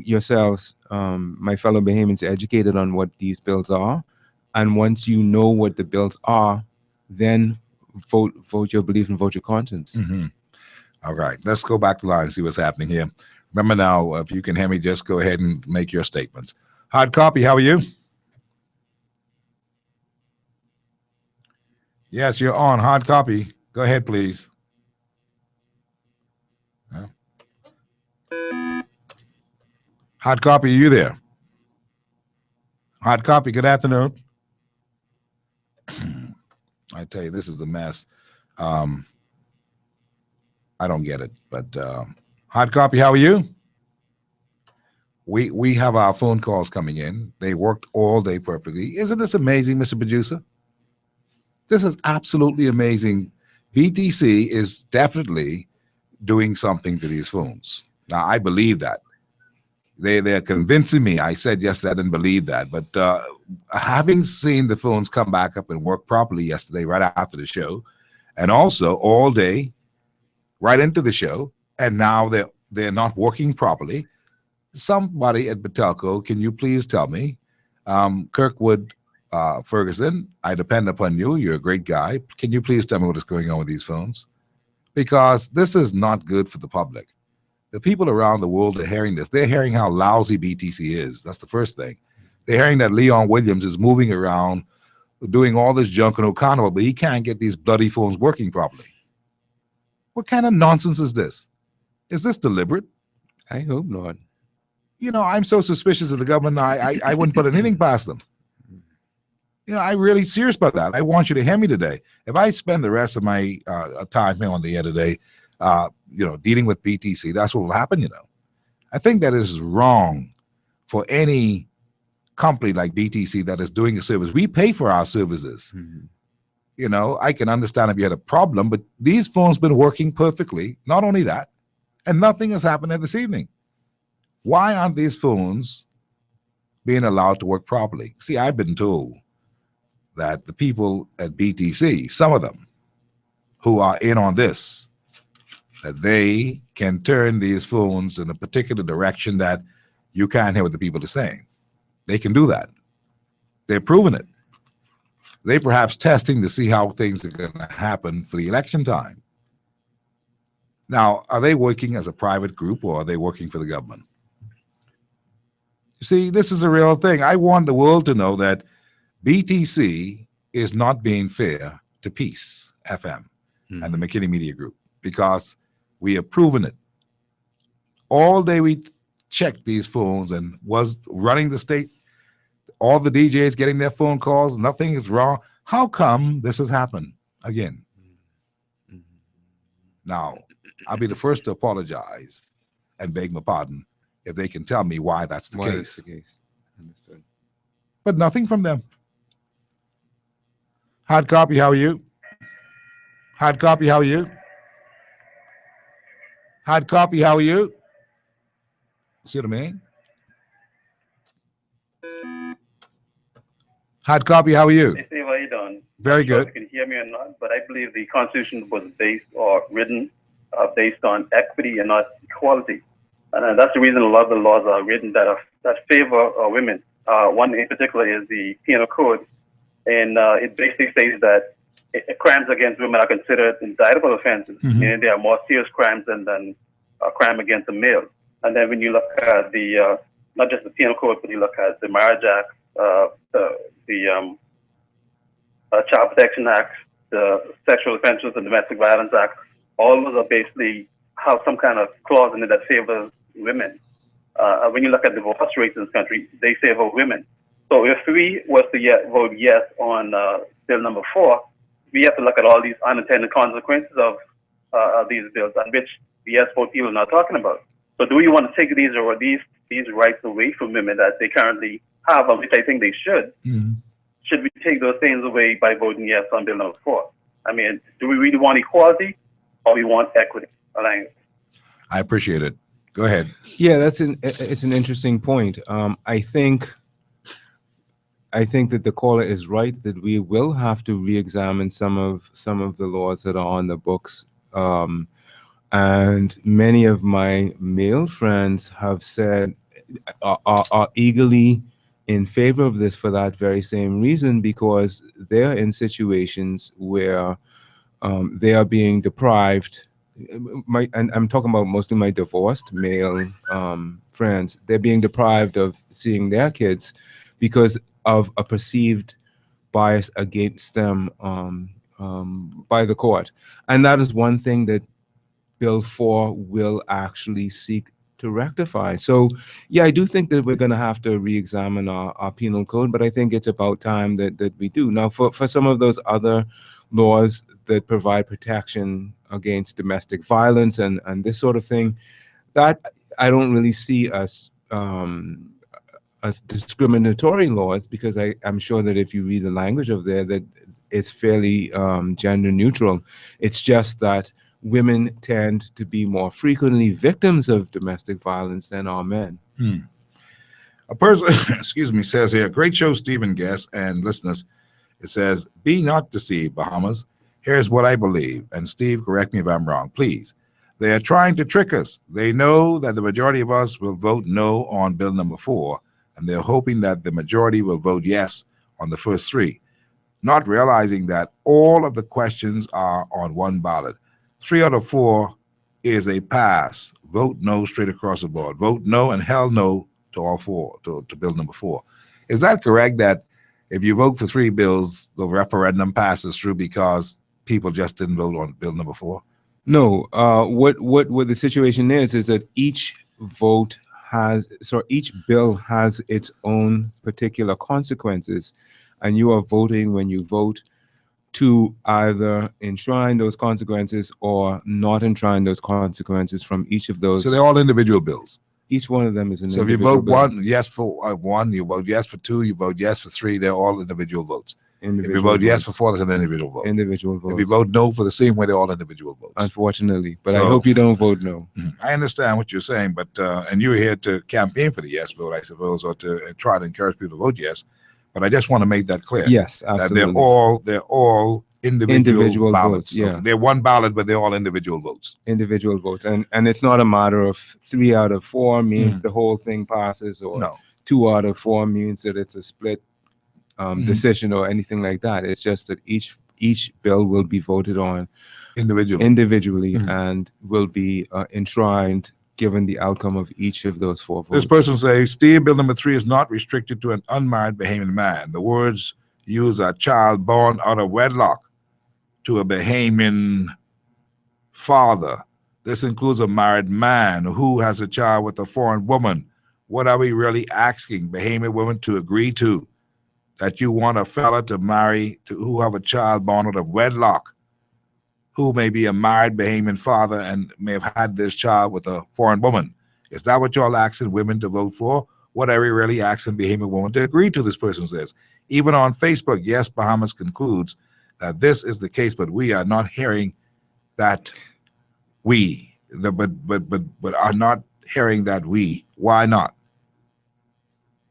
yourselves, my fellow Bahamians, educated on what these bills are, and once you know what the bills are, then vote your belief and vote your conscience. All right, let's go back to line and see what's happening here. Remember now, if you can hear me, just go ahead and make your statements. Hard copy, how are you? Yes, you're on. Hard copy. Go ahead, please. Hard copy, are you there? Hard copy, good afternoon. I tell you, this is a mess. I don't get it, but hard copy, how are you? We have our phone calls coming in. They worked all day perfectly. Isn't this amazing, Mr. Producer? This is absolutely amazing. BTC is definitely doing something to these phones. Now, I believe that. They're convincing me. I said yesterday I didn't believe that. But having seen the phones come back up and work properly yesterday right after the show, and also all day right into the show, and now they're not working properly, somebody at Batelco, can you please tell me, Kirkwood Ferguson, I depend upon you. You're a great guy. Can you please tell me what is going on with these phones? Because this is not good for the public. The people around the world are hearing this. They're hearing how lousy BTC is. That's the first thing. They're hearing that Leon Williams is moving around, doing all this junk in O'Connell, but he can't get these bloody phones working properly. What kind of nonsense is this? Is this deliberate? I hope not. You know, I'm so suspicious of the government. I wouldn't put anything past them. You know, I'm really serious about that. I want you to hear me today. If I spend the rest of my time here on the air today, you know, dealing with BTC, that's what will happen, you know. I think that is wrong for any company like BTC that is doing a service. We pay for our services. You know, I can understand if you had a problem, but these phones been working perfectly. Not only that, and nothing has happened this evening. Why aren't these phones being allowed to work properly? See, I've been told that the people at BTC, some of them who are in on this, that they can turn these phones in a particular direction that you can't hear what the people are saying. They can do that. They're proving it. They perhaps testing to see how things are going to happen for the election time. Now, are they working as a private group or are they working for the government? You see, this is a real thing. I want the world to know that BTC is not being fair to Peace FM and the McKinney Media Group, because we have proven it. All day we checked these phones and was running the state, all the DJs getting their phone calls, nothing is wrong. How come this has happened again? Now, I'll be the first to apologize and beg my pardon if they can tell me why that's the case. Understood. But nothing from them. Hard copy, how are you? Hard copy, how are you? Hard copy, how are you? See what I mean? Hard copy, how are you? Hey, Steve, how you doing? Very I'm not sure good. if you can hear me or not, but I believe the Constitution was based or written based on equity and not equality. And that's the reason a lot of the laws are written that favor women. One in particular is the Penal Code. And it basically states that crimes against women are considered indictable offenses, meaning they are more serious crimes than a crime against a male. And then when you look at the, not just the Penal Code, but you look at the Marriage Act, the Child Protection Act, the Sexual Offenses and Domestic Violence Act, all of those are basically have some kind of clause in it that favors women. When you look at divorce rates in this country, they favor women. So if we was to vote yes on bill number 4, we have to look at all these unintended consequences of these bills, on which the yes vote people are not talking about. So do we want to take these rights away from women that they currently have, which I think they should? Should we take those things away by voting yes on bill number 4? I mean, do we really want equality or we want equity? I appreciate it. Go ahead. Yeah, it's an interesting point. I think that the caller is right that we will have to re-examine some of the laws that are on the books. And many of my male friends have said are eagerly in favor of this for that very same reason, because they're in situations where they are being deprived. And I'm talking about mostly my divorced male friends. They're being deprived of seeing their kids because of a perceived bias against them by the court. And that is one thing that Bill 4 will actually seek to rectify. So, yeah, I do think that we're going to have to re-examine our penal code, but I think it's about time that we do. Now, for some of those other laws that provide protection against domestic violence and this sort of thing, that I don't really see as discriminatory laws, because I'm sure that if you read the language of there, that it's fairly gender neutral. It's just that women tend to be more frequently victims of domestic violence than are men. A person, excuse me, says here, great show, Stephen, guest and listeners. It says, be not deceived, Bahamas. Here's what I believe. And Steve, correct me if I'm wrong, please. They are trying to trick us. They know that the majority of us will vote no on bill number 4, and they're hoping that the majority will vote yes on the first 3, not realizing that all of the questions are on one ballot. 3 out of 4 is a pass. Vote no straight across the board. Vote no and hell no to all 4, to bill number 4. Is that correct, that if you vote for 3 bills, the referendum passes through because people just didn't vote on bill number 4? No. What the situation is that each bill has its own particular consequences, and you are voting when you vote to either enshrine those consequences or not enshrine those consequences from each of those. So they're all individual bills. Each one of them is an so individual if you vote bill. yes for 1, you vote yes for 2, you vote yes for 3, they're all individual votes. Individual if you vote yes votes. for 4, that's an individual vote. Individual votes. If you vote no for the same way, they're all individual votes. Unfortunately, but So- I hope you don't vote no. I understand what you're saying, but and you were here to campaign for the yes vote, I suppose, or to try to encourage people to vote yes. But I just want to make that clear. Yes, That absolutely. they're all individual ballots. votes, yeah. Okay, they're one ballot, but they're all individual votes. Individual votes, and it's not a matter of 3 out of 4 means the whole thing passes, or No. 2 out of 4 means that it's a split decision or anything like that. It's just that each bill will be voted on individually and will be enshrined given the outcome of each of those 4 votes. This person says, Steve, bill number 3 is not restricted to an unmarried Bahamian man. The words use a child born out of wedlock to a Bahamian father. This includes a married man who has a child with a foreign woman. What are we really asking Bahamian women to agree to? That you want a fella to marry who have a child born out of wedlock, who may be a married Bahamian father and may have had this child with a foreign woman. Is that what y'all asking women to vote for? What are we really asking Bahamian women to agree to, this person says. Even on Facebook, Yes Bahamas concludes that this is the case, but we are not hearing that but are not hearing that we. Why not?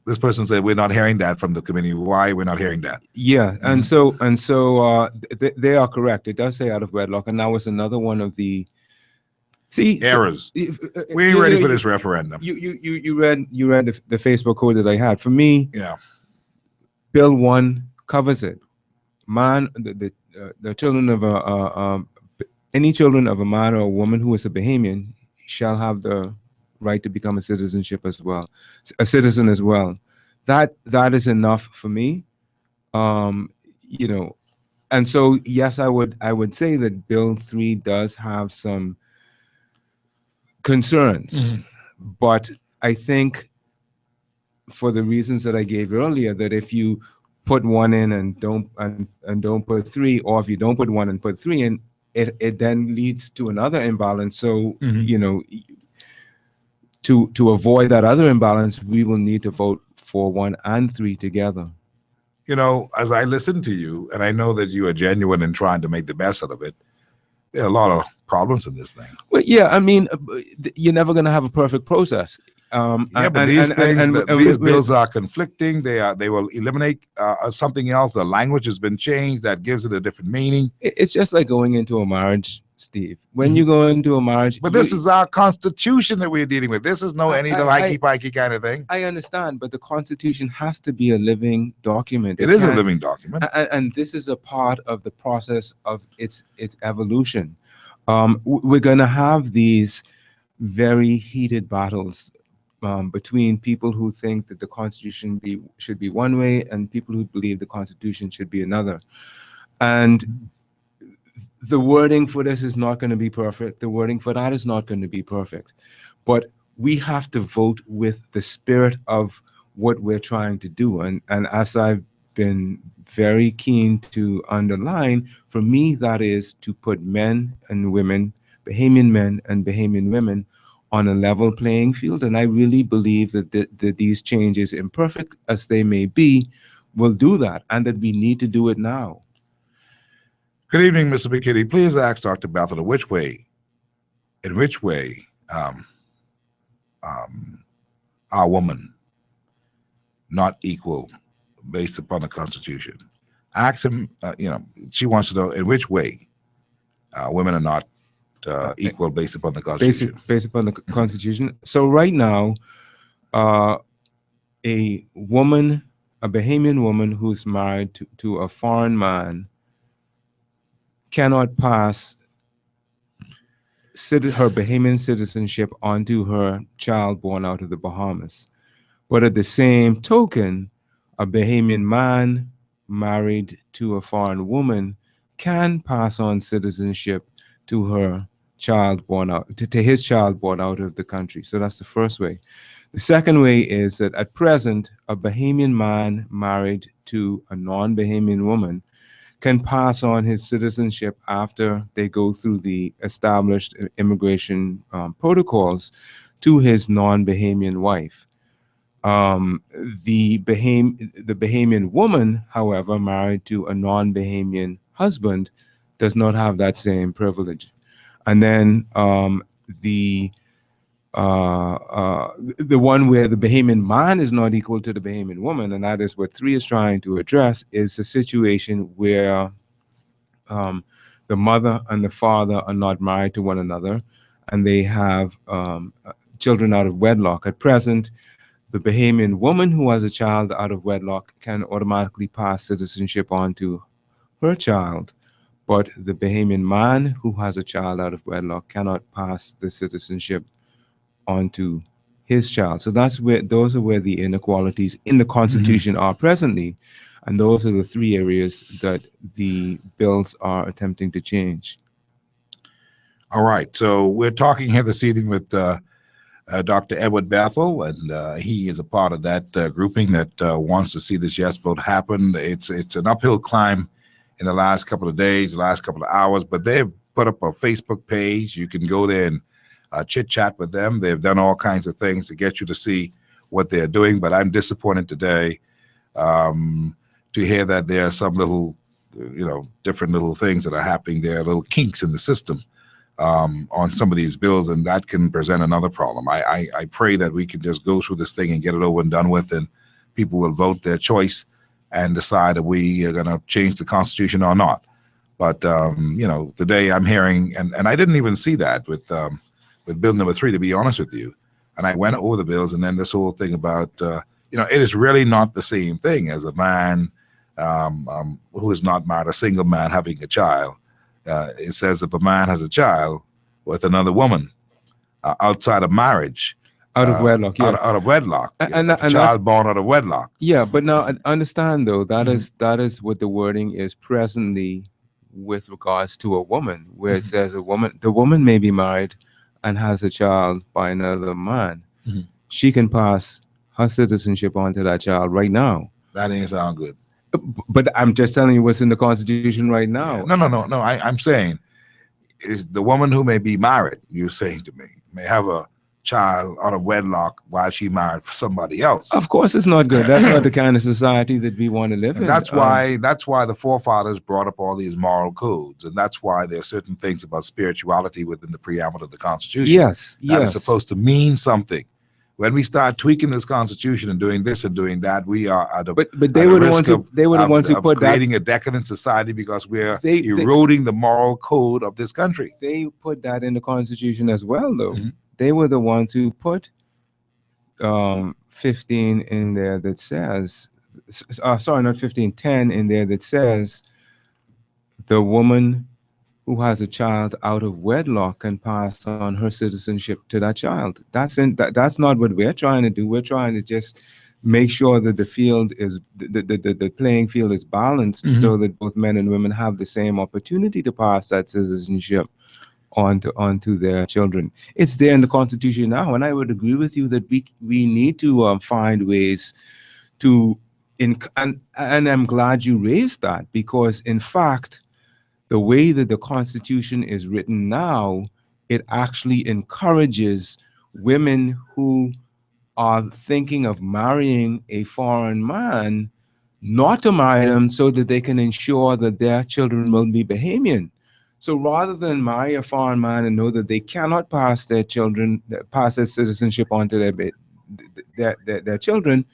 This person said we're not hearing that from the community. Why we're not hearing that? Yeah, and so they are correct. It does say out of wedlock, and that was another one of the errors. We ain't ready for this referendum. You read the Facebook code that I had. For me, yeah, Bill 1 covers it. The children of any children of a man or a woman who is a Bahamian shall have the right to become a citizen as well. That is enough for me. And so yes, I would say that Bill 3 does have some concerns, but I think for the reasons that I gave earlier, that if you put 1 in and don't put 3, or if you don't put 1 and put 3 in, it then leads to another imbalance. So to avoid that other imbalance, we will need to vote for 1 and 3 together. As I listen to you, and I know that you are genuine in trying to make the best out of it, There are a lot of problems in this thing. Well, yeah, I mean, you're never going to have a perfect process. But these bills are conflicting. They will eliminate something else. The language has been changed that gives it a different meaning. It's just like going into a marriage, Steve. When you go into a marriage, but this is our Constitution that we're dealing with. This is no any hikey-pikey kind of thing. I understand, but the Constitution has to be a living document. It is a living document, and this is a part of the process of its evolution. We're going to have these very heated battles between people who think that the Constitution should be one way and people who believe the Constitution should be another. And the wording for this is not going to be perfect. The wording for that is not going to be perfect. But we have to vote with the spirit of what we're trying to do. And as I've been very keen to underline, for me, that is to put men and women, Bahamian men and Bahamian women, on a level playing field. And I really believe that these changes, imperfect as they may be, will do that, and that we need to do it now. Good evening, Mr. McKinney. Please ask Dr. Bethel in which way are women not equal based upon the Constitution? Ask him, she wants to know in which way women are not equal based upon the Constitution. Based upon the Constitution. So right now, a Bahamian woman who's married to a foreign man cannot pass her Bahamian citizenship onto her child born out of the Bahamas. But at the same token, a Bahamian man married to a foreign woman can pass on citizenship to her child born out, to his child born out of the country. So that's the first way. The second way is that at present, a Bahamian man married to a non-Bahamian woman can pass on his citizenship after they go through the established immigration protocols to his non-Bahamian wife. The Bahamian woman, however, married to a non-Bahamian husband, does not have that same privilege. And then the one where the Bahamian man is not equal to the Bahamian woman, and that is what 3 is trying to address, is a situation where the mother and the father are not married to one another, and they have children out of wedlock. At present, the Bahamian woman who has a child out of wedlock can automatically pass citizenship on to her child, but the Bahamian man who has a child out of wedlock cannot pass the citizenship onto his child. So those are where the inequalities in the Constitution are presently, and those are the 3 areas that the bills are attempting to change. All right, so we're talking here this evening with Dr. Edward Bethel, and he is a part of that grouping that wants to see this yes vote happen. It's an uphill climb in the last couple of days, the last couple of hours, but they've put up a Facebook page. You can go there and chit-chat with them. They've done all kinds of things to get you to see what they're doing, but I'm disappointed today to hear that there are some little, different little things that are happening there, little kinks in the system on some of these bills, and that can present another problem. I pray that we can just go through this thing and get it over and done with, and people will vote their choice and decide if we are going to change the Constitution or not. But, today I'm hearing, and I didn't even see that with bill number 3, to be honest with you. And I went over the bills, and then this whole thing about, it is really not the same thing as a man who is not married, a single man having a child. It says if a man has a child with another woman outside of marriage, out of wedlock, yeah. Out of wedlock, and a child born out of wedlock. Yeah, but now understand though, that is what the wording is presently with regards to a woman, where it says the woman may be married and has a child by another man. She can pass her citizenship onto that child right now. That ain't sound good. But I'm just telling you what's in the Constitution right now. No. I'm saying is the woman who may be married, you're saying to me, may have a child out of wedlock while she married for somebody else. Of course, it's not good. That's not the kind of society that we want to live in. That's why the forefathers brought up all these moral codes, and that's why there are certain things about spirituality within the preamble of the Constitution. Yes, that yes. is supposed to mean something. When we start tweaking this Constitution and doing this and doing that, we are at a but they were the ones who put creating a decadent society because we're eroding the moral code of this country. They put that in the Constitution as well, though. They were the ones who put 15 in there that says, sorry, not 15, 10 in there that says the woman who has a child out of wedlock can pass on her citizenship to that child. That's not what we're trying to do. We're trying to just make sure that the field is the playing field is balanced so that both men and women have the same opportunity to pass that citizenship onto their children. It's there in the Constitution now, and I would agree with you that we need to find ways to and I'm glad you raised that, because in fact, the way that the Constitution is written now, it actually encourages women who are thinking of marrying a foreign man not to marry them so that they can ensure that their children will be Bahamian. So rather than marry a foreign man and know that they cannot pass their citizenship on to their children,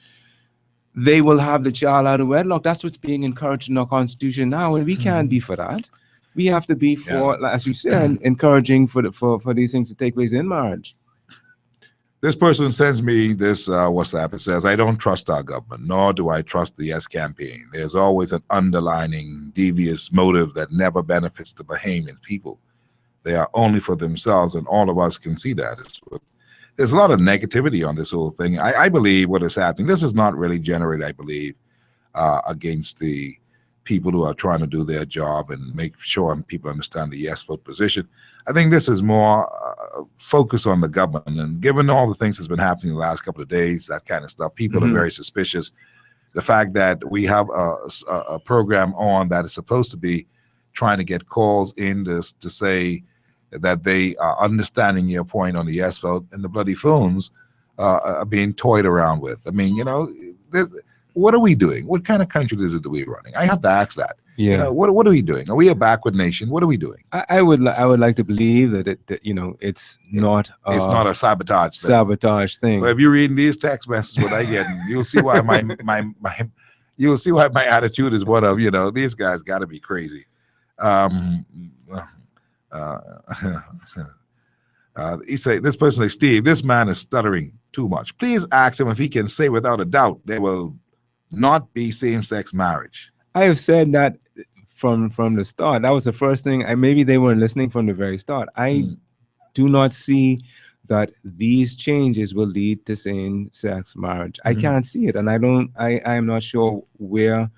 they will have the child out of wedlock. That's what's being encouraged in our Constitution now, and we can't be for that. We have to be for, as you said, encouraging for these things to take place in marriage. This person sends me this WhatsApp. It says, I don't trust our government, nor do I trust the Yes campaign. There's always an underlining devious motive that never benefits the Bahamian people. They are only for themselves, and all of us can see that. There's a lot of negativity on this whole thing. I believe what is happening, this is not really generated, I believe, against the people who are trying to do their job and make sure people understand the yes vote position. I think this is more focus on the government. And given all the things that's been happening the last couple of days, that kind of stuff, people are very suspicious. The fact that we have a program on that is supposed to be trying to get calls in to say that they are understanding your point on the yes vote, and the bloody phones are being toyed around with. I mean, you know, what are we doing? What kind of country is it that we're running? I have to ask that. Yeah. You know, what are we doing? Are we a backward nation? What are we doing? I would like to believe that it's not a sabotage thing. But if you're reading these text messages, what I get, you'll see why you'll see why my attitude is one of, you know, these guys got to be crazy. He say, this person like, Steve, this man is stuttering too much. Please ask him if he can say without a doubt there will not be same-sex marriage. I have said that from the start. That was the first thing. Maybe they weren't listening from the very start. I do not see that these changes will lead to same-sex marriage. I can't see it, and I am not sure where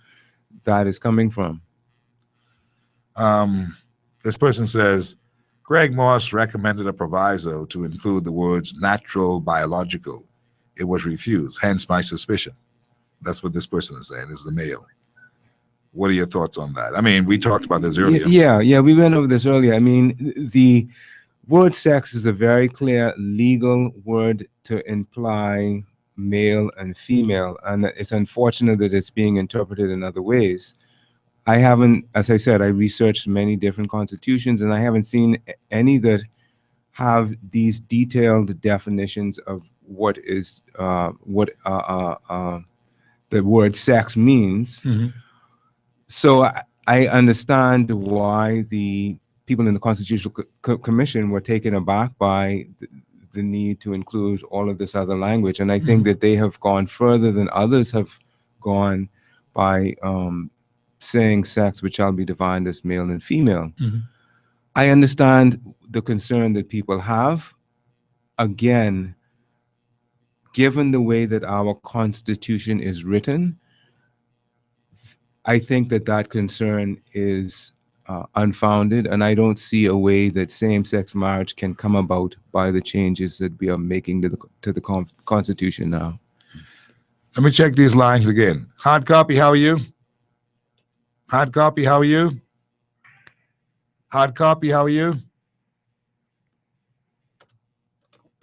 that is coming from. This person says, Greg Moss recommended a proviso to include the words natural, biological. It was refused, hence my suspicion. That's what this person is saying, is the male. What are your thoughts on that? I mean, we talked about this earlier. Yeah, we went over this earlier. I mean, the word sex is a very clear legal word to imply male and female, and it's unfortunate that it's being interpreted in other ways. I haven't, as I said, I researched many different constitutions, and I haven't seen any that have these detailed definitions of what the word sex means. So I understand why the people in the Constitutional Commission were taken aback by the need to include all of this other language, and I think that they have gone further than others have gone by saying sex which shall be defined as male and female. I understand the concern that people have. Again, given the way that our Constitution is written, I think that concern is unfounded, and I don't see a way that same-sex marriage can come about by the changes that we are making to the Constitution now. Let me check these lines again. Hard copy, how are you? Hard copy, how are you? Hard copy, how are you?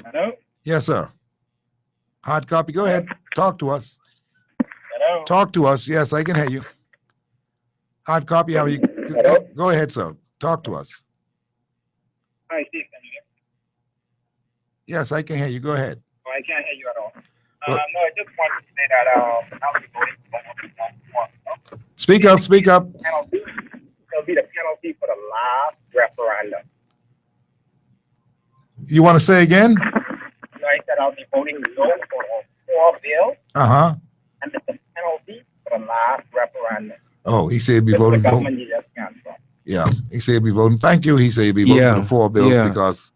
Hello? Yes, sir. Hard copy. Go ahead. Talk to us. Hello. Talk to us. Yes, I can hear you. Hard copy. How are you? Go ahead, sir. Talk to us. Hi, Steve. Can you hear me? Yes, I can hear you. Go ahead. Oh, I can't hear you at all. Well- No, I just wanted to say that I'll be voting for Speak up. Speak up. penalty. It'll be the penalty for the last referendum. You want to say again? I said I'll be voting no for 4 bills, Uh-huh. and it's the penalty for the last referendum. Oh, he said he'd be This is the voting. government you just can't stop. Yeah, he said he'd be voting. Thank you. He said he'd be voting Yeah, for the 4 bills yeah. because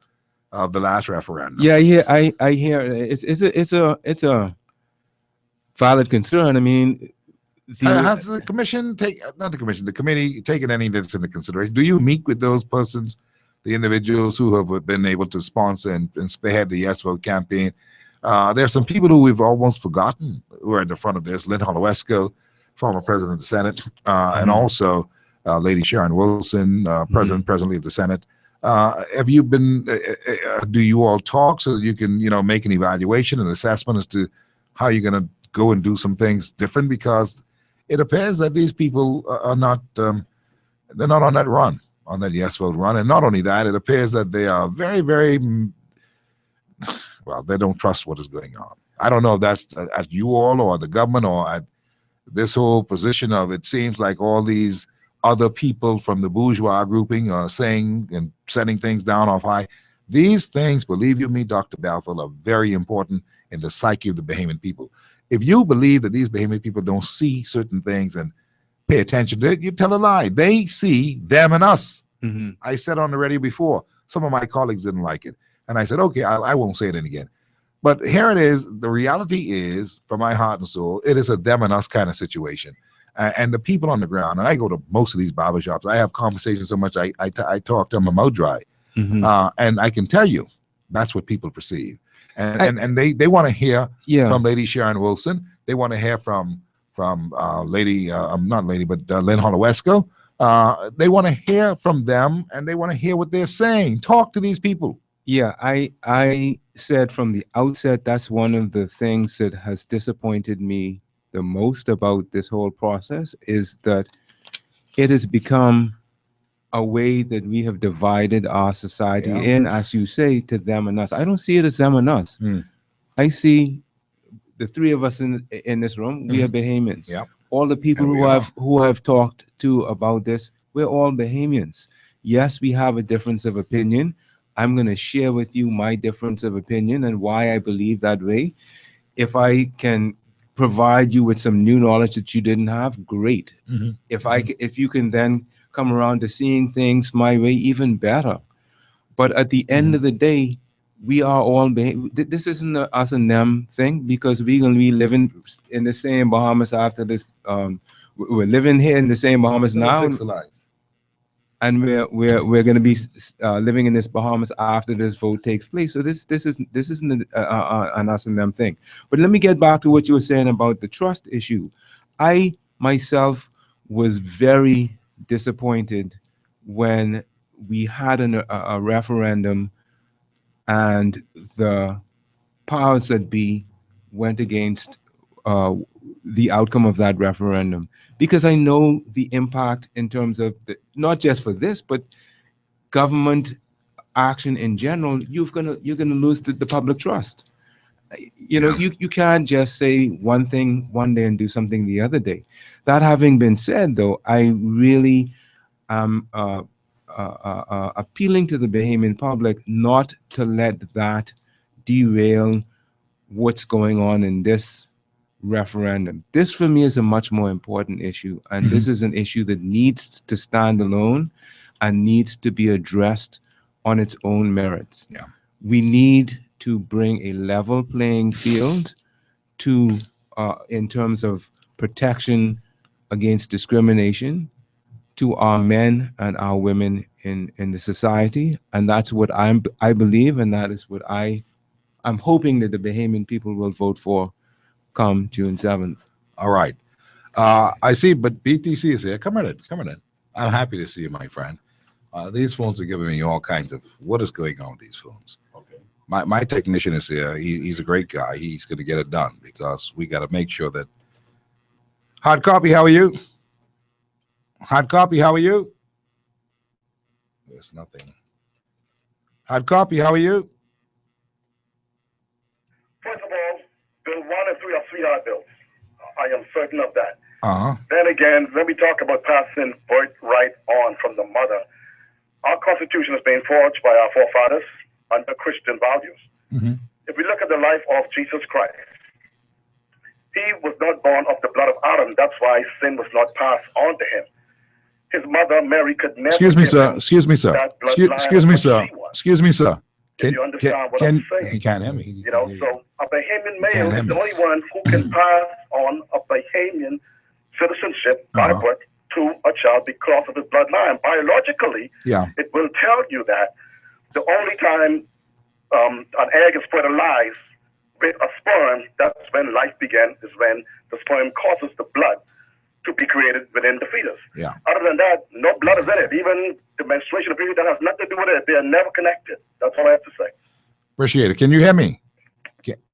of the last referendum. Yeah, I hear it's a valid concern. I mean, Has the commission the committee taken any of this into consideration? Do you meet with those persons, the individuals who have been able to sponsor and spearhead the Yes Vote campaign? There's some people who we've almost forgotten who are at the front of this. Lynn Holowesko, former president of the Senate, and also Lady Sharon Wilson, presently of the Senate. Have you been? Do you all talk so that you can, make an evaluation and assessment as to how you're going to go and do some things different? Because it appears that these people are not. They're not on that run, on that Yes Vote run, and not only that, it appears that they are very, very. Well, they don't trust what is going on. I don't know if that's at you all or the government or at this whole position of it seems like all these other people from the bourgeois grouping are saying and setting things down off high. These things, believe you me, Dr. Balfour, are very important in the psyche of the Bahamian people. If you believe that these Bahamian people don't see certain things and pay attention to it, you tell a lie. They see them and us. Mm-hmm. I said on the radio before, some of my colleagues didn't like it. And I said, okay, I won't say it again. But here it is. The reality is, from my heart and soul, it is a them and us kind of situation. And the people on the ground, and I go to most of these barbershops, I have conversations so much, I talk to them, my mouth dry. Mm-hmm. And I can tell you, that's what people perceive. And they want to hear from Lady Sharon Wilson. They want to hear from Lady, not Lady, but Lynn Holowesko. They want to hear from them, and they want to hear what they're saying. Talk to these people. Yeah, I said from the outset, that's one of the things that has disappointed me the most about this whole process, is that it has become a way that we have divided our society in, as you say, to them and us. I don't see it as them and us. I see the three of us in this room, we are Bahamians. All the people who I've talked to about this, we're all Bahamians. Yes, we have a difference of opinion. I'm going to share with you my difference of opinion and why I believe that way. If I can provide you with some new knowledge that you didn't have, great. If you can then come around to seeing things my way, even better. But at the end of the day, we are all, this isn't a us and them thing, because we're going to be living in the same Bahamas after this. We're living here in the same Bahamas now. And we're going to be living in this Bahamas after this vote takes place. So this isn't an us and them thing. But let me get back to what you were saying about the trust issue. I myself was very disappointed when we had a referendum and the powers that be went against the outcome of that referendum, because I know the impact in terms of not just for this, but government action in general. You're gonna lose the public trust. You can't just say one thing one day and do something the other day. That having been said, though, I really am appealing to the Bahamian public not to let that derail what's going on in this referendum. This for me is a much more important issue, and this is an issue that needs to stand alone and needs to be addressed on its own merits. We need to bring a level playing field to in terms of protection against discrimination to our men and our women in the society, and that's what I believe, and that is what I'm hoping that the Bahamian people will vote for come June 7th. All right. I see, but BTC is here. Come in. I'm happy to see you, my friend. These phones are giving me all kinds of what is going on with these phones. Okay. My technician is here. He's a great guy. He's going to get it done because we got to make sure that. Hard copy, how are you? Hard copy, how are you? There's nothing. Hard copy, how are you? First of all, Bill 1 and 3 are sweetheart bills. I am certain of that. Uh-huh. Then again, when we talk about passing birthright on from the mother, our Constitution is being forged by our forefathers under Christian values. Mm-hmm. If we look at the life of Jesus Christ, he was not born of the blood of Adam. That's why sin was not passed on to him. His mother, Mary, could never. Excuse me, give sir. him Excuse me, sir. that bloodline Excuse me, of sir. she was. Excuse me, sir. If you understand what I'm saying. He can't hear me. You know, so a Bahamian male can't hear is the me. only one who can pass on a Bahamian citizenship by birth to a child because of his bloodline. Biologically, Yeah. it will tell you that the only time an egg is fertilized with a sperm, that's when life begins, is when the sperm causes the blood to be created within the fetus. Yeah. Other than that, no blood is in it. Even the menstruation period, that has nothing to do with it. They are never connected. That's all I have to say. Appreciate it. Can you hear me?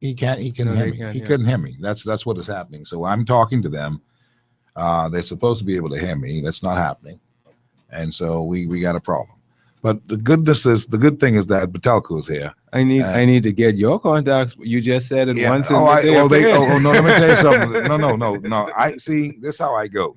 He can't. He can No, hear he me. can't He hear. couldn't hear me. That's what is happening. So I'm talking to them. They're supposed to be able to hear me. That's not happening, and so we got a problem. But the good thing is that Batelco is here. I need to get your contacts. You just said it once. Oh, and no, let me tell you something. No. I see. This is how I go.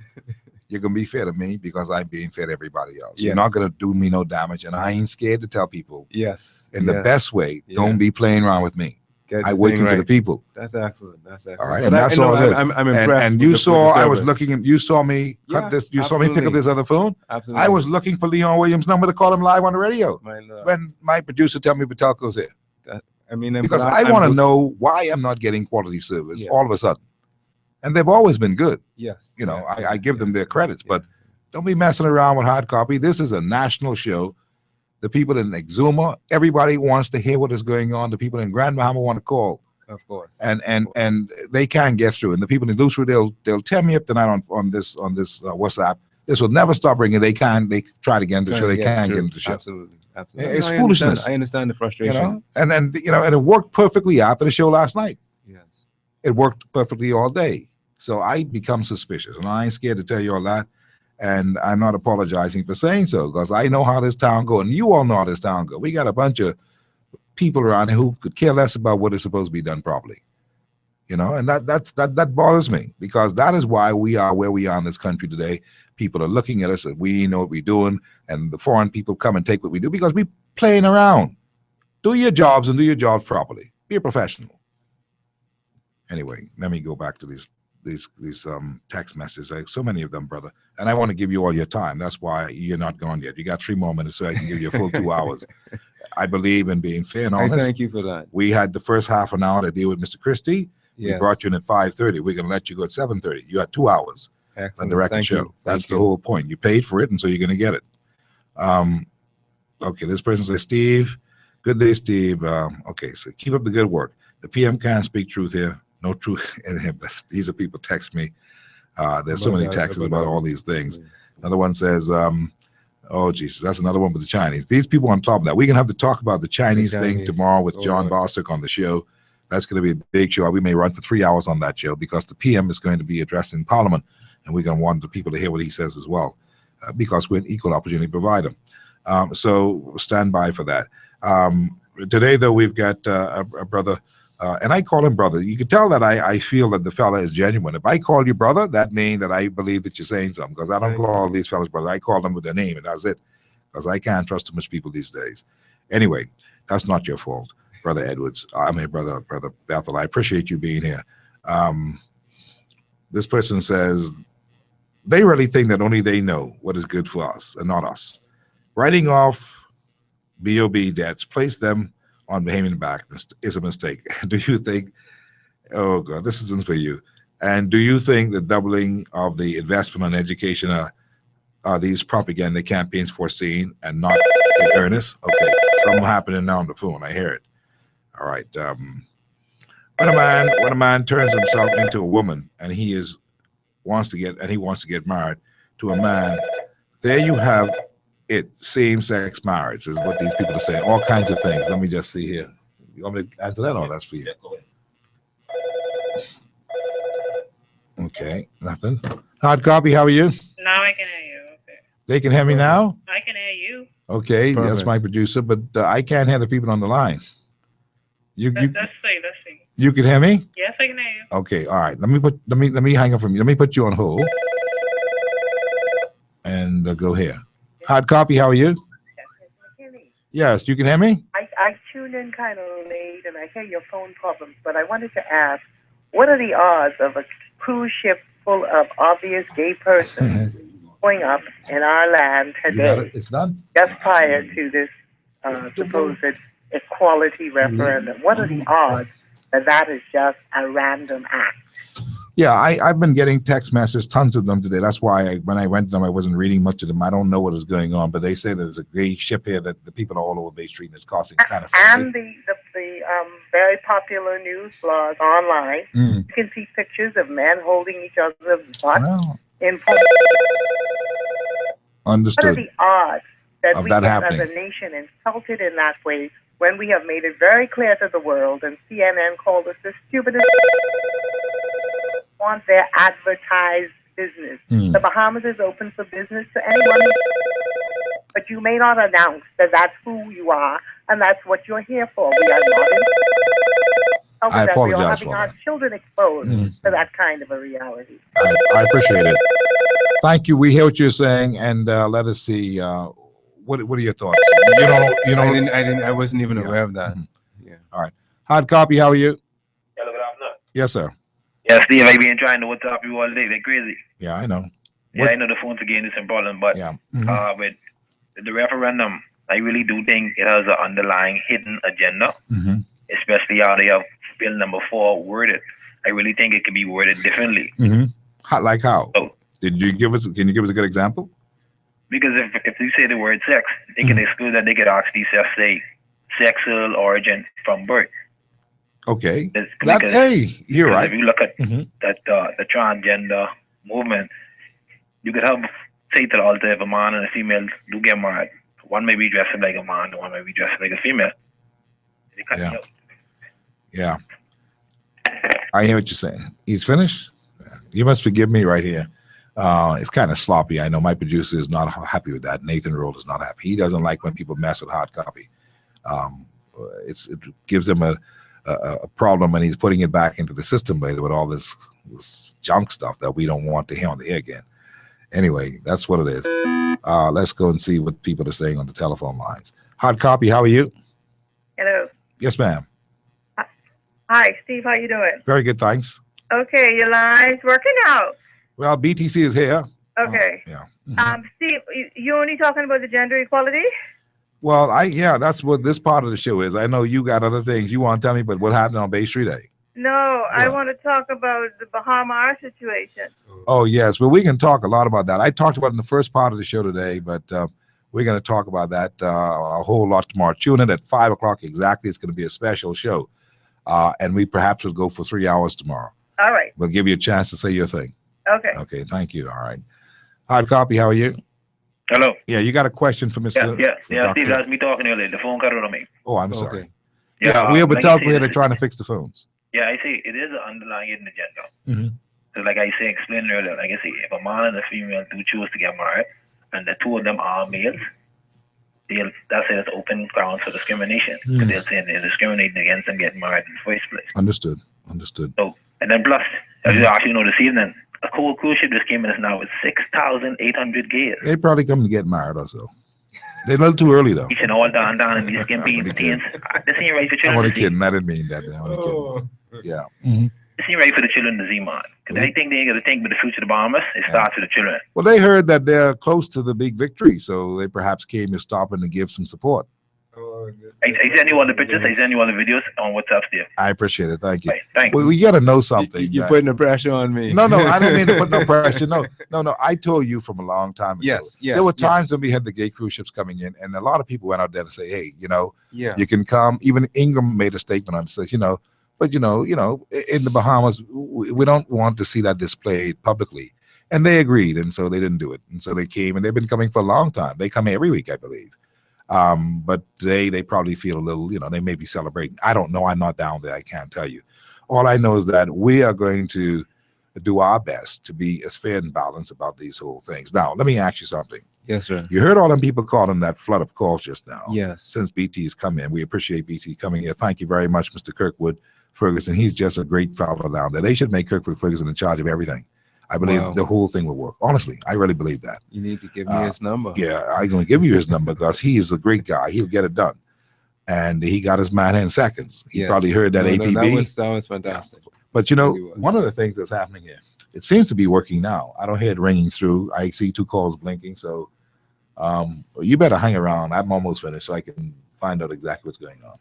You're gonna be fair to me because I'm being fair to everybody else. You're Yes. not gonna do me no damage, and I ain't scared to tell people. Yes. In the Yeah. best way. Yeah. Don't be playing around with me. Get the I thing working for right. the people. That's excellent. That's excellent. All right, But and that's all it is. I'm And- impressed. And with you the saw, I was service. looking at, you saw me cut Yeah, this, you saw me pick up absolutely. this other phone. Absolutely. I was looking for Leon Williams' number to call him live on the radio. My lord. When my producer tell me Batelco's here. I mean, Because but I I'm want to look- know why I'm not getting quality service Yeah. all of a sudden. And they've always been good. Yes. You know, I give them their credits, but don't be messing around with hard copy. This is a national show. The people in Exuma, everybody wants to hear what is going on. The people in Grand Bahama want to call. Of course. And they can't get through. And the people in Lutheran, they'll tear me up tonight on this WhatsApp. This will never stop ringing. They try to get into the show. They can't get into the show. Absolutely. Absolutely. It's No, I foolishness. understand- I understand the You frustration. know, and it worked perfectly after the show last night. Yes. It worked perfectly all day. So I become suspicious, and I ain't scared to tell you all that. And I'm not apologizing for saying so because I know how this town go, and you all know how this town go. We got a bunch of people around here who could care less about what is supposed to be done properly. You know, and that bothers me because that is why we are where we are in this country today. People are looking at us and we know what we're doing, and the foreign people come and take what we do because we playing around. Do your jobs and do your jobs properly. Be a professional. Anyway, let me go back to these text messages. I have so many of them, brother, and I want to give you all your time. That's why you're not gone yet. You got 3 more minutes, so I can give you a full 2 hours. I believe in being fair and I honest. thank you for that. We had the first half an hour to deal with Mr. Christie. We Yes. brought you in at 5:30. We're going to let you go at 7:30. You had 2 hours on Excellent. the record Thank show. you. That's Thank the you. whole point. You paid for it, and so you're going to get it. Okay, this person says, Steve, good day, Steve. Okay, so keep up the good work. The PM can't speak truth here. No truth in him. These are people text me. There's so many texts about all these things. Another one says, oh, Jesus, that's another one with the Chinese. These people on top of that. We're going to have to talk about the Chinese thing Chinese. tomorrow with Oh, John Lord. Bostic on the show. That's going to be a big show. We may run for 3 hours on that show because the PM is going to be addressing Parliament, and we're going to want the people to hear what he says as well because we're an equal opportunity provider. So stand by for that. Today, though, we've got a brother, and I call him brother. You can tell that I feel that the fella is genuine. If I call you brother, that means that I believe that you're saying something because I don't call these fellas brother. I call them with their name, and that's it because I can't trust too much people these days. Anyway, that's not your fault, Brother Edwards. I'm here, Brother Bethel. I appreciate you being here. This person says, they really think that only they know what is good for us and not us. Writing off BOB debts, place them on Bahamian back is a mistake. Do you think, oh God, this isn't for you. And do you think the doubling of the investment on education are these propaganda campaigns foreseen and not in earnest? Okay, something happening now on the phone. I hear it. All right. When a man turns himself into a woman and he wants to get married to a man, there you have it. Same-sex marriage is what these people are saying. All kinds of things. Let me just see here. You want me to answer that, or that's for you? Okay, nothing. Hard copy, how are you? Now I can hear you. Okay. They can hear me now? I can hear you. Okay, that's Perfect. my producer, but I can't hear the people on the line. Let's see. You can hear me? Yes, I can hear you. Okay, all right. Let me hang up from you. Let me put you on hold. And go here. Hard copy, how are you? Yes, you can hear me? I tuned in kind of late and I hear your phone problems, but I wanted to ask, what are the odds of a cruise ship full of obvious gay persons going up in our land today, It's done? just prior to this supposed equality referendum? What are the odds that that is just a random act? Yeah, I've been getting text messages, tons of them today. That's why when I went to them, I wasn't reading much of them. I don't know what is going on, but they say there's a gay ship here that the people are all over Bay Street and it's causing kind of. And the very popular news blog online, you can see pictures of men holding each other's butts in public. Understood. What are the odds that Of we that get as happening? a nation insulted in that way when we have made it very clear to the world, and CNN called us the stupidest want their advertised business. The Bahamas is open for business to anyone, but you may not announce that that's who you are and that's what you're here for. We are not I we are apologize having for our that. children exposed to that kind of a reality. I appreciate it. Thank you. We hear what you're saying, and let us see. What are your thoughts? I wasn't even aware of that. Yeah. All right. Hard copy. How are you? Hello, good afternoon. Yes, sir. Yeah, Steve, I've been trying to WhatsApp you all day. They're crazy. Yeah, I know. Yeah, I know the phones again is some problem, but with the referendum, I really do think it has an underlying hidden agenda, especially how they have bill number 4 worded. I really think it could be worded differently. Like how? Can you give us a good example? Because if you say the word sex, they can exclude that. They could actually just say sexual origin from birth. Okay. Because you're right. If you look at that the transgender movement, you could have say to the altar if a man and a female do get married, one may be dressed like a man, and one may be dressed like a female. They cut it out. Yeah. I hear what you're saying. He's finished? You must forgive me right here. It's kind of sloppy. I know my producer is not happy with that. Nathan Roll is not happy. He doesn't like when people mess with hard copy. It gives him a problem, and he's putting it back into the system later with all this junk stuff that we don't want to hear on the air again. Anyway, that's what it is. Let's go and see what people are saying on the telephone lines. Hard copy, how are you? Hello. Yes, ma'am. Hi, Steve. How you doing? Very good, thanks. Okay, your line's working out. Well, BTC is here. Okay. Steve, you only talking about the gender equality? Well, that's what this part of the show is. I know you got other things you want to tell me, but what happened on Bay Street Day? No, I want to talk about the Bahama situation. Oh, yes. Well, we can talk a lot about that. I talked about it in the first part of the show today, but we're going to talk about that a whole lot tomorrow. Tune in at 5 o'clock exactly. It's going to be a special show. And we perhaps will go for 3 hours tomorrow. All right. We'll give you a chance to say your thing. Okay. Okay, thank you. All right. Hard copy, how are you? Hello. Yeah, you got a question for Mr. Yeah, Steve, that's me talking earlier. The phone cut out on me. Oh, I'm sorry. Yeah, we have a like talk you here. said, They're trying to fix the phones. Yeah, I see. It is an underlying hidden agenda. So like I say, explained earlier, like I say, if a man and a female do choose to get married, and the two of them are males, that's it, it's open grounds for discrimination. So they'll say they're discriminating against them getting married in the first place. Understood. So, and then plus, as you actually know this evening, a cold cruise ship just came in now with 6,800 gays. They probably come to get married also. They're a little too early, though. Each and all down in these skimpy things. This ain't right for I'm children only to see. kidding. I didn't mean that. I'm only kidding. Yeah. This ain't right for the children to see, man. Because I think they ain't got to think with the future of the Bahamas. It starts with the children. Well, they heard that they're close to the big victory, so they perhaps came to stop and to give some support. I send you all the pictures. I send you all the videos on WhatsApp, Steve. I appreciate it. Thank you. Thank Well, we got to know something. You're putting the pressure on me. No, I don't mean to put no pressure. No. I told you from a long time ago. Yes, There were times when we had the gay cruise ships coming in, and a lot of people went out there to say, hey, you can come. Even Ingram made a statement on it, says, but in the Bahamas, we don't want to see that displayed publicly. And they agreed, and so they didn't do it. And so they came, and they've been coming for a long time. They come every week, I believe. But they probably feel a little, they may be celebrating. I don't know. I'm not down there. I can't tell you. All I know is that we are going to do our best to be as fair and balanced about these whole things. Now, let me ask you something. Yes, sir. You heard all them people calling that flood of calls just now. Yes. Since BT has come in, we appreciate BT coming here. Thank you very much, Mr. Kirkwood Ferguson. He's just a great fellow down there. They should make Kirkwood Ferguson in charge of everything. I believe the whole thing will work. Honestly, I really believe that. You need to give me his number. Yeah, I'm going to give you his number because he is a great guy. He'll get it done. And he got his man in seconds. He probably heard that APB. That was fantastic. But, one of the things that's happening here, it seems to be working now. I don't hear it ringing through. I see 2 calls blinking. So you better hang around. I'm almost finished so I can find out exactly what's going on.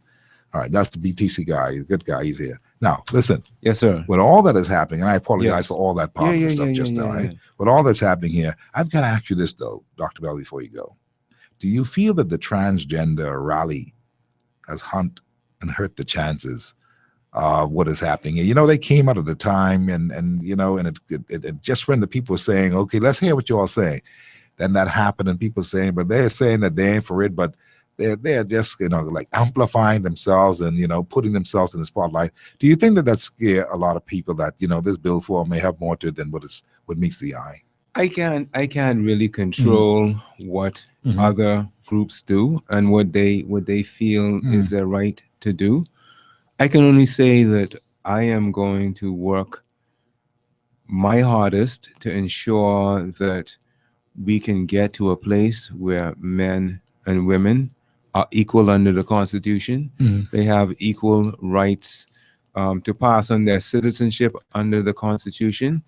All right, that's the BTC guy. He's a good guy. He's here. Now, listen. Yes, sir. With all that is happening, and I apologize for all that part of the stuff just now. Right? With all that's happening here, I've got to ask you this, though, Dr. Bell, before you go. Do you feel that the transgender rally has hurt the chances of what is happening? They came out at the time, and it just when the people were saying, okay, let's hear what you all say. Then that happened, and people saying, but they're saying that they ain't for it, but they're just like amplifying themselves and putting themselves in the spotlight. Do you think that scare a lot of people that this bill form may have more to it than what meets the eye? I can't really control what other groups do and what they feel is their right to do. I can only say that I am going to work my hardest to ensure that we can get to a place where men and women are equal under the Constitution. They have equal rights to pass on their citizenship under the Constitution.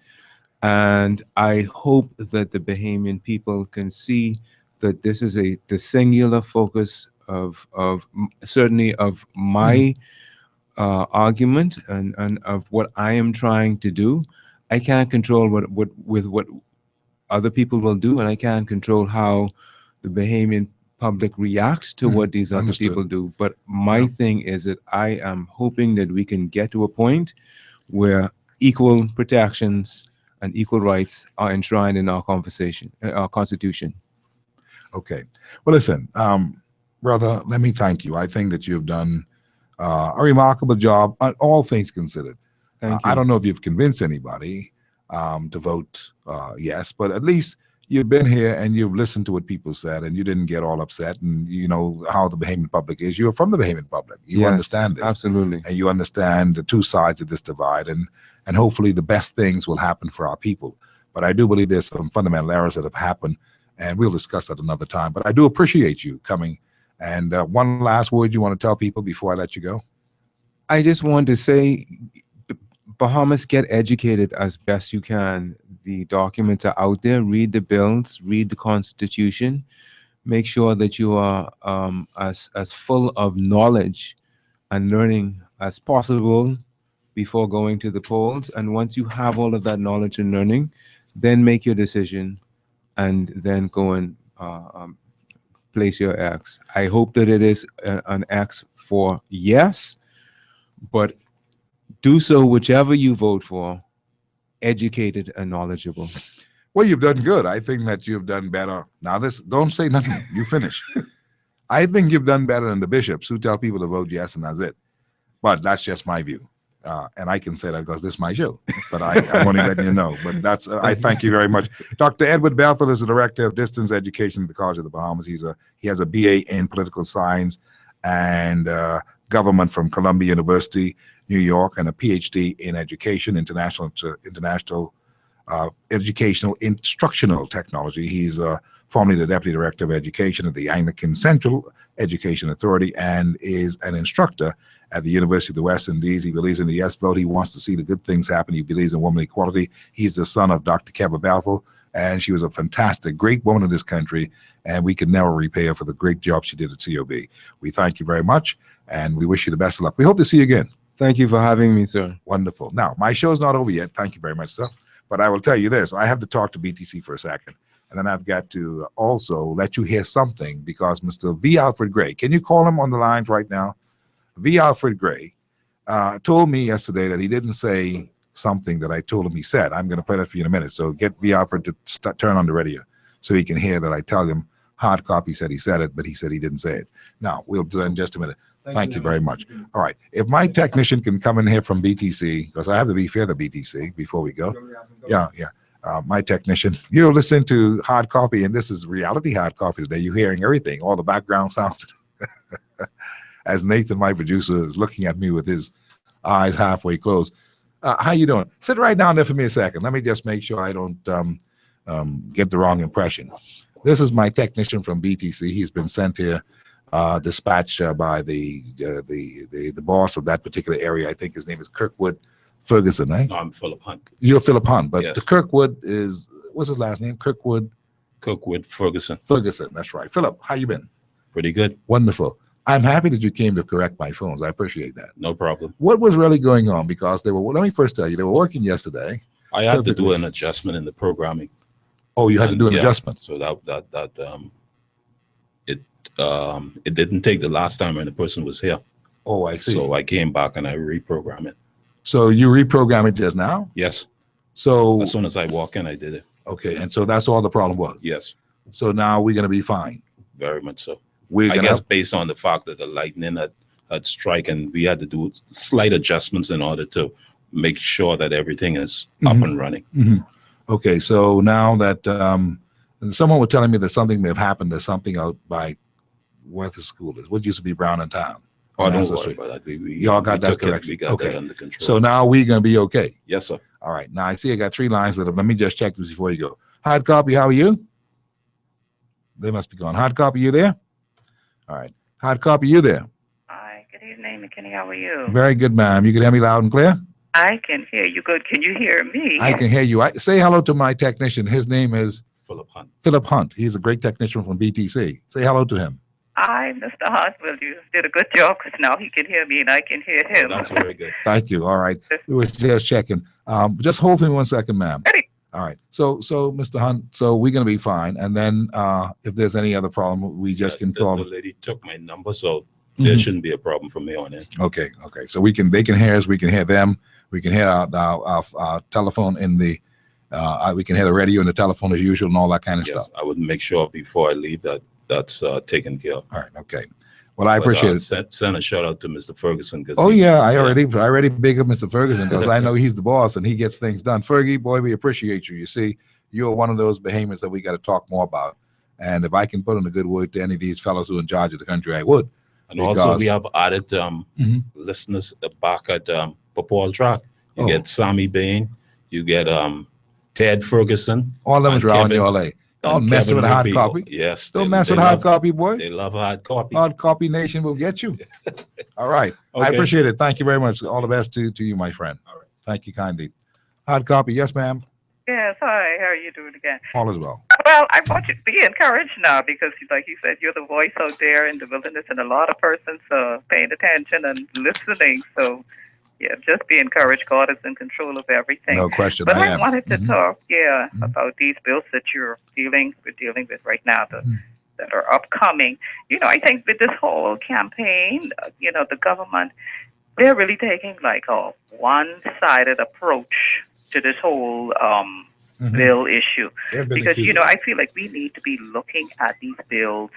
And I hope that the Bahamian people can see that this is the singular focus of certainly of my argument and of what I am trying to do. I can't control what other people will do, and I can't control how the Bahamian public react to what these other people do. But my thing is that I am hoping that we can get to a point where equal protections and equal rights are enshrined in our Constitution. Okay. Well, listen, brother, let me thank you. I think that you've done a remarkable job, all things considered. Thank you. I don't know if you've convinced anybody to vote yes, but at least you've been here and you've listened to what people said, and you didn't get all upset. And you know how the Bahamian public is. You're from the Bahamian public. You understand this. Absolutely. And you understand the two sides of this divide. And hopefully the best things will happen for our people. But I do believe there's some fundamental errors that have happened, and we'll discuss that another time. But I do appreciate you coming. And one last word you want to tell people before I let you go? I just want to say, Bahamas, get educated as best you can. The documents are out there. Read the bills, read the Constitution. Make sure that you are as full of knowledge and learning as possible before going to the polls. And once you have all of that knowledge and learning, then make your decision and then go and place your X. I hope that it is an X for yes, but do so whichever you vote for, educated and knowledgeable. Well, you've done good. I think that you've done better. Now, don't say nothing. You finish. I think you've done better than the bishops who tell people to vote yes and that's it. But that's just my view. And I can say that because this is my show. But I'm only letting you know. But that's I thank you very much. Dr. Edward Bethel is the Director of Distance Education at the College of the Bahamas. He has a BA in Political Science and Government from Columbia University, New York, and a PhD in Education, International Educational Instructional Technology. He's formerly the Deputy Director of Education at the Anglican Central Education Authority and is an instructor at the University of the West Indies. He believes in the yes vote. He wants to see the good things happen. He believes in woman equality. He's the son of Dr. Keva Bethel, and she was a fantastic, great woman in this country, and we could never repay her for the great job she did at COB. We thank you very much, and we wish you the best of luck. We hope to see you again. Thank you for having me, sir. Wonderful. Now, my show's not over yet. Thank you very much, sir. But I will tell you this. I have to talk to BTC for a second, and then I've got to also let you hear something because Mr. V. Alfred Gray, can you call him on the lines right now? V. Alfred Gray told me yesterday that he didn't say something that I told him he said. I'm going to play that for you in a minute. So get V. Alfred to turn on the radio so he can hear that I tell him Hard copy said he said it, but he said he didn't say it. Now, we'll do that in just a minute. Thank you very much. All right. If my technician can come in here from BTC, because I have to be fair to BTC before we go. Yeah. My technician, you're listening to Hard Copy, and this is reality Hard Copy today. You're hearing everything, all the background sounds. As Nathan, my producer, is looking at me with his eyes halfway closed. How you doing? Sit right down there for me a second. Let me just make sure I don't get the wrong impression. This is my technician from BTC. He's been sent here, dispatched by the boss of that particular area. I think his name is Kirkwood Ferguson, eh? No, I'm Philip Hunt. You're Philip Hunt, but Yes. the Kirkwood is, what's his last name? Kirkwood Ferguson. Ferguson, that's right. Philip, how you been? Pretty good. Wonderful. I'm happy that you came to correct my phones. I appreciate that. No problem. What was really going on? Because they were, let me first tell you, they were working yesterday. I had to Perfectly. do an adjustment in the programming. Oh, you had to And, do an yeah, adjustment. So it didn't take the last time when the person was here. Oh, I see. So I came back and I reprogrammed it. So you reprogrammed it just now? Yes. So As soon as I walk in, I did it. okay, and so that's all the problem was. Yes, So now we're gonna be fine. very much so. We're I gonna guess based on the fact that the lightning had struck and we had to do slight adjustments in order to make sure that everything is up and running. Okay, so now that someone was telling me that something may have happened, there's something out by where the school is. What used to be Brown and Town. Oh, on don't Nassau worry Street. about that. Y'all got that took it. correct. We got Okay. that under control. So now we're gonna be okay. Yes, sir. All right. Now I see I got 3 lines that let me just check this before you go. Hard copy, how are you? They must be gone. Hard copy, you there? All right. Hard copy, you there? Hi, good evening, McKinney. How are you? Very good, ma'am. You can hear me loud and clear? I can hear you good. Can you hear me? I can hear you. Say hello to my technician. His name is Philip Hunt. Philip Hunt. He's a great technician from BTC. Say hello to him. Hi, Mr. Hunt. Well, you did a good job because now he can hear me and I can hear him. That's very good. Thank you. All right. We were just checking. Just hold for me 1 second, ma'am. All right. So Mr. Hunt, so we're gonna be fine. And then if there's any other problem, we just can The call. lady took my number, so there Mhm. shouldn't be a problem from me on in. Okay. So they can hear us. We can hear them. We can hear our telephone in the. We can hear the radio and the telephone as usual and all that kind of Yes, stuff. I would make sure before I leave that's taken care of. All right. Okay. Well, I appreciate it. Send a shout out to Mr. Ferguson. 'Cause Oh he- yeah, I already big up Mr. Ferguson because I know he's the boss and he gets things done. Fergie, boy, we appreciate you. You see, you're one of those behemoths that we got to talk more about. And if I can put in a good word to any of these fellows who are in charge of the country, I would. And also we have added listeners back at Papaw Track. You Oh. get Sammy Bain, you get Ted Ferguson. All of them and is around Kevin- your LA. Don't and mess Kevin with hard Rubio. copy. Yes. Don't they- mess they with hard love- copy, boy. They love hard copy. Hard copy nation will get you. All right. I Okay. appreciate it. Thank you very much. All the best to you, my friend. All right. Thank you kindly. Hard copy. Yes, ma'am. Yes, hi. How are you doing again? All is well. Well, I want you to be encouraged now because, like you said, you're the voice out there in the wilderness and a lot of persons are paying attention and listening. So, yeah, just be encouraged. God is in control of everything. No question, But I I am. wanted to talk, about these bills that we're dealing with right now that are upcoming. You know, I think with this whole campaign, the government, they're really taking like a one-sided approach to this whole bill issue. They've been Because, accused. I feel like we need to be looking at these bills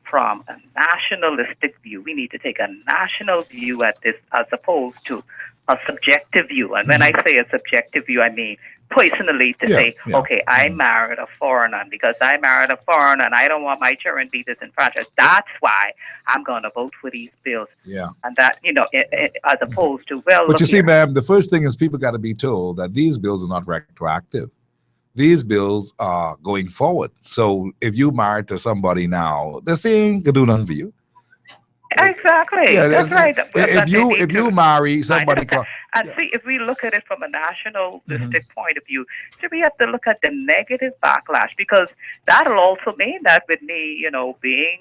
from a nationalistic view. We need to take a national view at this as opposed to a subjective view. And when I say a subjective view, I mean personally to say, okay, I married a foreigner, and because I married a foreigner and I don't want my children to be disenfranchised, that's why I'm going to vote for these bills. Yeah. And that, as opposed to, well, But look you see, here. ma'am, the first thing is people got to be told that these bills are not retroactive. These bills are going forward. So if you married to somebody now, they're saying could do nothing for you. Exactly. Yeah, that's right. If you marry somebody, And see, if we look at it from a nationalistic point of view, so we have to look at the negative backlash because that'll also mean that with me, being,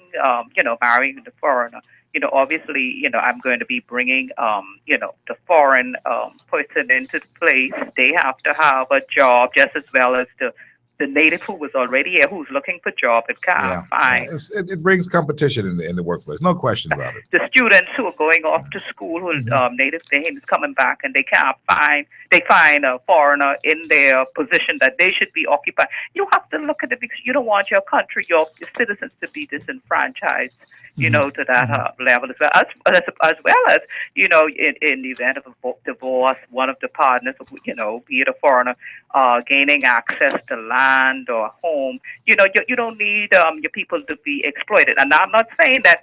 marrying the foreigner, obviously, I'm going to be bringing, the foreign person into the place. They have to have a job just as well as the the native who was already here, who's looking for job, it can't find. It brings competition in the workplace. No question about it. The students who are going off to school, who native names coming back, and they can't find. They find a foreigner in their position that they should be occupying. You have to look at it because you don't want your country, your citizens to be disenfranchised. You know, to that level as well as you know, in the event of a divorce, one of the partners, you know, be it a foreigner, gaining access to land or home. You know, you don't need your people to be exploited. And I'm not saying that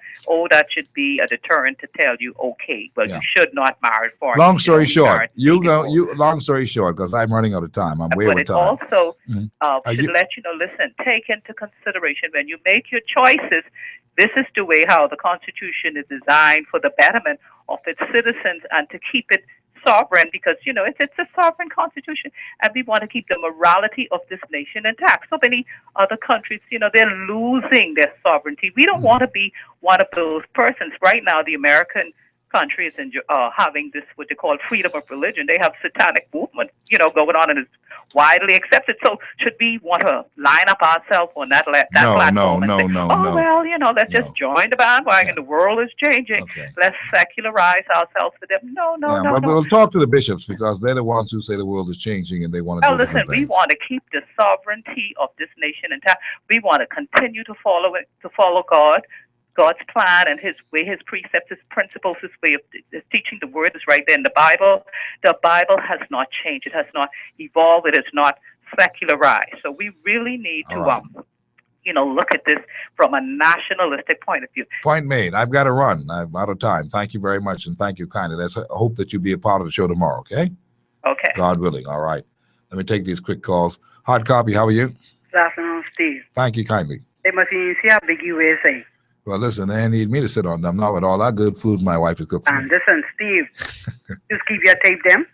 that should be a deterrent to tell you, okay, well, you should not marry foreign. Long story short, long story short, because I'm running out of time. I'm way over time. But it also should let you know, listen, take into consideration when you make your choices. This is the way how the Constitution is designed for the betterment of its citizens and to keep it sovereign, because, you know, it's a sovereign constitution, and we want to keep the morality of this nation intact. So many other countries, you know, they're losing their sovereignty. We don't want to be one of those persons. Right now, the American country is having this, what they call freedom of religion. They have satanic movement, you know, going on, and it's widely accepted. So should we want to line up ourselves on that platform and say, well, you know, let's just join the bandwagon. The world is changing. Let's secularize ourselves to them. No. We'll talk to the bishops, because they're the ones who say the world is changing and they want to do listen, we want to keep the sovereignty of this nation intact. We want to continue to follow God's plan and his way, his precepts, his principles, his way of teaching. The word is right there in the Bible. The Bible has not changed. It has not evolved. It is not secularized. So we really need to, you know, look at this from a nationalistic point of view. Point made. I've got to run. I'm out of time. Thank you very much, and thank you kindly. I hope that you'll be a part of the show tomorrow, okay? Okay. God willing. All right. Let me take these quick calls. Hard copy, how are you? Good afternoon, Steve. Thank you kindly. They must see how big USA. Well, listen, they need me to sit on them. Not with all that good food my wife has cooked for me. Listen, Steve, just keep your tape them.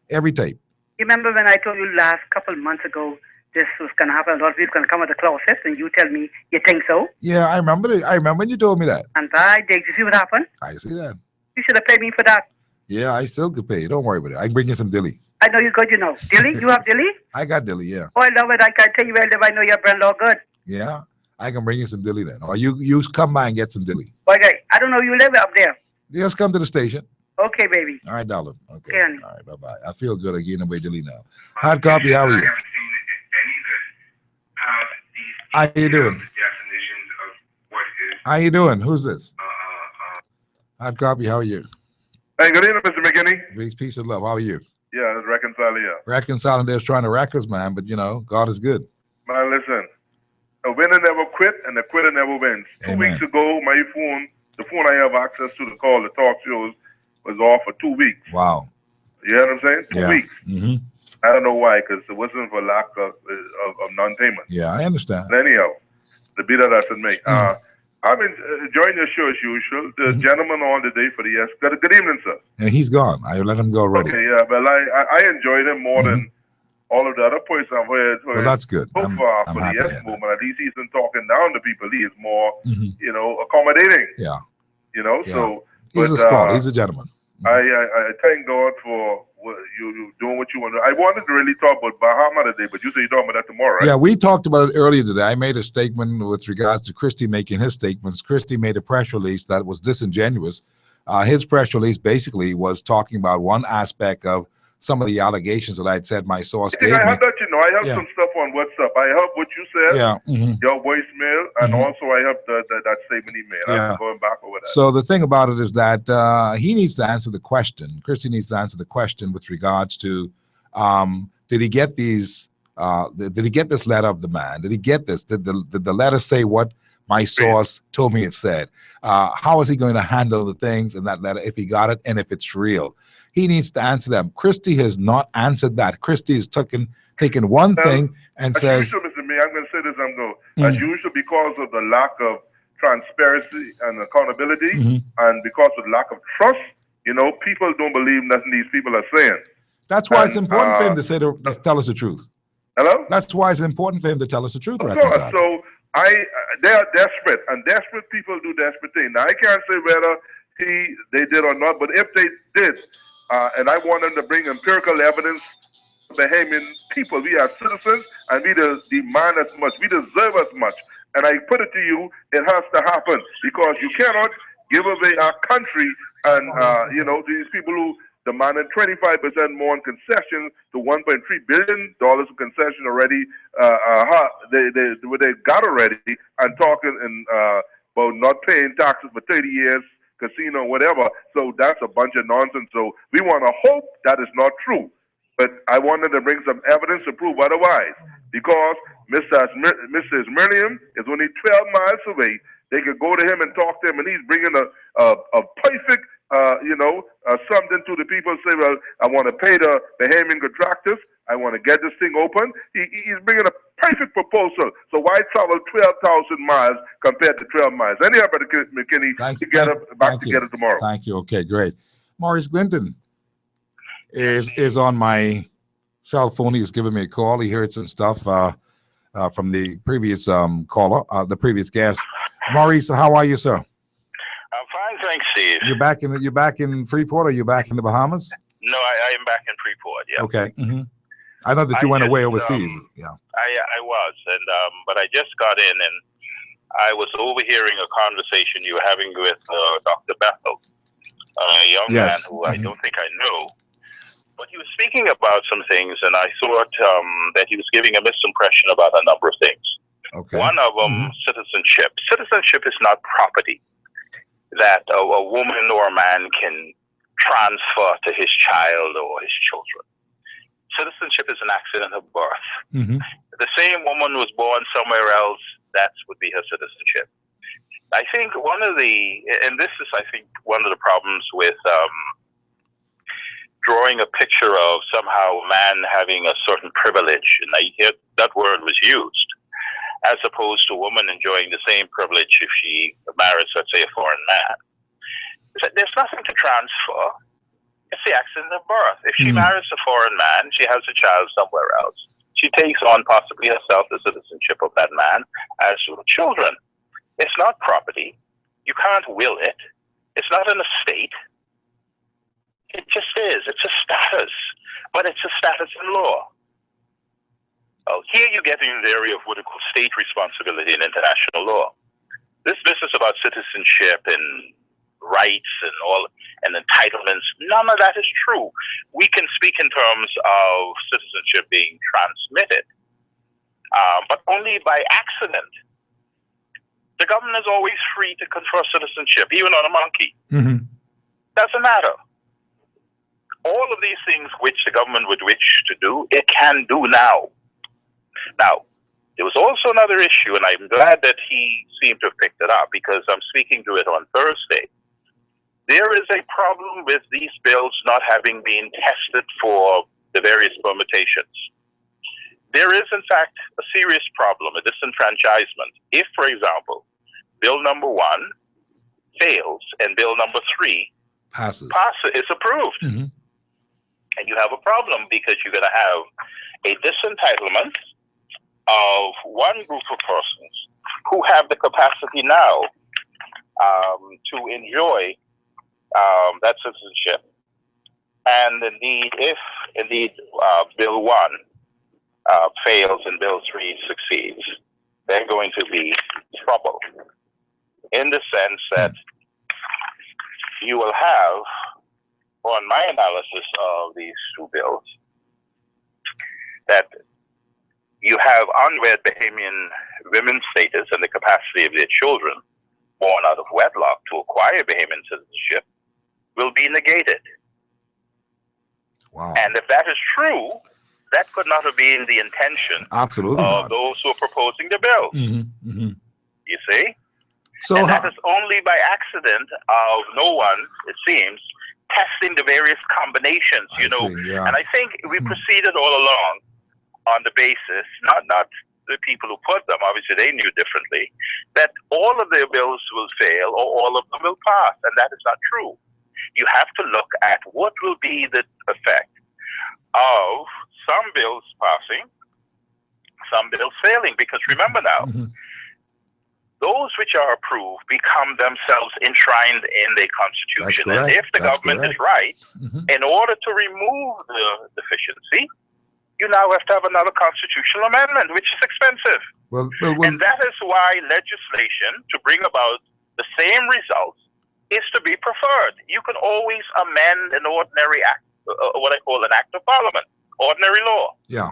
Every tape. You remember when I told you last couple of months ago this was going to happen? A lot of people going to come out of the closet, and you tell me you think so? Yeah, I remember. I remember when you told me that. And I did. You see what happened? I see that. You should have paid me for that. Yeah, I still could pay you. Don't worry about it. I can bring you some dilly. I know you're good, you know. Dilly? You have dilly? I got dilly, yeah. Oh, I love it. I can tell you where I live. I know your brand all good. Yeah. I can bring you some dilly then. Or you come by and get some dilly. Okay. I don't know you live up there. Just come to the station. Okay, baby. All right, darling. Okay. Honey. All right, bye-bye. I feel good again away dilly now. Hard copy, how are you? How you doing? How you doing? Who's this? Hard copy, how are you? Hey, good evening, Mr. McKinney. Peace and love. How are you? Yeah, it's reconciling. Reconciling, they're trying to wreck us, man, but you know, God is good. Man, listen. A winner never quit, and a quitter never wins. Amen. 2 weeks ago, my phone, the phone I have access to call the talk shows, was off for 2 weeks. Wow. You know what I'm saying? 2 weeks. Mm-hmm. I don't know why, because it wasn't for lack of non-payment. Yeah, I understand. But anyhow, the bid that I should make. I've been enjoying your show as usual. The gentleman on the day for the yes. Good evening, sir. And he's gone. I let him go already. Okay, yeah, well, I enjoyed him more than all of the other points I've heard. Well, that's good. So far for the yes movement, at least he isn't talking down to people. He is more, you know, accommodating. Yeah. You know, so. He's a scholar. He's a gentleman. I thank God for you doing what you want to. I wanted to really talk about Bahama today, but you say you're talking about that tomorrow, right? Yeah, we talked about it earlier today. I made a statement with regards to Christie making his statements. Christie made a press release that was disingenuous. His press release basically was talking about one aspect of some of the allegations that I had said my source gave me. I have that, you know, I have some stuff on WhatsApp. I have what you said, your voicemail, and also I have that statement email. I'm going back over that. So the thing about it is that he needs to answer the question. Christie needs to answer the question with regards to did he get these? Did he get this letter of the man? Did he get this? Did the letter say what my source told me it said? How is he going to handle the things in that letter if he got it and if it's real? He needs to answer them. Christie has not answered that. Christie has taken one thing and says, usual, Mr. May, I'm going to say this, as usual, because of the lack of transparency and accountability, and because of lack of trust, you know, people don't believe nothing these people are saying. That's why it's important for him to tell us the truth. Hello? That's why it's important for him to tell us the truth. So they are desperate, and desperate people do desperate things. Now, I can't say whether they did or not, but if they did, and I want them to bring empirical evidence Bahamian people. We are citizens, and we demand as much. We deserve as much. And I put it to you, it has to happen, because you cannot give away our country and, these people who demanded 25% more in concessions to $1.3 billion in concession already, they got already, and talking about not paying taxes for 30 years, casino, whatever. So that's a bunch of nonsense. So we want to hope that is not true. But I wanted to bring some evidence to prove otherwise, because Mrs. Miriam is only 12 miles away. They could go to him and talk to him, and he's bringing a perfect, something to the people. Say, well, I want to pay the Bahamian contractors. I want to get this thing open. He's bringing a perfect proposal. So why travel 12,000 miles compared to 12 miles? Anyhow, Brother McKinney, back together tomorrow. Thank you. Okay, great. Maurice Clinton is on my cell phone. He's giving me a call. He heard some stuff from the previous caller, the previous guest. Maurice, how are you, sir? I'm fine, thanks, Steve. You're back in Freeport, or you're back in the Bahamas? No, I am back in Freeport. Yeah. Okay. Mm-hmm. I know that you went away overseas. Yeah. I was, and but I just got in, and I was overhearing a conversation you were having with Dr. Bethel, a young man who I don't think I know. But he was speaking about some things, and I thought that he was giving a misimpression about a number of things. Okay. One of them, citizenship. Citizenship is not property that a woman or a man can transfer to his child or his children. Citizenship is an accident of birth. Mm-hmm. The same woman was born somewhere else, that would be her citizenship. I think one of the problems with drawing a picture of somehow a man having a certain privilege, and I hear that word was used, as opposed to a woman enjoying the same privilege if she marries, let's say, a foreign man. There's nothing to transfer. It's the accident of birth. If she marries a foreign man, she has a child somewhere else. She takes on possibly herself the citizenship of that man, as do the children. It's not property. You can't will it. It's not an estate. It just is. It's a status. But it's a status in law. Oh, here you get in the area of what we call state responsibility in international law. This business about citizenship and rights and entitlements, none of that is true. We can speak in terms of citizenship being transmitted, but only by accident. The government is always free to confer citizenship, even on a monkey. Mm-hmm. Doesn't matter. All of these things which the government would wish to do, it can do now. Now, there was also another issue, and I'm glad that he seemed to have picked it up, because I'm speaking to it on Thursday. There is a problem with these bills not having been tested for the various permutations. There is, in fact, a serious problem, a disenfranchisement. If, for example, Bill number 1 fails and Bill number 3 is approved, and you have a problem, because you're going to have a disentitlement of one group of persons who have the capacity now to enjoy that citizenship. And indeed, if Bill 1 fails and Bill 3 succeeds, they're going to be trouble, in the sense that you will have, on my analysis of these two bills, that you have unwed Bahamian women's status and the capacity of their children born out of wedlock to acquire Bahamian citizenship will be negated. Wow. And if that is true, that could not have been the intention of those who are proposing the bill. Mm-hmm. Mm-hmm. You see? So and that is only by accident of no one, it seems, testing the various combinations, And I think we proceeded all along on the basis, not the people who put them, obviously they knew differently, that all of their bills will fail or all of them will pass, and that is not true. You have to look at what will be the effect of some bills passing, some bills failing, because remember now, those which are approved become themselves enshrined in the Constitution. And if the government is right, in order to remove the deficiency, you now have to have another constitutional amendment, which is expensive. And that is why legislation to bring about the same results is to be preferred. You can always amend an ordinary act, what I call an act of parliament, ordinary law. Yeah.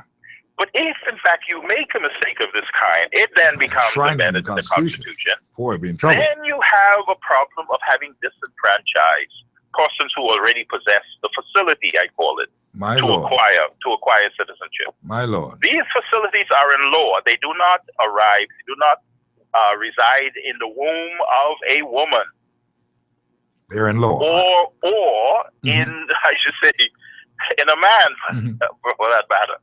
But if, in fact, you make a mistake of this kind, it then becomes embedded in the Constitution. Boy, be in trouble. Then you have a problem of having disenfranchised persons who already possess the facility, I call it, My to Lord. acquire citizenship. My Lord. These facilities are in law. They do not arrive, they do not reside in the womb of a woman. They're in law. Or in, I should say, in a man, for that matter.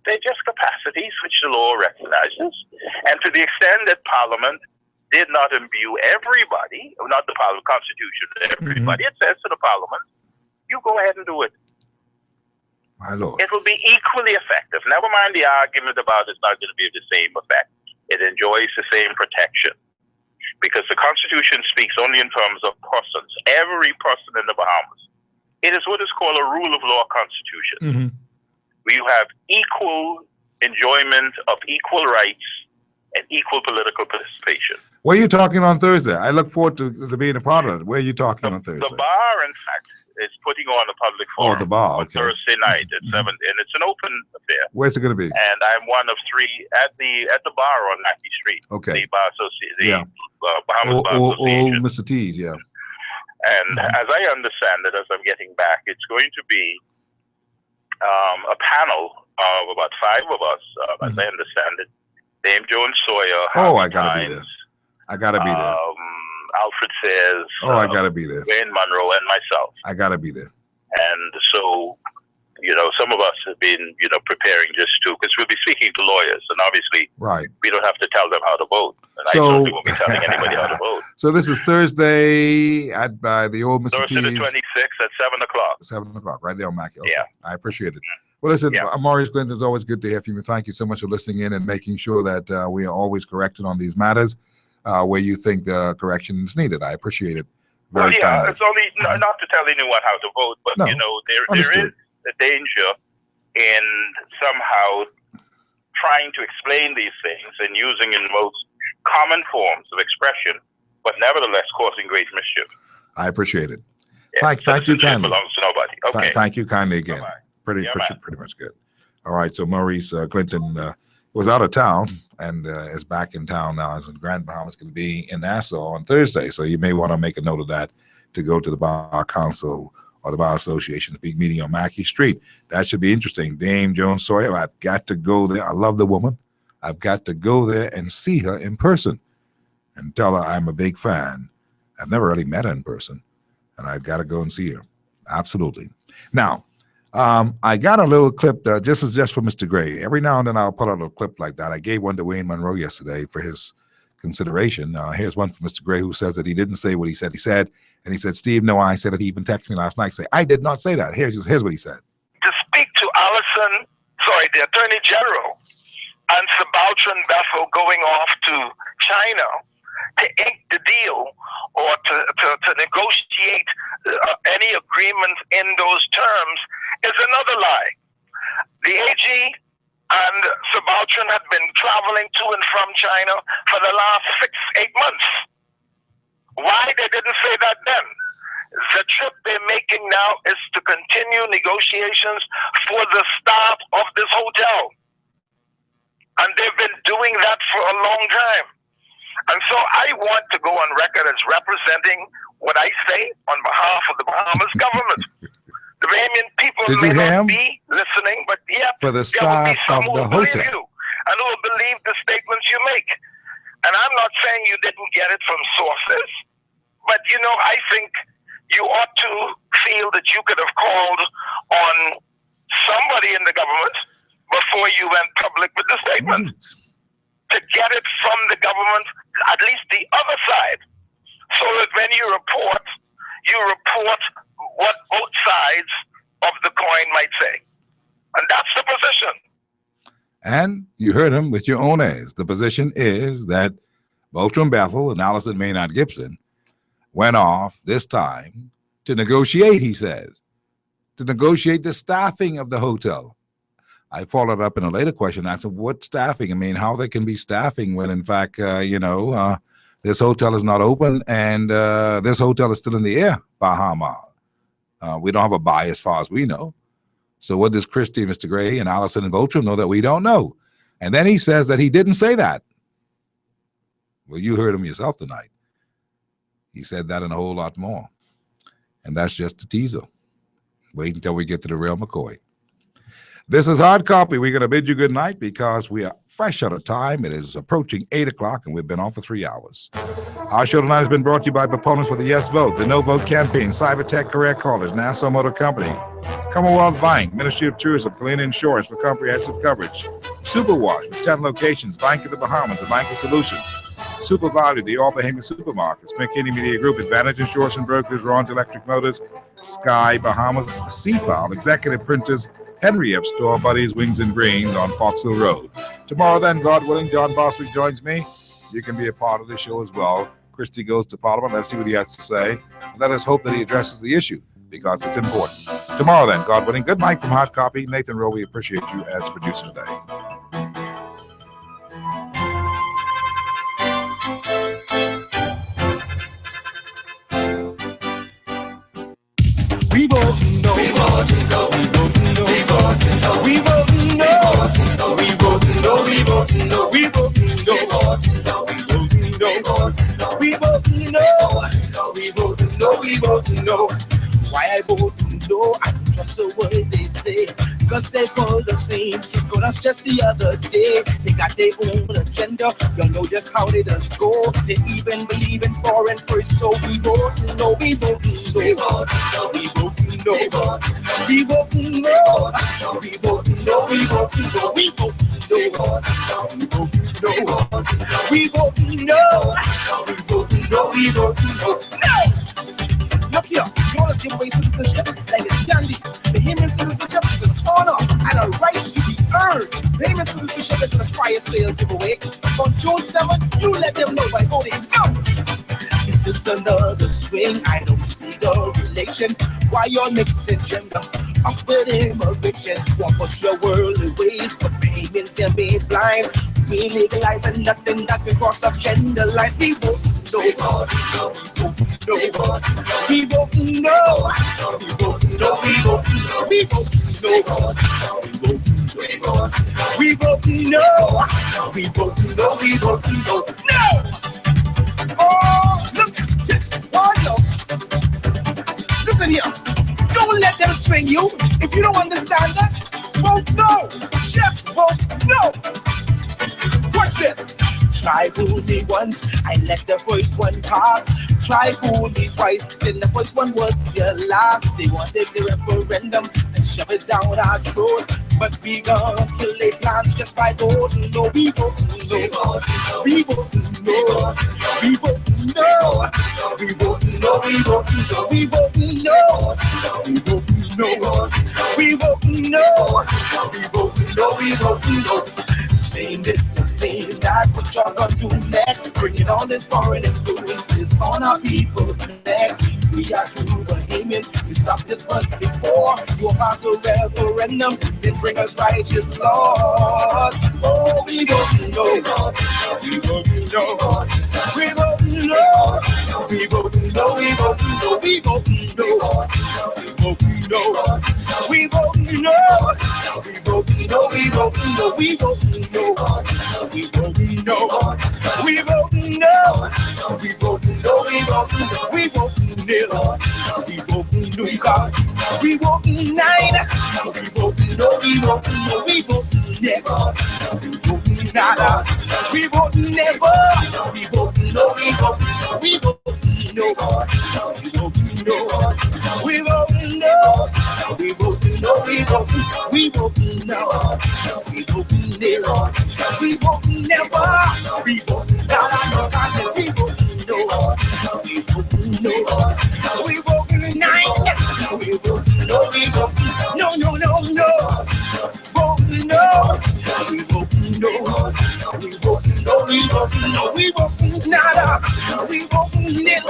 They're just capacities which the law recognizes. And to the extent that Parliament did not imbue everybody, not the Parliament Constitution, everybody, it says to the Parliament, you go ahead and do it. My Lord. It will be equally effective. Never mind the argument about it's not going to be of the same effect. It enjoys the same protection. Because the Constitution speaks only in terms of persons. Every person in the Bahamas. It is what is called a rule of law constitution. Where you have equal enjoyment of equal rights and equal political participation. Where are you talking on Thursday? I look forward to being a part of it. Where are you talking on Thursday? The bar, in fact, is putting on a public forum the bar, on okay. Thursday night at 7, and it's an open affair. Where's it going to be? And I'm one of 3 at the bar on Mackey Street. Okay. The bar association, Bahamas Bar Old Association. Mr. T's, yeah. And as I understand it, as I'm getting back, it's going to be a panel of about 5 of us, as I understand it. Dame Joan Sawyer. Oh, I got to be there. I got to be there. Alfred Sayers. I got to be there. Wayne Monroe and myself. I got to be there. And so, some of us have been, preparing just to, because we'll be speaking to lawyers, and obviously we don't have to tell them how to vote. And I certainly won't be telling anybody how to vote. So this is Thursday by the old Mr. Thursday the T's. 26th at 7 o'clock. 7 o'clock, right there on Mackey. Okay. Yeah. I appreciate it. Well, listen, Maurice Clinton, it's always good to hear from you. Thank you so much for listening in and making sure that we are always corrected on these matters where you think the correction is needed. I appreciate it. Very kindly. It's only not to tell anyone how to vote, but there is a danger in somehow trying to explain these things and using in most common forms of expression, but nevertheless causing great mischief. I appreciate it. Yeah, thank you kindly. Belongs to nobody. Okay. Thank you kindly again. Bye-bye. Pretty much good. All right, so Maurice Clinton was out of town and is back in town now. As in Grand Bahamas going to be in Nassau on Thursday, so you may want to make a note of that to go to the Bar Council or the Bar Association's big meeting on Mackey Street. That should be interesting. Dame Joan Sawyer, I've got to go there. I love the woman. I've got to go there and see her in person and tell her I'm a big fan. I've never really met her in person, and I've got to go and see her. Absolutely. Now, I got a little clip. This is just for Mr. Gray. Every now and then I'll put out a little clip like that. I gave one to Wayne Monroe yesterday for his consideration. Here's one from Mr. Gray who says that he didn't say what he said. He said, and he said, Steve, no, I said it. He even texted me last night, say, I did not say that. Here's what he said. To speak to the Attorney General, and Subaltern Bethel going off to China to ink the deal or to negotiate any agreement in those terms is another lie. The AG and Subaltern have been traveling to and from China for the last 6-8 months. Why they didn't say that then? The trip they're making now is to continue negotiations for the start of this hotel. And they've been doing that for a long time. And so I want to go on record as representing what I say on behalf of the Bahamas government. The Bahamian people may not be listening, but yet for the there will staff be some of who the will believe hotel. you and who will believe the statements you make. And I'm not saying you didn't get it from sources, but I think you ought to feel that you could have called on somebody in the government before you went public with the statement. To get it from the government, at least the other side, so that when you report what both sides of the coin might say. And that's the position. And you heard him with your own ears. The position is that Boultron Bethel and Allison Maynard Gibson went off this time to negotiate, he says, to negotiate the staffing of the hotel. I followed up in a later question. I said, what staffing? I mean, how they can be staffing when, in fact, this hotel is not open and this hotel is still in the air, Bahama. We don't have a buy as far as we know. So what does Christy, Mr. Gray, and Allison and Voltrum know that we don't know? And then he says that he didn't say that. Well, you heard him yourself tonight. He said that and a whole lot more. And that's just a teaser. Wait until we get to the real McCoy. This is Hard Copy. We're going to bid you good night because we are fresh out of time. It is approaching 8 o'clock and we've been on for 3 hours. Our show tonight has been brought to you by proponents for the Yes Vote, the No Vote campaign, Cybertech Career College, Nassau Motor Company, Commonwealth Bank, Ministry of Tourism, Kalina Insurance for comprehensive coverage, Superwash with 10 locations, Bank of the Bahamas, and Bank of Solutions, Super Value, the All Bahamian Supermarkets, McKinney Media Group, Advantage Insurance and Brokers, Ron's Electric Motors, Sky Bahamas, Seafowl, Executive Printers, Henry F. Store Buddies, Wings and Greens on Fox Hill Road. Tomorrow then, God willing, John Boswick joins me. You can be a part of the show as well. Christie goes to Parliament. Let's see what he has to say. Let us hope that he addresses the issue because it's important. Tomorrow then, God willing, good night from Hard Copy. Nathan Rowe, we appreciate you as producer today. We vote no. We vote no. We vote no. We vote no. We vote no. We vote no. We vote no. We vote no. We vote no. We vote no. We vote no. We vote no. Why I vote no? I don't trust a word they say. Cause they call the same chick on us just the other day. They got their own agenda. You know just how they just go. They even believe in foreign first. So we vote no. We vote no. We vote no. We vote no. We vote no. We vote no. We vote no. We vote no. We vote no. We vote no. We vote no. We vote no. We vote no. No. Look here, you want to give away citizenship like it's dandy. Bahamian citizenship is an honor and a right to be earned. Bahamian citizenship is a fire sale giveaway. On June 7th, you let them know by voting no. Is this another swing? I don't see the relation. Why you're mixing gender up with immigration? Want put your worldly ways, but Bahamians can be blind. We legalize and nothing that can cross up gender lines. We vote no. We vote no. We vote no. We vote no. We vote no. We vote no. We vote no. We vote no. We vote no. We vote no. We vote no. No. Oh, look. Oh, no. Listen here. Don't let them swing you. If you don't understand that, vote no. Just vote no. Watch this. Try fool me once, I let the first one pass. Try fool me twice, then the first one was your last. They wanted the referendum and shove it down our throat. But we gonna kill their plans just by voting no. We vote no. We vote no. We vote no. We vote no. We vote no. We vote no. We vote no. We vote no. We vote no. We vote no. Saying this and saying that, what y'all gonna do next? Bringing all these foreign influences on our people's necks. We are true Bahamians, we stopped this once before. You pass a referendum, then bring us righteous laws. Oh, we vote no. We vote no. We vote no. We vote no. We vote no. We vote no. We vote no. We vote no. We vote no. We vote no. We vote no. We vote no. We vote no. We vote no. We vote no. We vote no. We vote nil. We vote New God. We vote nine. We vote no. We vote no. We vote never. We vote nada. We vote never. We vote no. We vote no. We vote no. We vote no. We vote no. We vote no. We vote no. We vote no. We vote nil. We vote never. We vote nada. We vote no. We vote no. We vote nine. We vote no. We vote no. No. No. No. Vote no. We vote no. We vote no. We vote no. We vote nada. We vote nil.